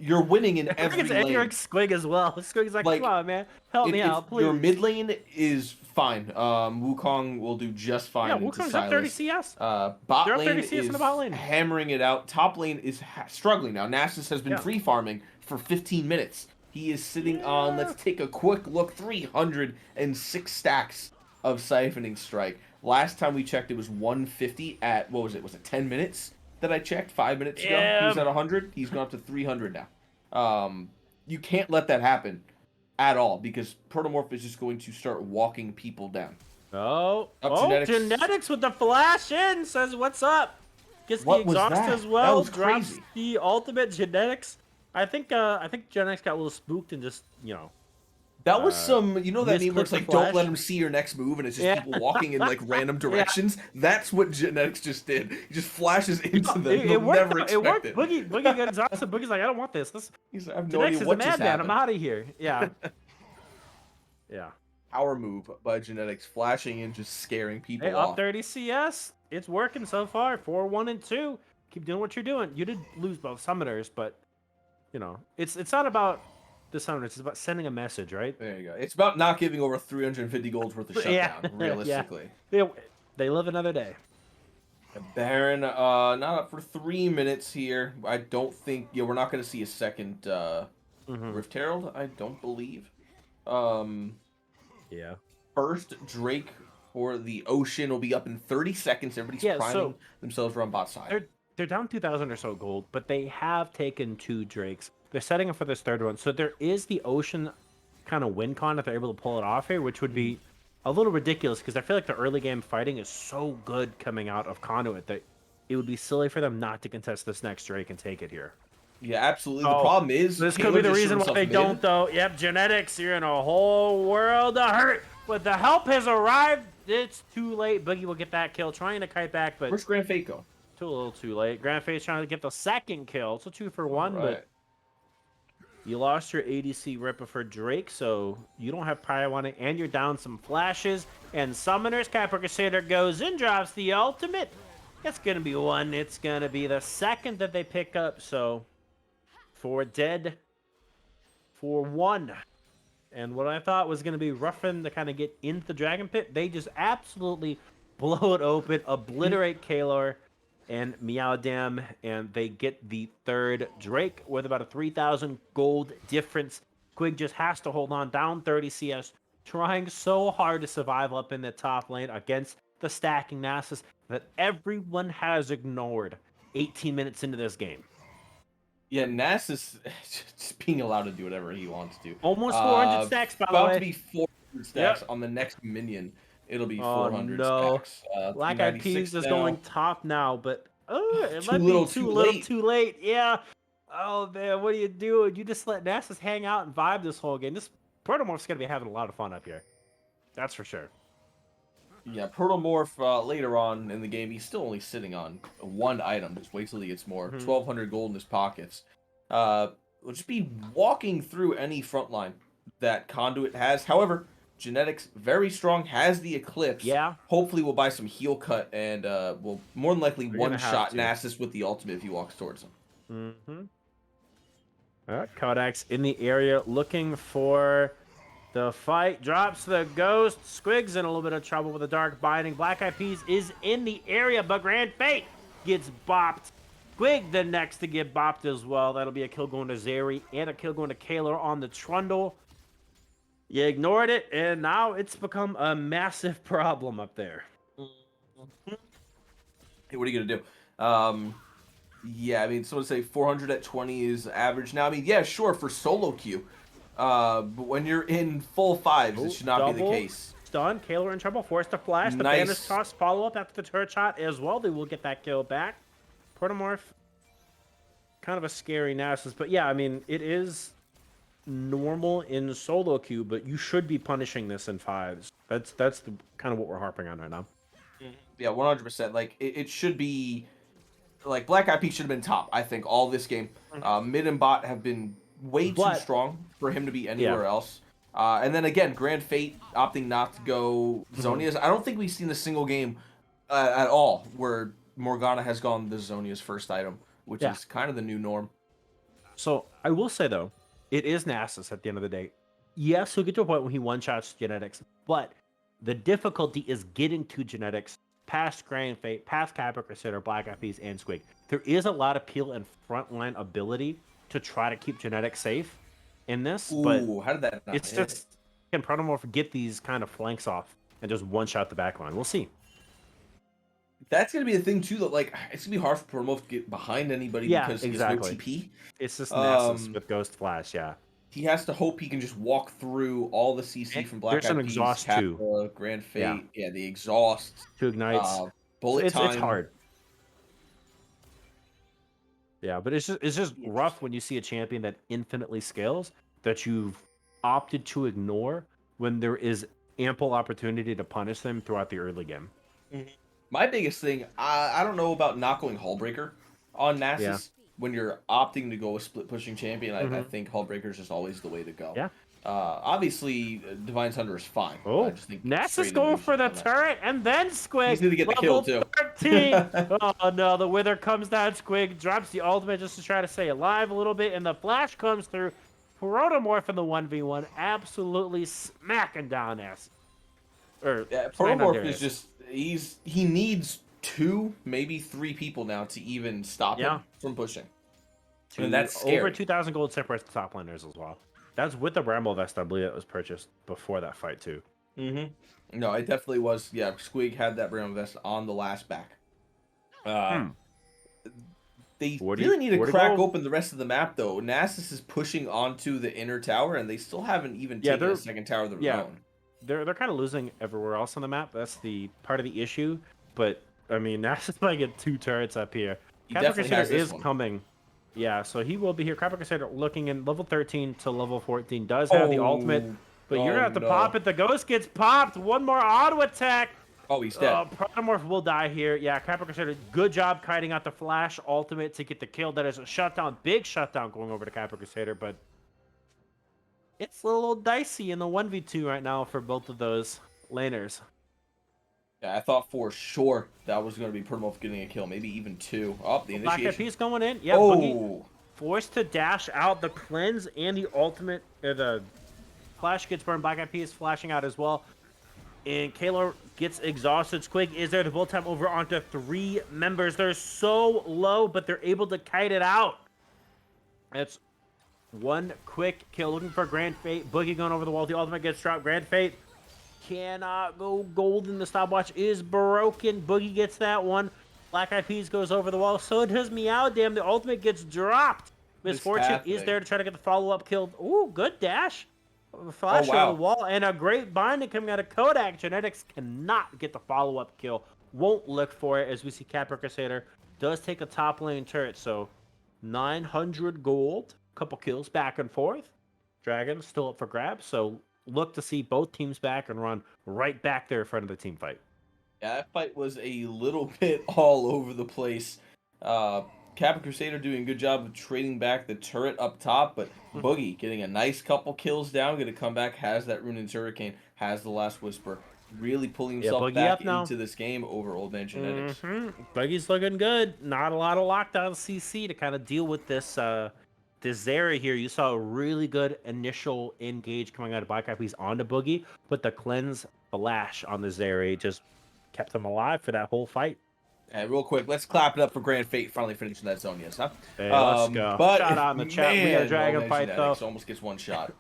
You're winning in I think every it's lane. Eric Squig as well. Squig's like, Like, come on, man, help me out, your please. mid lane is fine. Wukong will do just fine Yeah, into Wukong's up 30 Sylas. CS. Bot They're up 30 lane CS in is the bot lane. hammering it out. Top lane is struggling now. Nasus has been Yeah. free farming for 15 minutes. He is sitting on, Yeah. let's take a quick look, 306 stacks of Siphoning Strike. Last time we checked, it was 150 at, what was it? Was it 10 minutes that I checked 5 minutes ago? Yeah. He was at 100. He's gone up to 300 now. You can't let that happen at all because Protomorph is just going to start walking people down. Genetics with the flash in says, what's up? Gets the What was exhaust that? as well. That was drops crazy. the ultimate. Genetics. I think Genetics got a little spooked and just, That was some, you know that meme where it's misclicked the like, don't let flash? him see your next move, and it's just Yeah. people walking in like random directions. That's what Genetics just did. He just flashes into them. It You'll worked. never It worked. expect it. Boogie got exhausted. Boogie's like, I don't want this. He's like, I have no Genetics idea is a what just madman. happened. I'm out of here. Yeah. Yeah. Power move by Genetics, flashing and just scaring people Hey, off. up 30 CS. It's working so far. 4-1 and 2. Keep doing what you're doing. You did lose both summoners, but it's not about the summoners. It's about sending a message, right? There you go. It's about not giving over 350 golds worth of Yeah. shutdown, realistically. They live another day. Baron, not up for 3 minutes here. I don't think, we're not going to see a second Rift Herald, I don't believe. Yeah. First Drake for the Ocean will be up in 30 seconds. Everybody's priming themselves around bot side. They're down 2,000 or so gold, but they have taken 2 Drakes. They're setting up for this third one. So there is the Ocean kind of win con if they're able to pull it off here, which would be a little ridiculous because I feel like the early game fighting is so good coming out of Conduit that it would be silly for them not to contest this next Drake and take it here. Yeah, absolutely. The problem is this could be the reason why they don't, though. Yep, Genetics, you're in a whole world of hurt. But the help has arrived. It's too late. Boogie will get that kill, trying to kite back, but where's Grand Fate go? A little too late. Grand Fate's trying to get the second kill. So 2 for 1, but you lost your ADC right before Drake, so you don't have Pyro on it, and you're down some flashes and summoners. Capra Crusader goes in, drops the ultimate. It's gonna be 1. It's gonna be the second that they pick up. So 4 dead for 1. And what I thought was gonna be roughing to kind of get into the Dragon Pit, they just absolutely blow it open, obliterate Kalar and Meowdam, and they get the third Drake with about a 3,000 gold difference. Quig just has to hold on, down 30 CS, trying so hard to survive up in the top lane against the stacking Nasus that everyone has ignored 18 minutes into this game. Yeah, Nasus just being allowed to do whatever he wants to. Almost 400 stacks, by the way. About to be 400 stacks on the next minion. It'll be 400 stacks. Black Eyed Peas is going top now, but it might be too late. Yeah. Oh, man, what are you doing? You just let Nasus hang out and vibe this whole game. This Protomorph's going to be having a lot of fun up here. That's for sure. Yeah, Protomorph, later on in the game, he's still only sitting on 1 item. Just wait till he gets more. 1,200 gold in his pockets. Will just be walking through any front line that Conduit has. However, Genetics, very strong, has the Eclipse. Yeah. Hopefully we'll buy some heal cut and will more than likely one-shot Nasus with the ultimate if he walks towards him. Kodak's in the area looking for the fight. Drops the ghost. Squig's in a little bit of trouble with the dark binding. Black Eyed Peas is in the area, but Grand Fate gets bopped. Squig the next to get bopped as well. That'll be a kill going to Zeri and a kill going to Kalar on the Trundle. You ignored it, and now it's become a massive problem up there. Hey, what are you going to do? Yeah, I mean, someone say 400 at 20 is average. Now, I mean, yeah, sure, for solo queue. But when you're in full 5s, it should not be the case. Stun, Kalar in trouble, forced to flash. The Banish toss follow-up after the turret shot as well. They will get that kill back. Protomorph, kind of a scary Nasus. But yeah, I mean, it is normal in solo queue, but you should be punishing this in 5s. That's the kind of what we're harping on right now. Yeah, 100%. Like, it should be... Like, Black Eyed Peas should have been top, I think, all this game. Mid and bot have been way too strong for him to be anywhere else. And then, again, Grand Fate opting not to go Zonia's. I don't think we've seen a single game at all where Morgana has gone the Zonia's first item. which Yeah. is kind of the new norm. So I will say though, it is Nasus at the end of the day. Yes, he'll get to a point when he one-shots genetics, but the difficulty is getting to genetics past Grand Fate, past Capra Crusader, Black Eyed Peas, and Squig. There is a lot of peel and frontline ability to try to keep genetics safe in this, but Ooh, how did that not it's hit? just can Protomorph get these kind of flanks off and just one-shot the backline. We'll see. That's gonna be the thing too. That like it's gonna be hard for Protomorph to get behind anybody Yeah, because he has no exactly. TP. It's just Nasus Um, with Ghost Flash, yeah. he has to hope he can just walk through all the CC And from Black there's an Eyed Peas, exhaust too. Kappa, Grand Yeah. Fate. Yeah, the exhaust, 2 ignites. So bullet time. it's hard. Yeah, but it's just rough when you see a champion that infinitely scales that you've opted to ignore when there is ample opportunity to punish them throughout the early game. My biggest thing, I don't know about not going Hullbreaker on Nasus. Yeah. When you're opting to go a split pushing champion, I Mhm. think Hullbreaker is just always the way to go. Yeah. Obviously, Divine Thunder is fine. I Oh, just think Nasus straight going for the illusions on that. turret and then Squig. He's gonna get the level kill, too. 13. Oh no, the Wither comes down. Squig drops the ultimate just to try to stay alive a little bit, and the flash comes through. Protomorph in the 1v1, absolutely smacking down Nasus. Yeah, smacking down Protomorph Darius. is just he needs 2, maybe 3 people now to even stop Yeah. him from pushing. To And that's over scary. 2,000 gold separates the top laners as well. That's with the Bramble Vest, I believe, that was purchased before that fight too. Mm-hmm. No, it definitely was. Yeah, Squig had that Bramble Vest on the last back. They 40 really need to 40 crack gold. open the rest of the map, though. Nasus is pushing onto the inner tower, and they still haven't even Yeah, taken a they're- second tower of their yeah. own. They're kind of losing everywhere else on the map. That's the part of the issue. But I mean, Nasus might get 2 turrets up here. He Capra definitely Crusader has this is one. coming. Yeah, so he will be here. Capra Crusader looking in level 13 to level 14. Does have the ultimate, but you're gonna have to pop it. The ghost gets popped. One more auto attack. Oh, he's dead. Protomorph will die here. Yeah, Capra Crusader, good job kiting out the flash ultimate to get the kill. That is a shutdown, big shutdown going over to Capra Crusader, but it's a little dicey in the 1v2 right now for both of those laners. Yeah, I thought for sure that was going to be Protomorph getting a kill, maybe even 2. Oh, the Black Eyed initiation. Peas going in. Yeah, Boogie Oh, forced to dash out the cleanse and the ultimate. The flash gets burned. Black Eyed Peas flashing out as well. And Kaylor gets exhausted. Squig is there to build time over onto 3 members. They're so low, but they're able to kite it out. That's one quick kill. Looking for Grand Fate. Boogie going over the wall. The ultimate gets dropped. Grand Fate cannot go golden. The stopwatch is broken. Boogie gets that one. Black Eyed Peas goes over the wall. So does Meow Damn. The ultimate gets dropped. Misfortune is there to try to get the follow-up kill. Ooh, good dash. Flash over the wall. And a great binding coming out of Kodak. Genetics cannot get the follow-up kill. Won't look for it as we see Capra Crusader does take a top lane turret. So 900 gold. Couple kills back and forth. Dragon still up for grabs. So look to see both teams back and run right back there in front of the team fight. yeah, that fight was a little bit all over the place. Capra Crusader doing a good job of trading back the turret up top, but Boogie getting a nice couple kills down, going to come back, has that Ruined Hurricane, has the Last Whisper, really pulling himself Boogie back up now. into this game over Old Man Genetics. Boogie's looking good. Not a lot of lockdown CC to kind of deal with this this area here. You saw a really good initial engage coming out of Black Eyed Peas onto Boogie, but the cleanse flash on the Zeri just kept him alive for that whole fight. And real quick, let's clap it up for Grand Fate finally finishing that zone, yes, huh? Hey, let's go. But, Shout out in the chat. We got a dragon Old Man fight, Genetics though. almost gets one shot.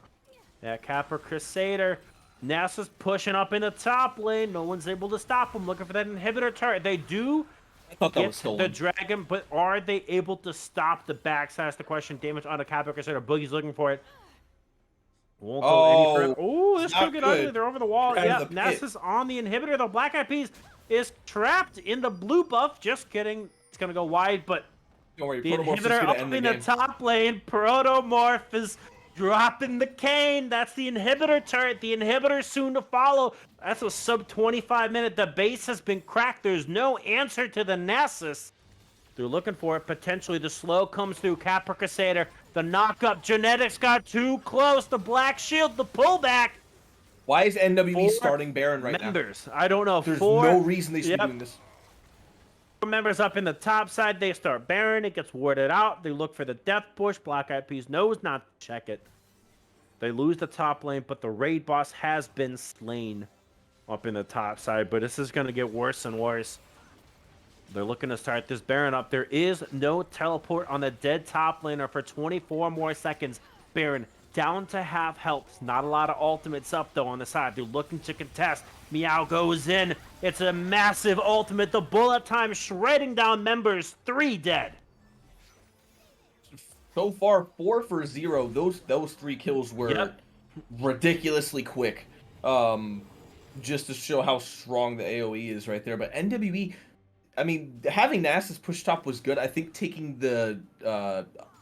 Yeah, Capra Crusader. NASA's pushing up in the top lane. No one's able to stop them. Looking for that inhibitor turret. They do I thought that get was stolen. the dragon, but are they able to stop the backs? That's the question. Damage on the Capra Crusader. Boogie's looking for it. Won't go any further. Oh, this could get ugly. They're over the wall. Right in Yeah, the pit. NASA's on the inhibitor. The Black Eyed Peas is trapped in the blue buff. Just kidding. It's going to go wide, but Don't worry, the Protomorph's just inhibitor gonna up end in the the game. top lane. Protomorph is dropping the cane. That's the inhibitor turret. The inhibitor soon to follow. That's a sub 25 minute. The base has been cracked. There's no answer to the Nasus. They're looking for it. Potentially the slow comes through. Capra Crusader. The knock-up. Genetics got too close. The black shield. The pullback. Why is 4 NWE starting Baron right now? members. I don't know. There's 4. no reason they should be doing this. Members up in the top side, they start Baron. It gets warded out. They look for the death push. Black Eyed Peas knows not to check it. They lose the top lane, but the raid boss has been slain up in the top side. But this is going to get worse and worse. They're looking to start this Baron up. There is no teleport on the dead top laner for 24 more seconds. Baron down to half health. Not a lot of ultimates up, though, on the side. They're looking to contest. Meow goes in. It's a massive ultimate. The bullet time shredding down members. 3 dead. So far, 4 for 0. Those 3 kills were ridiculously quick. Just to show how strong the AoE is right there. But NWE, I mean, having Nasus push top was good. I think taking the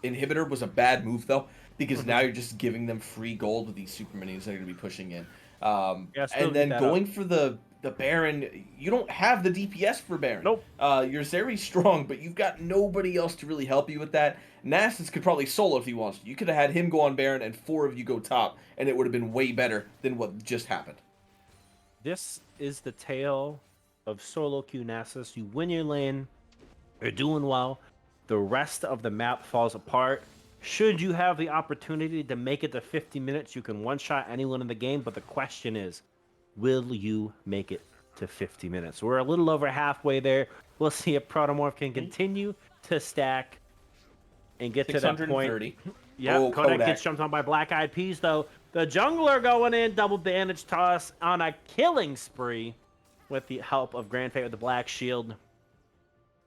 inhibitor was a bad move, though, because now you're just giving them free gold with these super minis that are going to be pushing in. And then going for the Baron, you don't have the DPS for Baron. Nope. You're very strong, but you've got nobody else to really help you with that. Nasus could probably solo if he wants to. You could have had him go on Baron and 4 of you go top, and it would have been way better than what just happened. This is the tale of solo queue Nasus. You win your lane. You're doing well. The rest of the map falls apart. Should you have the opportunity to make it to 50 minutes, you can one-shot anyone in the game, but the question is, will you make it to 50 minutes? We're a little over halfway there. We'll see if Protomorph can continue to stack and get to that point. Yeah, Kodak gets jumped on by Black Eyed Peas, though. The jungler going in, double bandage toss on a killing spree with the help of Grand Fate with the Black Shield.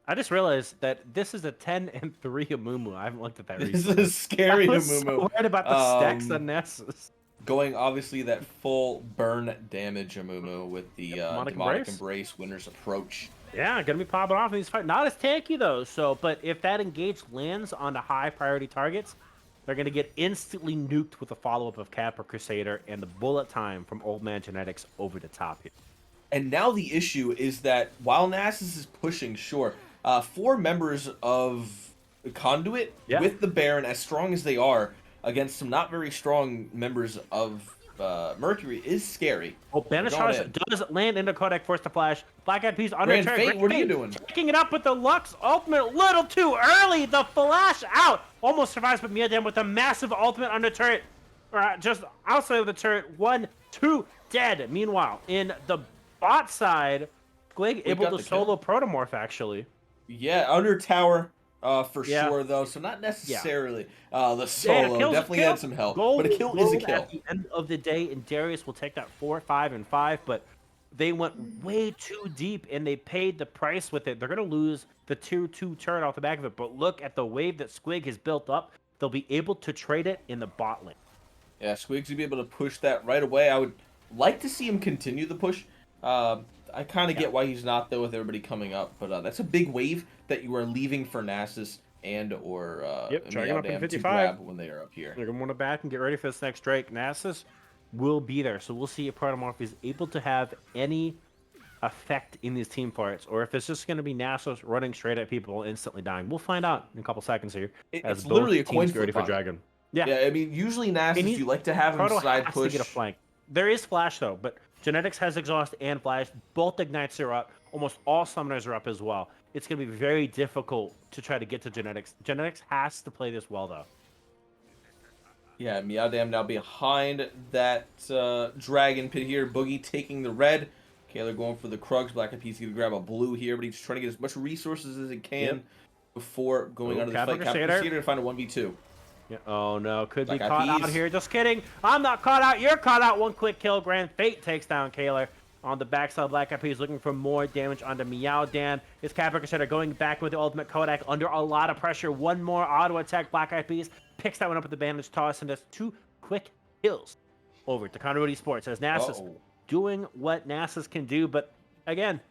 I just realized that this is a 10-3 Amumu. I haven't looked at that recently. This is scary I was Amumu. so worried about the stacks on Nessus. Going, obviously, that full burn damage Amumu with the Demonic Embrace, Winner's Approach. Yeah, gonna be popping off in these fights. Not as tanky, though, but if that engage lands on the high-priority targets, they're gonna get instantly nuked with a follow-up of Cap or Crusader and the bullet time from Old Man Genetics over the top here. And now the issue is that while Nasus is pushing, 4 members of Conduit with the Baron, as strong as they are, against some not very strong members of Mercury is scary. Oh, Banish Charge does land into Kodak, forced to flash. Black Eyed Peas under Grand Fate, what are you doing? Picking it up with the Lux ultimate a little too early. The flash out. Almost survives, but Miadam with a massive ultimate under turret. Just outside of the turret. 1, 2 dead. Meanwhile, in the bot side, Squig able to solo Protomorph, actually. Yeah, under tower. For sure, though. So not necessarily the solo. Definitely had some help. But a kill is a kill. At the end of the day, and Darius will take that 4, 5, and 5. But they went way too deep, and they paid the price with it. They're going to lose the tier 2 turret off the back of it. But look at the wave that Squig has built up. They'll be able to trade it in the bot lane. Yeah, Squig's going to be able to push that right away. I would like to see him continue the push. I kind of get why he's not, though, with everybody coming up. But that's a big wave that you are leaving for Nasus and or Meowdam to grab when they are up here. They're going to want to back and get ready for this next Drake. Nasus will be there. So we'll see if Protomorph is able to have any effect in these team fights, or if it's just going to be Nasus running straight at people instantly dying. We'll find out in a couple seconds here. It's literally a coin flip ready for Dragon. Yeah, I mean, usually Nasus, you like to have him side push. To get a flank. There is flash, though, but Genetics has exhaust and flash. Both ignites are up. Almost all summoners are up as well. It's going to be very difficult to try to get to Genetics. Genetics has to play this well, though. Yeah, Meowdam now behind that dragon pit here. Boogie taking the red. Kaler going for the Krugs. Black Eyed Peas going to grab a blue here, but he's just trying to get as much resources as he can before going under the fight. Crusader to find a 1v2. Yeah. Oh no, could be caught out here. Just kidding. I'm not caught out. You're caught out. 1 quick kill. Grand Fate takes down Kaler. On the backside, Black Eyed Peas looking for more damage onto Meowdan. His Capra Crusader going back with the ultimate Kodak under a lot of pressure. 1 more auto attack. Black Eyed Peas picks that one up with the bandage toss and does 2 quick kills over to Conduit Esports as Nasus doing what Nasus can do. But again,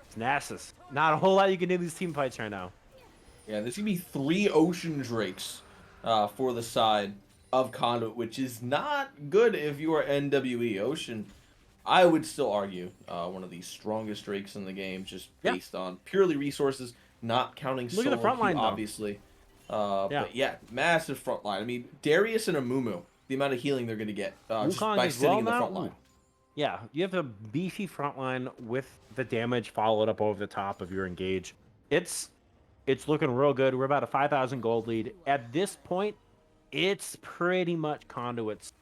it's Nasus. Not a whole lot you can do in these team fights right now. Yeah, there's going to be 3 Ocean Drakes for the side of Conduit, which is not good if you are NWE. Ocean, I would still argue, one of the strongest Drakes in the game, just based on purely resources, not counting solo. Look at the front line, obviously. But yeah, massive front line. I mean, Darius and Amumu, the amount of healing they're going to get just by sitting in the front line. Yeah, you have a beefy front line with the damage followed up over the top of your engage. It's looking real good. We're about a 5,000 gold lead. At this point, it's pretty much Conduit's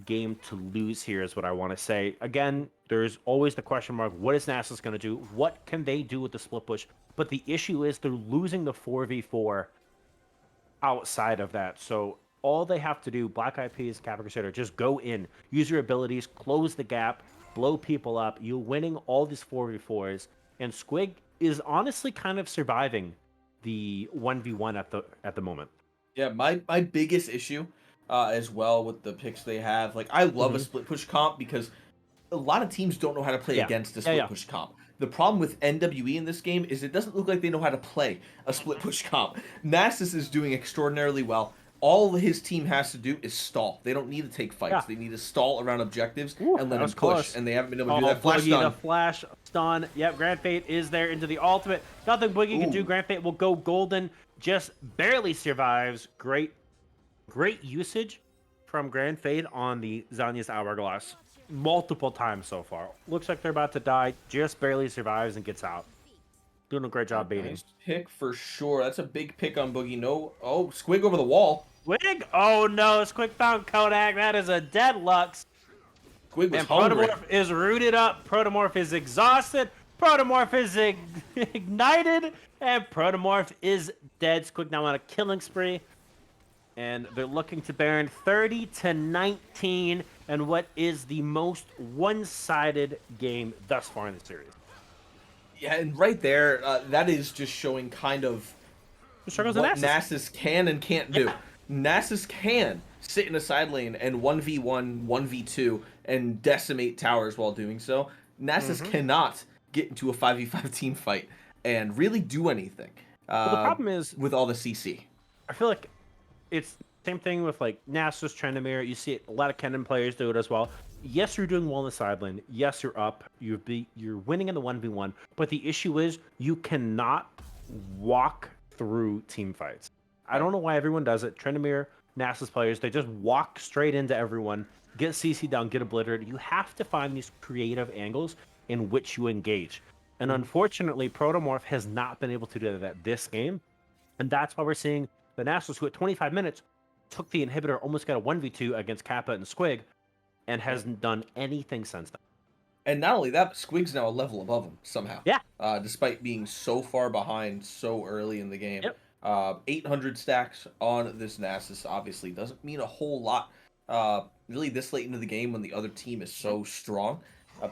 game to lose here is what I want to say. Again, there's always the question mark, what is NASA's going to do? What can they do with the split push? But the issue is they're losing the 4v4 outside of that. So all they have to do, Black Eyed Peas, Capra Crusader, just go in, use your abilities, close the gap, blow people up. You're winning all these 4v4s, and Squig is honestly kind of surviving the 1v1 at the moment. Yeah, my biggest issue as well with the picks they have, like I love a split push comp because a lot of teams don't know how to play Yeah. against a Yeah, split push comp. The problem with NWE in this game is it doesn't look like they know how to play a split push comp. Nasus is doing extraordinarily well. All his team has to do is stall. They don't need to take fights. Yeah. They need to stall around objectives Ooh, and that let them was push. close. And they haven't been able to do Oh, that. Flash Boogie, the stun. flash stun. Yep, Grand Fate is there into the ultimate. Nothing Boogie can do. Ooh. Grand Fate will go golden. Just barely survives. Great usage from Grand Fate on the Zanya's Hourglass. Multiple times so far. Looks like they're about to die. Just barely survives and gets out. Doing a great job baiting. Nice pick for sure. That's a big pick on Boogie. No. Oh, Squig over the wall. Squig? Oh no, Squig found Kodak. That is a dead Lux. Squig was And hungry. Protomorph is rooted up. Protomorph is exhausted. Protomorph is ignited. And Protomorph is dead. Squig now on a killing spree. And they're looking to Baron 30-19 and what is the most one-sided game thus far in the series. Yeah, and right there, that is just showing kind of The struggles of what Nasus. Nasus can and can't do. Nasus can sit in a side lane and 1v1, 1v2, and decimate towers while doing so. Nasus cannot get into a 5v5 team fight and really do anything. Well, the problem is, with all the CC. I feel like it's same thing with like Nasus, Trendamere. You see it, a lot of Kennen players do it as well. Yes, you're doing well in the side lane. Yes, you're up. You're winning in the 1v1. But the issue is you cannot walk through team fights. I don't know why everyone does it. Trendamere, Nasus players, they just walk straight into everyone, get CC down, get obliterated. You have to find these creative angles in which you engage. And unfortunately, Protomorph has not been able to do that this game. And that's why we're seeing the Nasus, who at 25 minutes took the inhibitor, almost got a 1v2 against Kappa and Squig, and hasn't done anything since then. And not only that, but Squig's now a level above him somehow. Yeah. Despite being so far behind so early in the game. Yep. 800 stacks on this Nasus obviously doesn't mean a whole lot. Really this late into the game when the other team is so strong.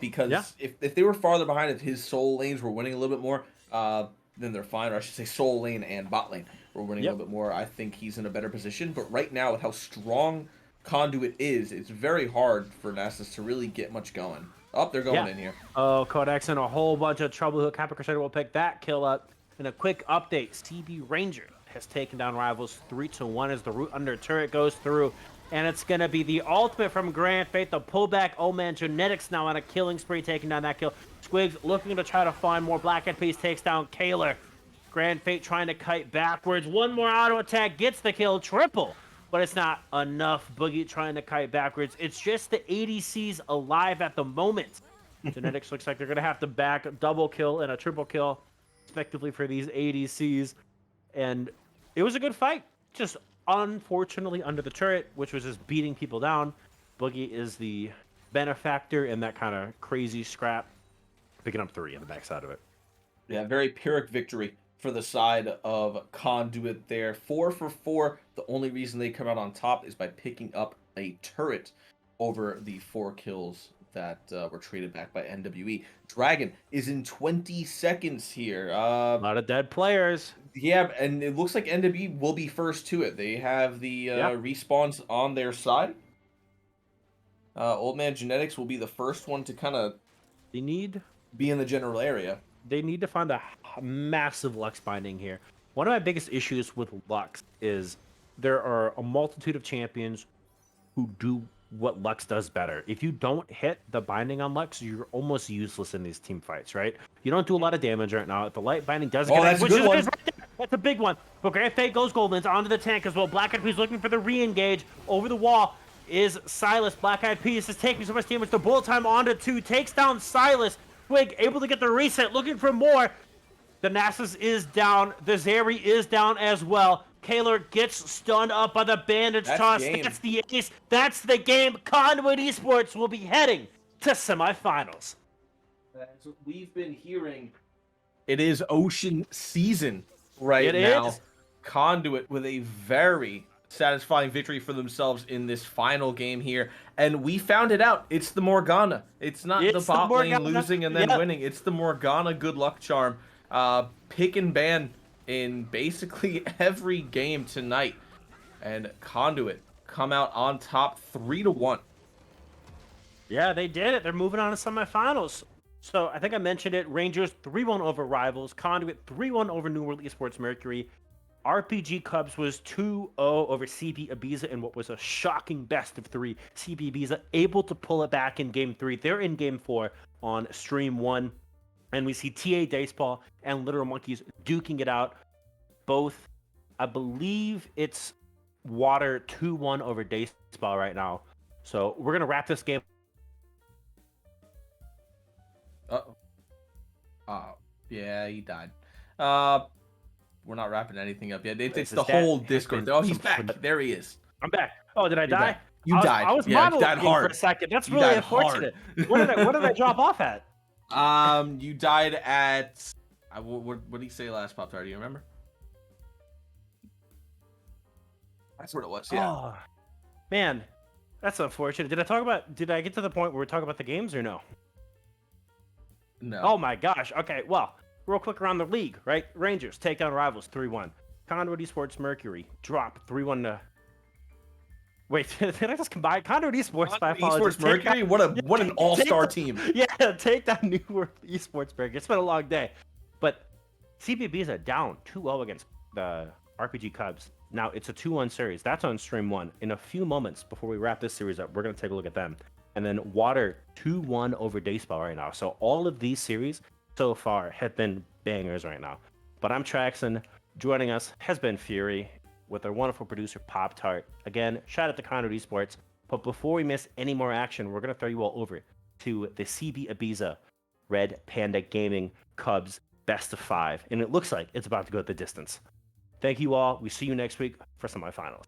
Because if they were farther behind, if his soul lanes were winning a little bit more, then they're fine. Or I should say soul lane and bot lane were winning a little bit more. I think he's in a better position. But right now, with how strong Conduit is, it's very hard for Nasus to really get much going. Oh, they're going in here. Oh, Kodak's in a whole bunch of trouble. Who Kappa Crusader will pick that kill up. And a quick update, CB Ranger has taken down rivals 3-1 as the root under turret goes through. And it's going to be the ultimate from Grand Fate, the pullback. Oh man, Genetics now on a killing spree, taking down that kill. Squigs looking to try to find more. Black Eyed Peas takes down Kaler. Grand Fate trying to kite backwards. One more auto attack gets the kill, triple. But it's not enough. Boogie trying to kite backwards. It's just the ADCs alive at the moment. Genetics looks like they're going to have to back a double kill and a triple kill, respectively, for these ADCs. And it was a good fight. Just unfortunately under the turret, which was just beating people down. Boogie is the benefactor in that kind of crazy scrap, picking up 3 on the backside of it. Yeah, very Pyrrhic victory for the side of Conduit there. 4 for 4. The only reason they come out on top is by picking up a turret over the 4 kills that were traded back by NWE. Dragon is in 20 seconds here. A lot of dead players. Yeah, and it looks like NWE will be first to it. They have the respawns on their side. Old Man Genetics will be the first one to kind of They need be in the general area. They need to find a massive Lux binding here. One of my biggest issues with Lux is there are a multitude of champions who do what Lux does better. If you don't hit the binding on Lux, you're almost useless in these team fights, right? You don't do a lot of damage right now. If the light binding doesn't that's a good one. That's a big one. But Grand Fate goes Golden's onto the tank as well. Black Eyed Peas looking for the re-engage. Over the wall is Silas. Black Eyed Peas is taking so much damage. The bullet time onto 2. Takes down Silas. Twig able to get the reset. Looking for more. The Nasus is down. The Zeri is down as well. Kaylor gets stunned up by the bandage That's toss. game. That's the ace. That's the game. Conduit Esports will be heading to semifinals. That's what we've been hearing. It is Ocean season right It now. is. Conduit with a very satisfying victory for themselves in this final game here. And we found it out. It's the Morgana. It's not the It's the bot lane Morgana. losing and then Yep. winning. It's the Morgana good luck charm. Pick and ban in basically every game tonight. And Conduit come out on top 3-1. Yeah, they did it. They're moving on to semifinals. So I think I mentioned it. Rangers 3-1 over Rivals. Conduit 3-1 over New World Esports Mercury. RPG Cubs was 2-0 over CB Ibiza in what was a shocking best of 3. CB Ibiza able to pull it back in Game 3. They're in Game 4 on Stream 1. And we see TA Baseball and Literal Monkeys duking it out. Both, I believe it's Water 2-1 over Baseball right now. So we're going to wrap this game. Uh-oh. Yeah, he died. We're not wrapping anything up yet. It's the whole Discord. Oh, he's back. There he is. I'm back. Oh, did I die? Back. You died. I was Yeah, you died monologuing hard. for a second. That's You really died unfortunate. What did I drop off at? You died at. What did he say last Pop Tart? Do you remember? That's what it was. Yeah. Oh, man, that's unfortunate. Did I get to the point where we're talking about the games or no? No. Oh my gosh. Okay, well, real quick around the league, right? Rangers take down Rivals 3-1. Conduit Esports Mercury drop 3-1 to. Wait, did I just combine Conduit Esports? My apologies. Esports Mercury. What an all-star team. Yeah, take down New World Esports Mercury. It's been a long day, but CBB is down 2-0 against the RPG Cubs. Now it's a 2-1 series. That's on Stream 1. In a few moments before we wrap this series up, we're gonna take a look at them. And then Water 2-1 over Baseball right now. So all of these series so far have been bangers right now. But I'm Traxon. Joining us has been Fury with our wonderful producer Pop Tart. Again, shout out to Conduit Esports. But before we miss any more action, we're gonna throw you all over to the CB Ibiza Red Panda Gaming Cubs Best of 5. And it looks like it's about to go the distance. Thank you all. We see you next week for semifinals.